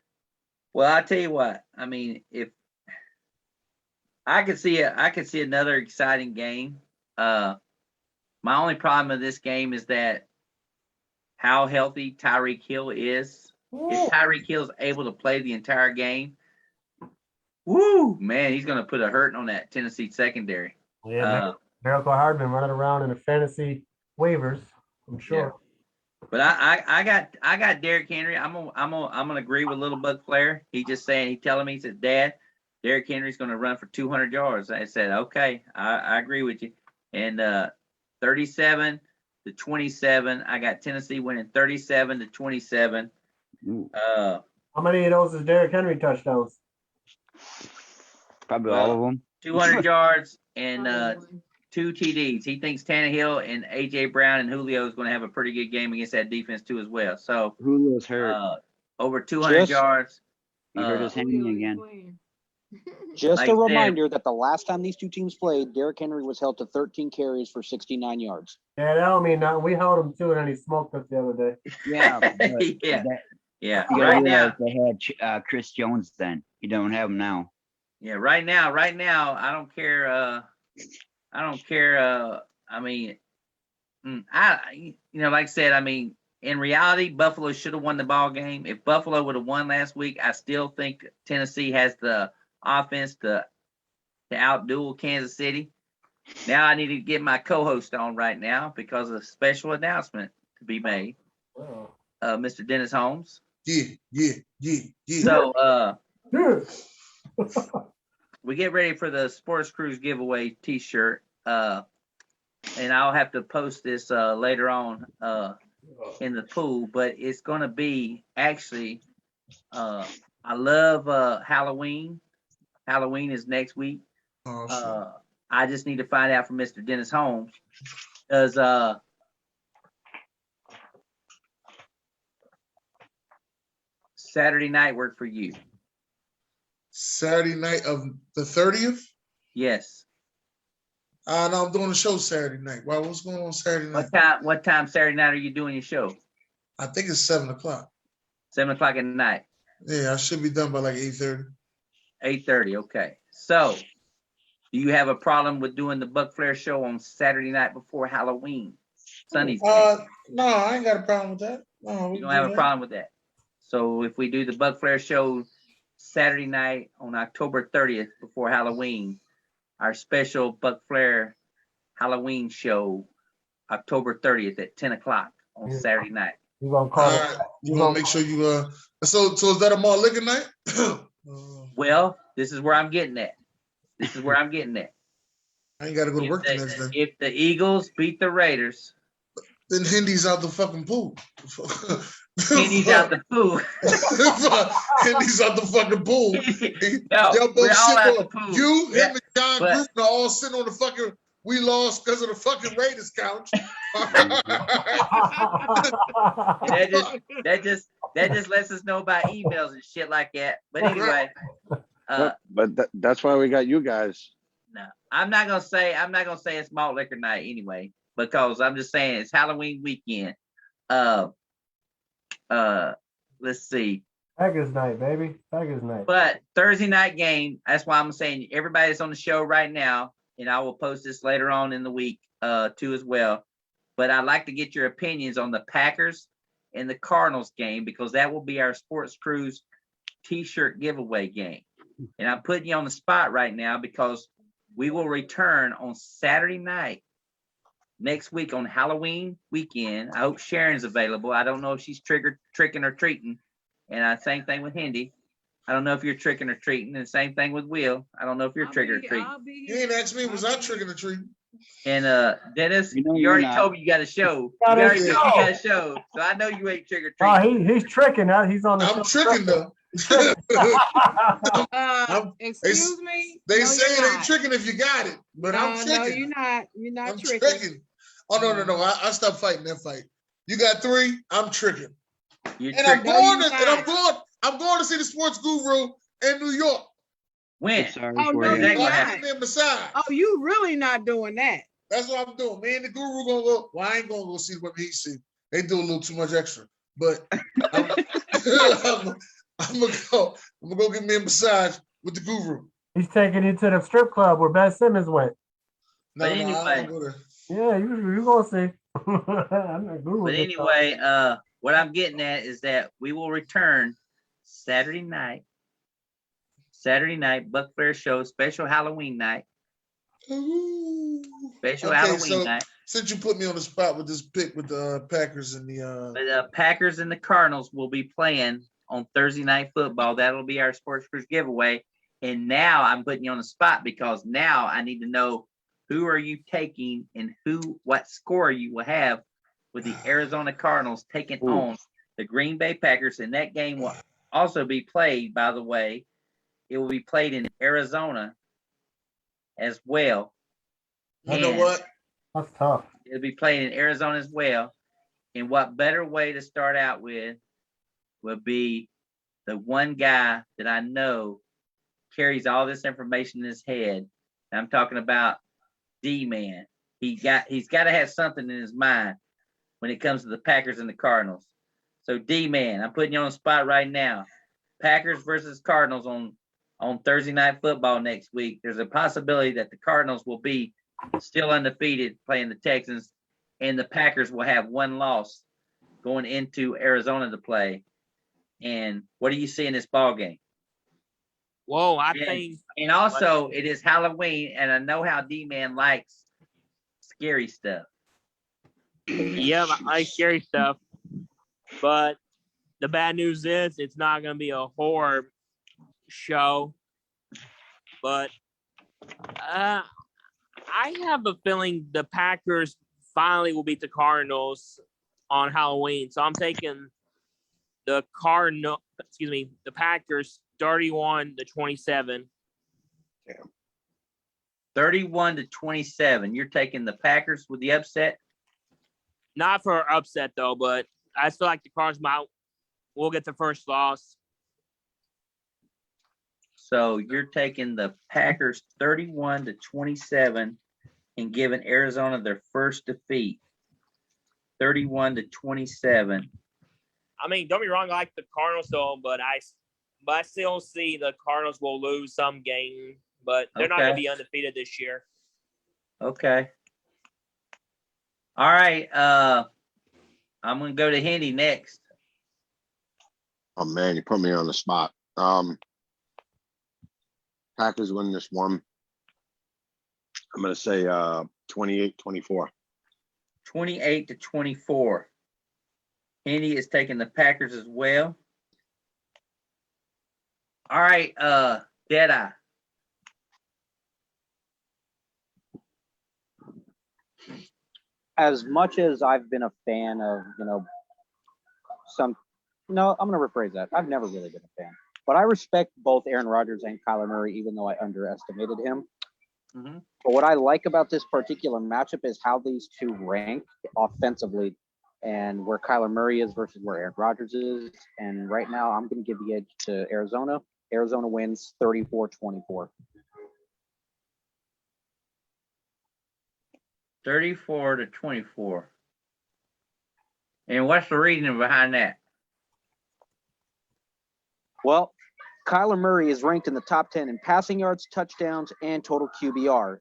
Well, I tell you what. I mean, if I could see another exciting game. My only problem with this game is that how healthy Tyreek Hill is. If Tyreek Hill's able to play the entire game, man, he's going to put a hurting on that Tennessee secondary. Yeah, Miracle Hardman running around in the fantasy waivers, I'm sure. Yeah. But I got Derrick Henry. I'm gonna agree with Little Buck Flair. He telling me, he said, Dad, Derrick Henry's going to run for 200 yards. I said, okay, I agree with you. And 37-27. I got Tennessee winning 37-27. How many of those is Derrick Henry touchdowns? Probably all of them. 200 yards and 2 TDs. He thinks Tannehill and A.J. Brown and Julio is going to have a pretty good game against that defense too as well. So Julio's hurt. Over 200 yards. He hurt his hand again. Just a reminder that the last time these two teams played, Derrick Henry was held to 13 carries for 69 yards. Yeah, that don't mean nothing. We held him too, and then he smoked us the other day. Yeah. Yeah. Right now they had Chris Jones. Then you don't have him now. Yeah. Right now, I don't care. I mean, like I said, I mean, in reality, Buffalo should have won the ball game. If Buffalo would have won last week, I still think Tennessee has the offense to outduel Kansas City. Now I need to get my co-host on right now because of a special announcement to be made. Mr. Dennis Holmes. Yeah. So we get ready for the Sports Cruise giveaway T-shirt. And I'll have to post this later on in the pool, but it's gonna be actually. I love Halloween. Halloween is next week. Oh, I just need to find out from Mr. Dennis Holmes. Does Saturday night work for you? Saturday night of the 30th? Yes. No, I'm doing a show Saturday night. Well, what's going on Saturday night? What time Saturday night are you doing your show? I think it's 7 o'clock. 7 o'clock at night. Yeah, I should be done by like 8:30. 8:30. Okay. So, do you have a problem with doing the Buck Flair show on Saturday night before Halloween? Sunday's game? No, I ain't got a problem with that. No, You don't have a problem with that. So if we do the Buck Flair show Saturday night on October 30th before Halloween, our special Buck Flair Halloween show October 30th at 10 o'clock on Saturday night. You gonna call it? You gonna make sure you So is that a malt liquor night? Well, this is where I'm getting at. I ain't got to go to work the next day. If the Eagles beat the Raiders, then Hendy's out the fucking pool. Hendy's out the pool. Hendy's out the fucking pool. No, Y'all both we're all out sitting the on pool. you, him, Yeah, and John but- Gruden are all sitting on the fucking we lost because of the fucking Raiders couch. that just lets us know about emails and shit like that. But anyway, that's why we got you guys. no, I'm not gonna say it's malt liquor night anyway, because I'm just saying it's Halloween weekend. Let's see. Packers night, baby. Packers night. But Thursday night game, that's why I'm saying everybody that's on the show right now, and I will post this later on in the week too as well. But I'd like to get your opinions on the Packers and the Cardinals game, because that will be our Sports Cruise T-shirt giveaway game. And I'm putting you on the spot right now because we will return on Saturday night next week on Halloween weekend. I hope Sharon's available. I don't know if she's tricking or treating. And same thing with Hendy. I don't know if you're tricking or treating. And same thing with Will. I don't know if you're tricking or treating. You ain't asked me, was I tricking or treating? And Dennis, you you're already not. told me you got a show. Got You a already told me show. you got a show. So I know you ain't trick or Oh, treating. he's tricking. He's on the I'm tricking though. Excuse me. They No, say you're it ain't not. tricking if you got it, but I'm No, tricking. you're not. You're not I'm tricking. tricking. Oh no! I stopped fighting that fight. You got 3. I'm tricking. You're And I'm tricking. going No, to. you're And I'm going to see the Sports Guru in New York. When? Sorry Oh, for no, you. that you're gonna not. happen? Give me a massage. Oh, you really not doing that. That's what I'm doing. Me and the Guru gonna go. Well, I ain't gonna go see what he see. They do a little too much extra, but I'm gonna go get me a massage with the Guru. He's taking you to the strip club where Ben Simmons went. No, But I anyway. don't go there. Yeah, you gonna see. I'm not guru. But anyway, what I'm getting at is that we will return Saturday night, Buck Flair show, special Halloween night. Ooh. Special Okay, Halloween so night. since you put me on the spot with this pick with the Packers and the The Packers and the Cardinals will be playing on Thursday night football. That'll be our Sports Cruise giveaway. And now I'm putting you on the spot because now I need to know who are you taking and what score you will have with the Arizona Cardinals taking on the Green Bay Packers. And that game will also be played, by the way. It will be played in Arizona as well. you know what? That's tough. It'll be played in Arizona as well. And what better way to start out with would be the one guy that I know carries all this information in his head. And I'm talking about D-Man. He's got to have something in his mind when it comes to the Packers and the Cardinals. So D-Man, I'm putting you on the spot right now. Packers versus Cardinals on Thursday night football next week. There's a possibility that the Cardinals will be still undefeated playing the Texans, and the Packers will have one loss going into Arizona to play. And what do you see in this ball game? Whoa, I think. And also, it is Halloween, and I know how D-Man likes scary stuff. Yeah, I like scary stuff. But the bad news is it's not going to be a horror show. But I have a feeling the Packers finally will beat the Cardinals on Halloween. So I'm taking the Packers 31-27. 31-27. You're taking the Packers with the upset? Not for upset though, but I feel like the Cardinals will get the first loss. So you're taking the Packers 31-27 and giving Arizona their first defeat. 31-27. I mean, don't be wrong, I like the Cardinals though, but I still see the Cardinals will lose some game, but they're not going to be undefeated this year. Okay. All right. I'm going to go to Hendy next. Oh man, you put me on the spot. Packers win this one. I'm going to say 28-24. 28-24. Hendy is taking the Packers as well. All right, Deadeye. As much as I've been a fan of, I'm going to rephrase that. I've never really been a fan, but I respect both Aaron Rodgers and Kyler Murray, even though I underestimated him. Mm-hmm. But what I like about this particular matchup is how these two rank offensively and where Kyler Murray is versus where Aaron Rodgers is. And right now, I'm going to give the edge to Arizona. Arizona wins 34-24. 34-24. And what's the reasoning behind that? Well, Kyler Murray is ranked in the top 10 in passing yards, touchdowns, and total QBR.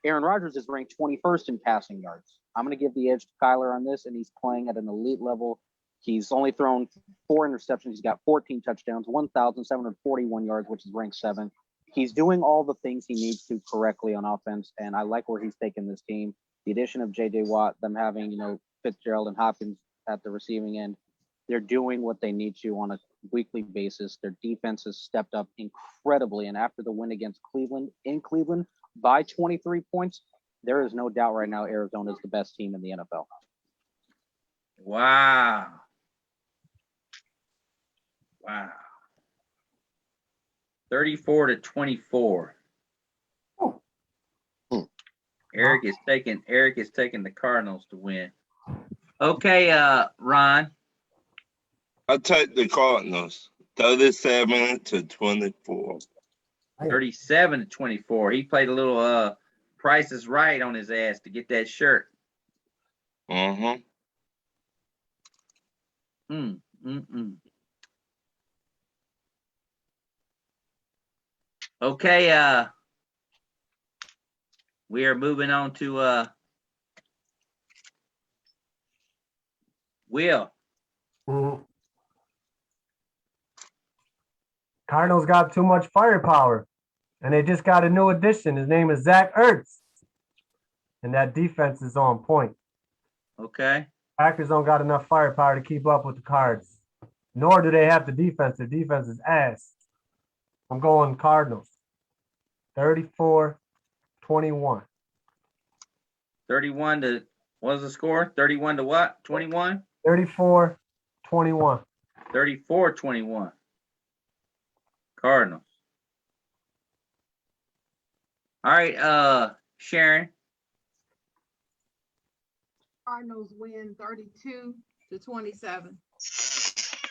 Aaron Rodgers is ranked 21st in passing yards. I'm going to give the edge to Kyler on this, and he's playing at an elite level. He's only thrown 4 interceptions. He's got 14 touchdowns, 1,741 yards, which is ranked 7th. He's doing all the things he needs to correctly on offense, and I like where he's taking this team. The addition of J.J. Watt, them having, Fitzgerald and Hopkins at the receiving end, they're doing what they need to on a weekly basis. Their defense has stepped up incredibly, and after the win against Cleveland in Cleveland by 23 points, there is no doubt right now Arizona is the best team in the NFL. Wow. 34-24. Eric is taking the Cardinals to win. Okay, Ron. I take the Cardinals 37-24. 37-24. He played a little Price is Right on his ass to get that shirt. Okay, we are moving on to Will. Mm-hmm. Cardinals got too much firepower, and they just got a new addition. His name is Zach Ertz, and that defense is on point. Okay. Packers don't got enough firepower to keep up with the Cards, nor do they have the defense. Their defense is ass. I'm going Cardinals. 34-21. 31 to, what was the score? 31 to what? 21? 34-21. 34-21. Cardinals. All right, Sharon. Cardinals win 32-27.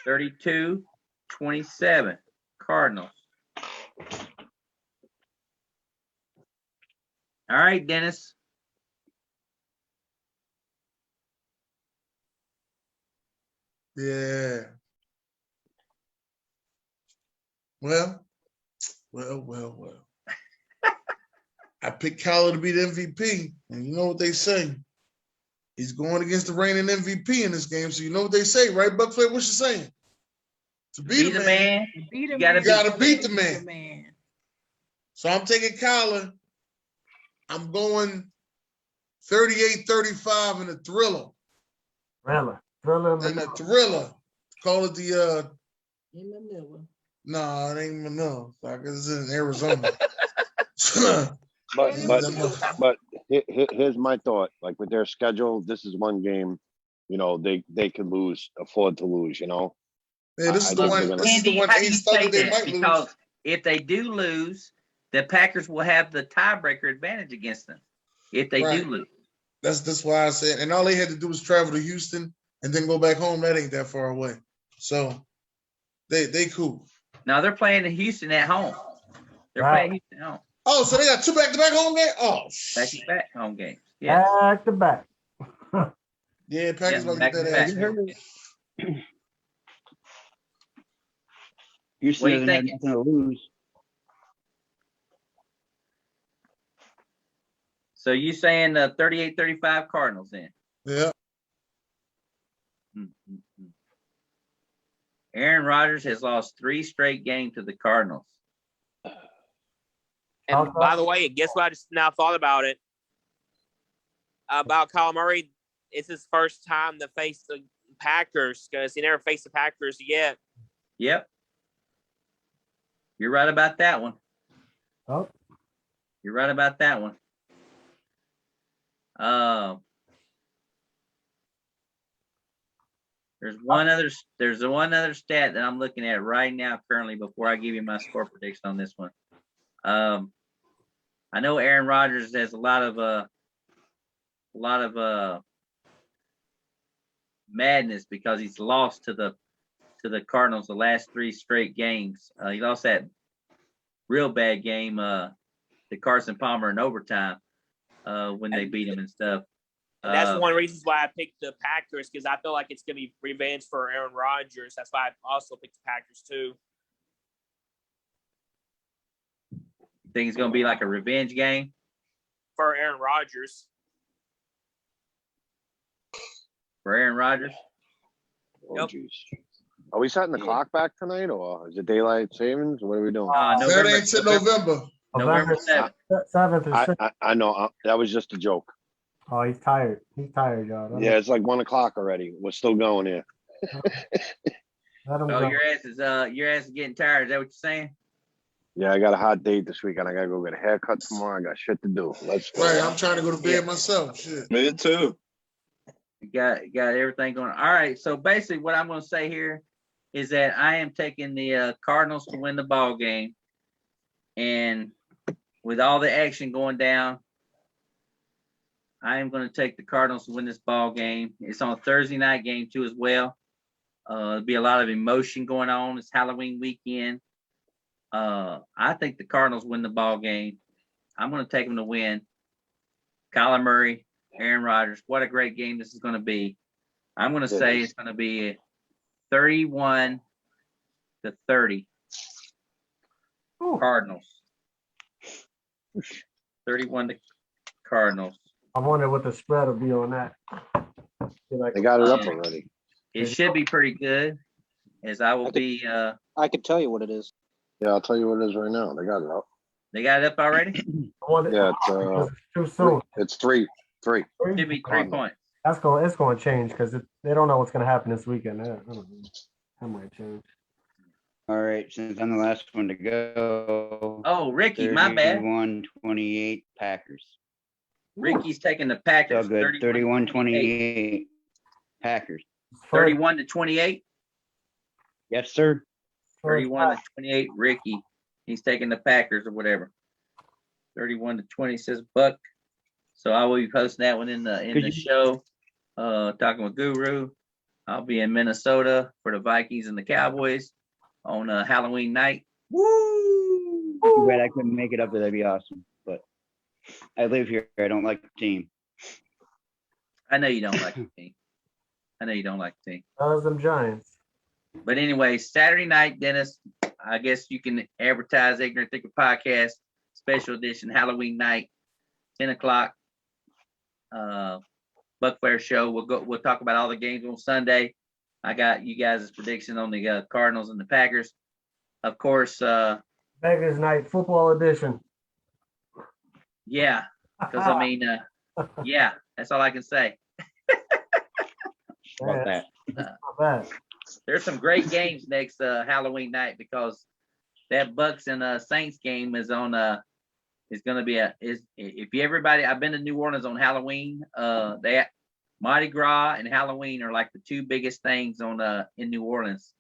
32-27. Cardinals. All right, Dennis. Yeah. Well. I picked Kyler to be the MVP, and you know what they say. He's going against the reigning MVP in this game, so you know what they say, right, Buck Flair? What you saying? To beat the man, you gotta beat the man. So I'm taking Kyler. I'm going 38-35 in a thriller. Thriller. In a thriller. Call it the In Manila. No, it ain't Manila. It's in Arizona. But here's my thought. Like with their schedule, this is one game, they could afford to lose. Yeah, this is the one. This is the one. How do you Ace say thought they that? might Because lose. if they do lose, the Packers will have the tiebreaker advantage against them. If they do lose, that's why I said. And all they had to do was travel to Houston and then go back home. That ain't that far away. So they cool. Now they're playing in Houston at home. They're playing Houston at home. Oh, so they got 2 back-to-back home games? Oh, back-to-back home games. Yes. Back to back. Yeah, Packers gonna get that ass. Houston doesn't have nothing to lose. So you saying 38-35 Cardinals then? Yeah. Aaron Rodgers has lost 3 straight games to the Cardinals. And by the way, guess what? I just now thought about it. About Kyler Murray, it's his first time to face the Packers because he never faced the Packers yet. Yep. You're right about that one. Oh. You're right about that one. There's one other stat that I'm looking at right now currently before I give you my score prediction on this one. I know Aaron Rodgers has a lot of madness because he's lost to the Cardinals the last 3 straight games. He lost that real bad game to Carson Palmer in overtime when they beat him and stuff. And that's one of the reasons why I picked the Packers because I feel like it's going to be revenge for Aaron Rodgers. That's why I also picked the Packers too. Think it's going to be like a revenge game for Aaron Rodgers. For Aaron Rodgers. Oh, jeez. Are we setting the clock back tonight, or is it daylight savings? What are we doing? That ain't till November. November 7th. I know. That was just a joke. Oh, he's tired. He's tired, y'all. Yeah, it's like 1 o'clock already. We're still going here. Oh, your ass is getting tired. Is that what you're saying? Yeah, I got a hot date this weekend. I gotta go get a haircut tomorrow. I got shit to do. Let's go. Right, I'm trying to go to bed myself. Shit. Me too. You got everything going. All right. So basically, what I'm going to say here is that I am taking the Cardinals to win the ball game, and with all the action going down, I am going to take the Cardinals to win this ball game. It's on a Thursday night game too, as well. There'll be a lot of emotion going on. It's Halloween weekend. I think the Cardinals win the ball game. I'm going to take them to win. Kyler Murray, Aaron Rodgers. What a great game this is going to be. I'm going to say it's going to be 31-30 Cardinals. 31 to Cardinals. I wonder what the spread will be on that. They got it up already. It should be pretty good, as I will be. I could tell you what it is. Yeah, I'll tell you what it is right now. They got it up. They got it up already? Yeah, it's too soon. It's 3. Should be 3 points. It's going to change because they don't know what's going to happen this weekend. I don't know. That might change. All right, since I'm the last one to go. Oh, Ricky, my bad. 31-28 Packers. Ricky's taking the Packers. So good. 31-28 Packers. 31-28. Yes, sir. 31-28 Ricky. He's taking the Packers or whatever. 31-20 says Buck. So I will be posting that one in the show. Talking with Guru. I'll be in Minnesota for the Vikings and the Cowboys on Halloween night. Woo! Too bad I couldn't make it up there. That'd be awesome. But I live here. I don't like the team. I know you don't like the team. I know you don't like the team. Them Giants. But anyway, Saturday night, Dennis, I guess you can advertise Ignorant Thinker Podcast, special edition, Halloween night, 10 o'clock. Buck Flair show. We'll talk about all the games on Sunday. I got you guys' prediction on the Cardinals and the Packers. Of course, Packers night football edition. Yeah, because I mean, yeah, that's all I can say. About that. Not bad. There's some great games next Halloween night because that Bucks and Saints game is on is going to be if you everybody, I've been to New Orleans on Halloween. Mardi Gras and Halloween are like the two biggest things on in New Orleans.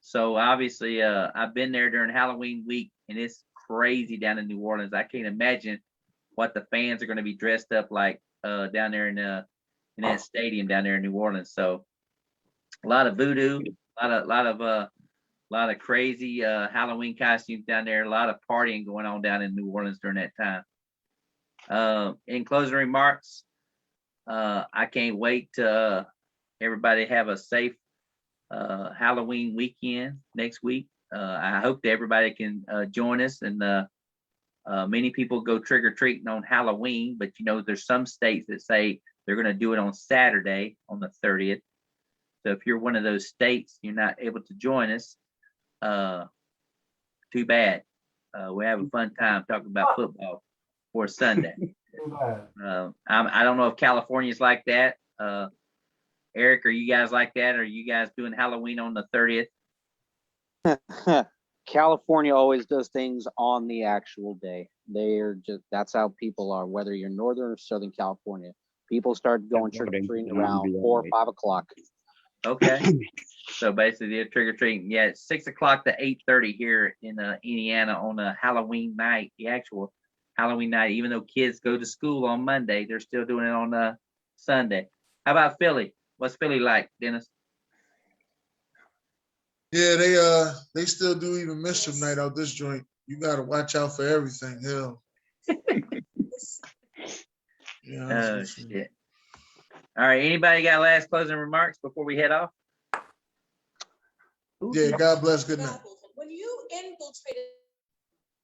So obviously, I've been there during Halloween week, and it's crazy down in New Orleans. I can't imagine what the fans are going to be dressed up like down there in that stadium down there in New Orleans. So a lot of voodoo, a lot of crazy Halloween costumes down there. A lot of partying going on down in New Orleans during that time. In closing remarks, I can't wait to everybody have a safe Halloween weekend next week. I hope that everybody can join us, and many people go trick or treating on Halloween, but there's some states that say they're going to do it on Saturday on the 30th. So if you're one of those states, you're not able to join us. Too bad. We have a fun time talking about football for Sunday. I don't know if California's like that. Eric, are you guys like that? Or are you guys doing Halloween on the 30th? California always does things on the actual day. That's how people are, whether you're Northern or Southern California. People start going trick-or-treating around 4 or 5 o'clock. Okay. So basically they're trick-or-treating. Yeah, it's 6 o'clock to 8:30 here in Indiana on a Halloween night, the actual Halloween night. Even though kids go to school on Monday, they're still doing it on Sunday. How about Philly? What's Philly like, Dennis? Yeah, they still do even mischief night out this joint. You gotta watch out for everything. Hell. Oh shit. All right. Anybody got last closing remarks before we head off? Yeah, God bless. Good night. When you infiltrated,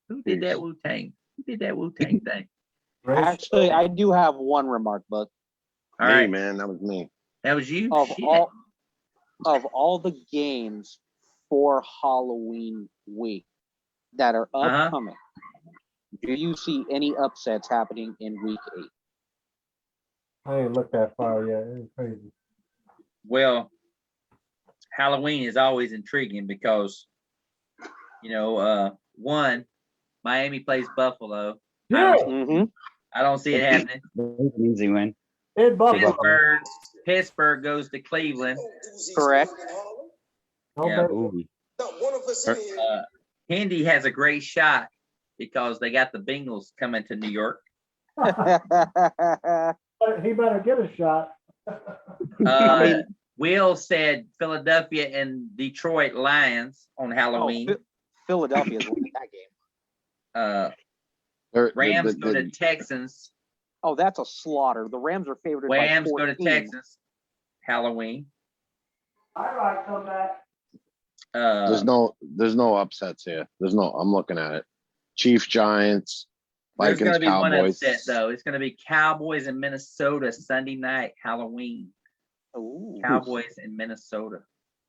Who did that Wu-Tang? Who did that Wu-Tang thing? Actually, I do have one remark, but all right, man, that was me. That was you. Of all the games for Halloween week that are upcoming, do you see any upsets happening in week 8? I ain't looked that far yet. It's crazy. Well, Halloween is always intriguing because, one, Miami plays Buffalo. Yeah. I don't see it happening. Easy win. Pittsburgh goes to Cleveland. Correct. Yeah. Hindi has a great shot because they got the Bengals coming to New York. He better get a shot. Will said Philadelphia and Detroit Lions on Halloween. Philadelphia's winning that game. Rams go to Texans. Oh, that's a slaughter. The Rams are favored Rams by 14. go to Texans. Halloween. All right, come back. There's no upsets here. I'm looking at it. Chiefs, Giants, Vikings, Cowboys. There's going to be one upset though. It's going to be Cowboys in Minnesota Sunday night, Halloween. Ooh. Cowboys in Minnesota.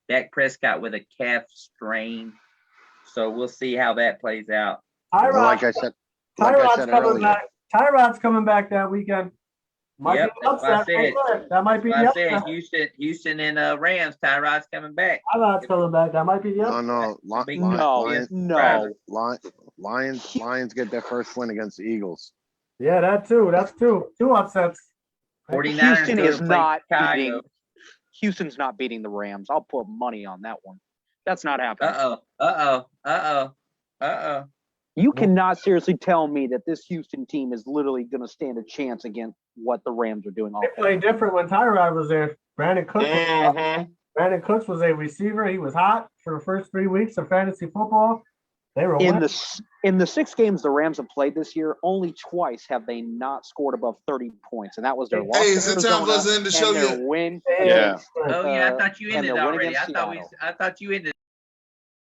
Dak Prescott with a calf strain, so we'll see how that plays out. Like I said earlier. Tyrod's coming back that weekend. Yep, that's what I said. That might be the upset. Houston and Rams. Tyrod's coming back. Tyrod's coming back. That might be the upset. Lions get their first win against the Eagles. Yeah, that too. That's two upsets. 49ers Houston is not beating. Houston's not beating the Rams. I'll put money on that one. That's not happening. You cannot seriously tell me that this Houston team is literally going to stand a chance against what the Rams are doing. They played different when Tyrod was there. Brandon Cooks was a receiver. He was hot for the first 3 weeks of fantasy football. They were in the 6 games the Rams have played this year, only twice have they not scored above 30 points, and that was their loss. Hey, is it time for us to end the show yet? Win. Oh yeah, I thought you ended already. I thought you ended.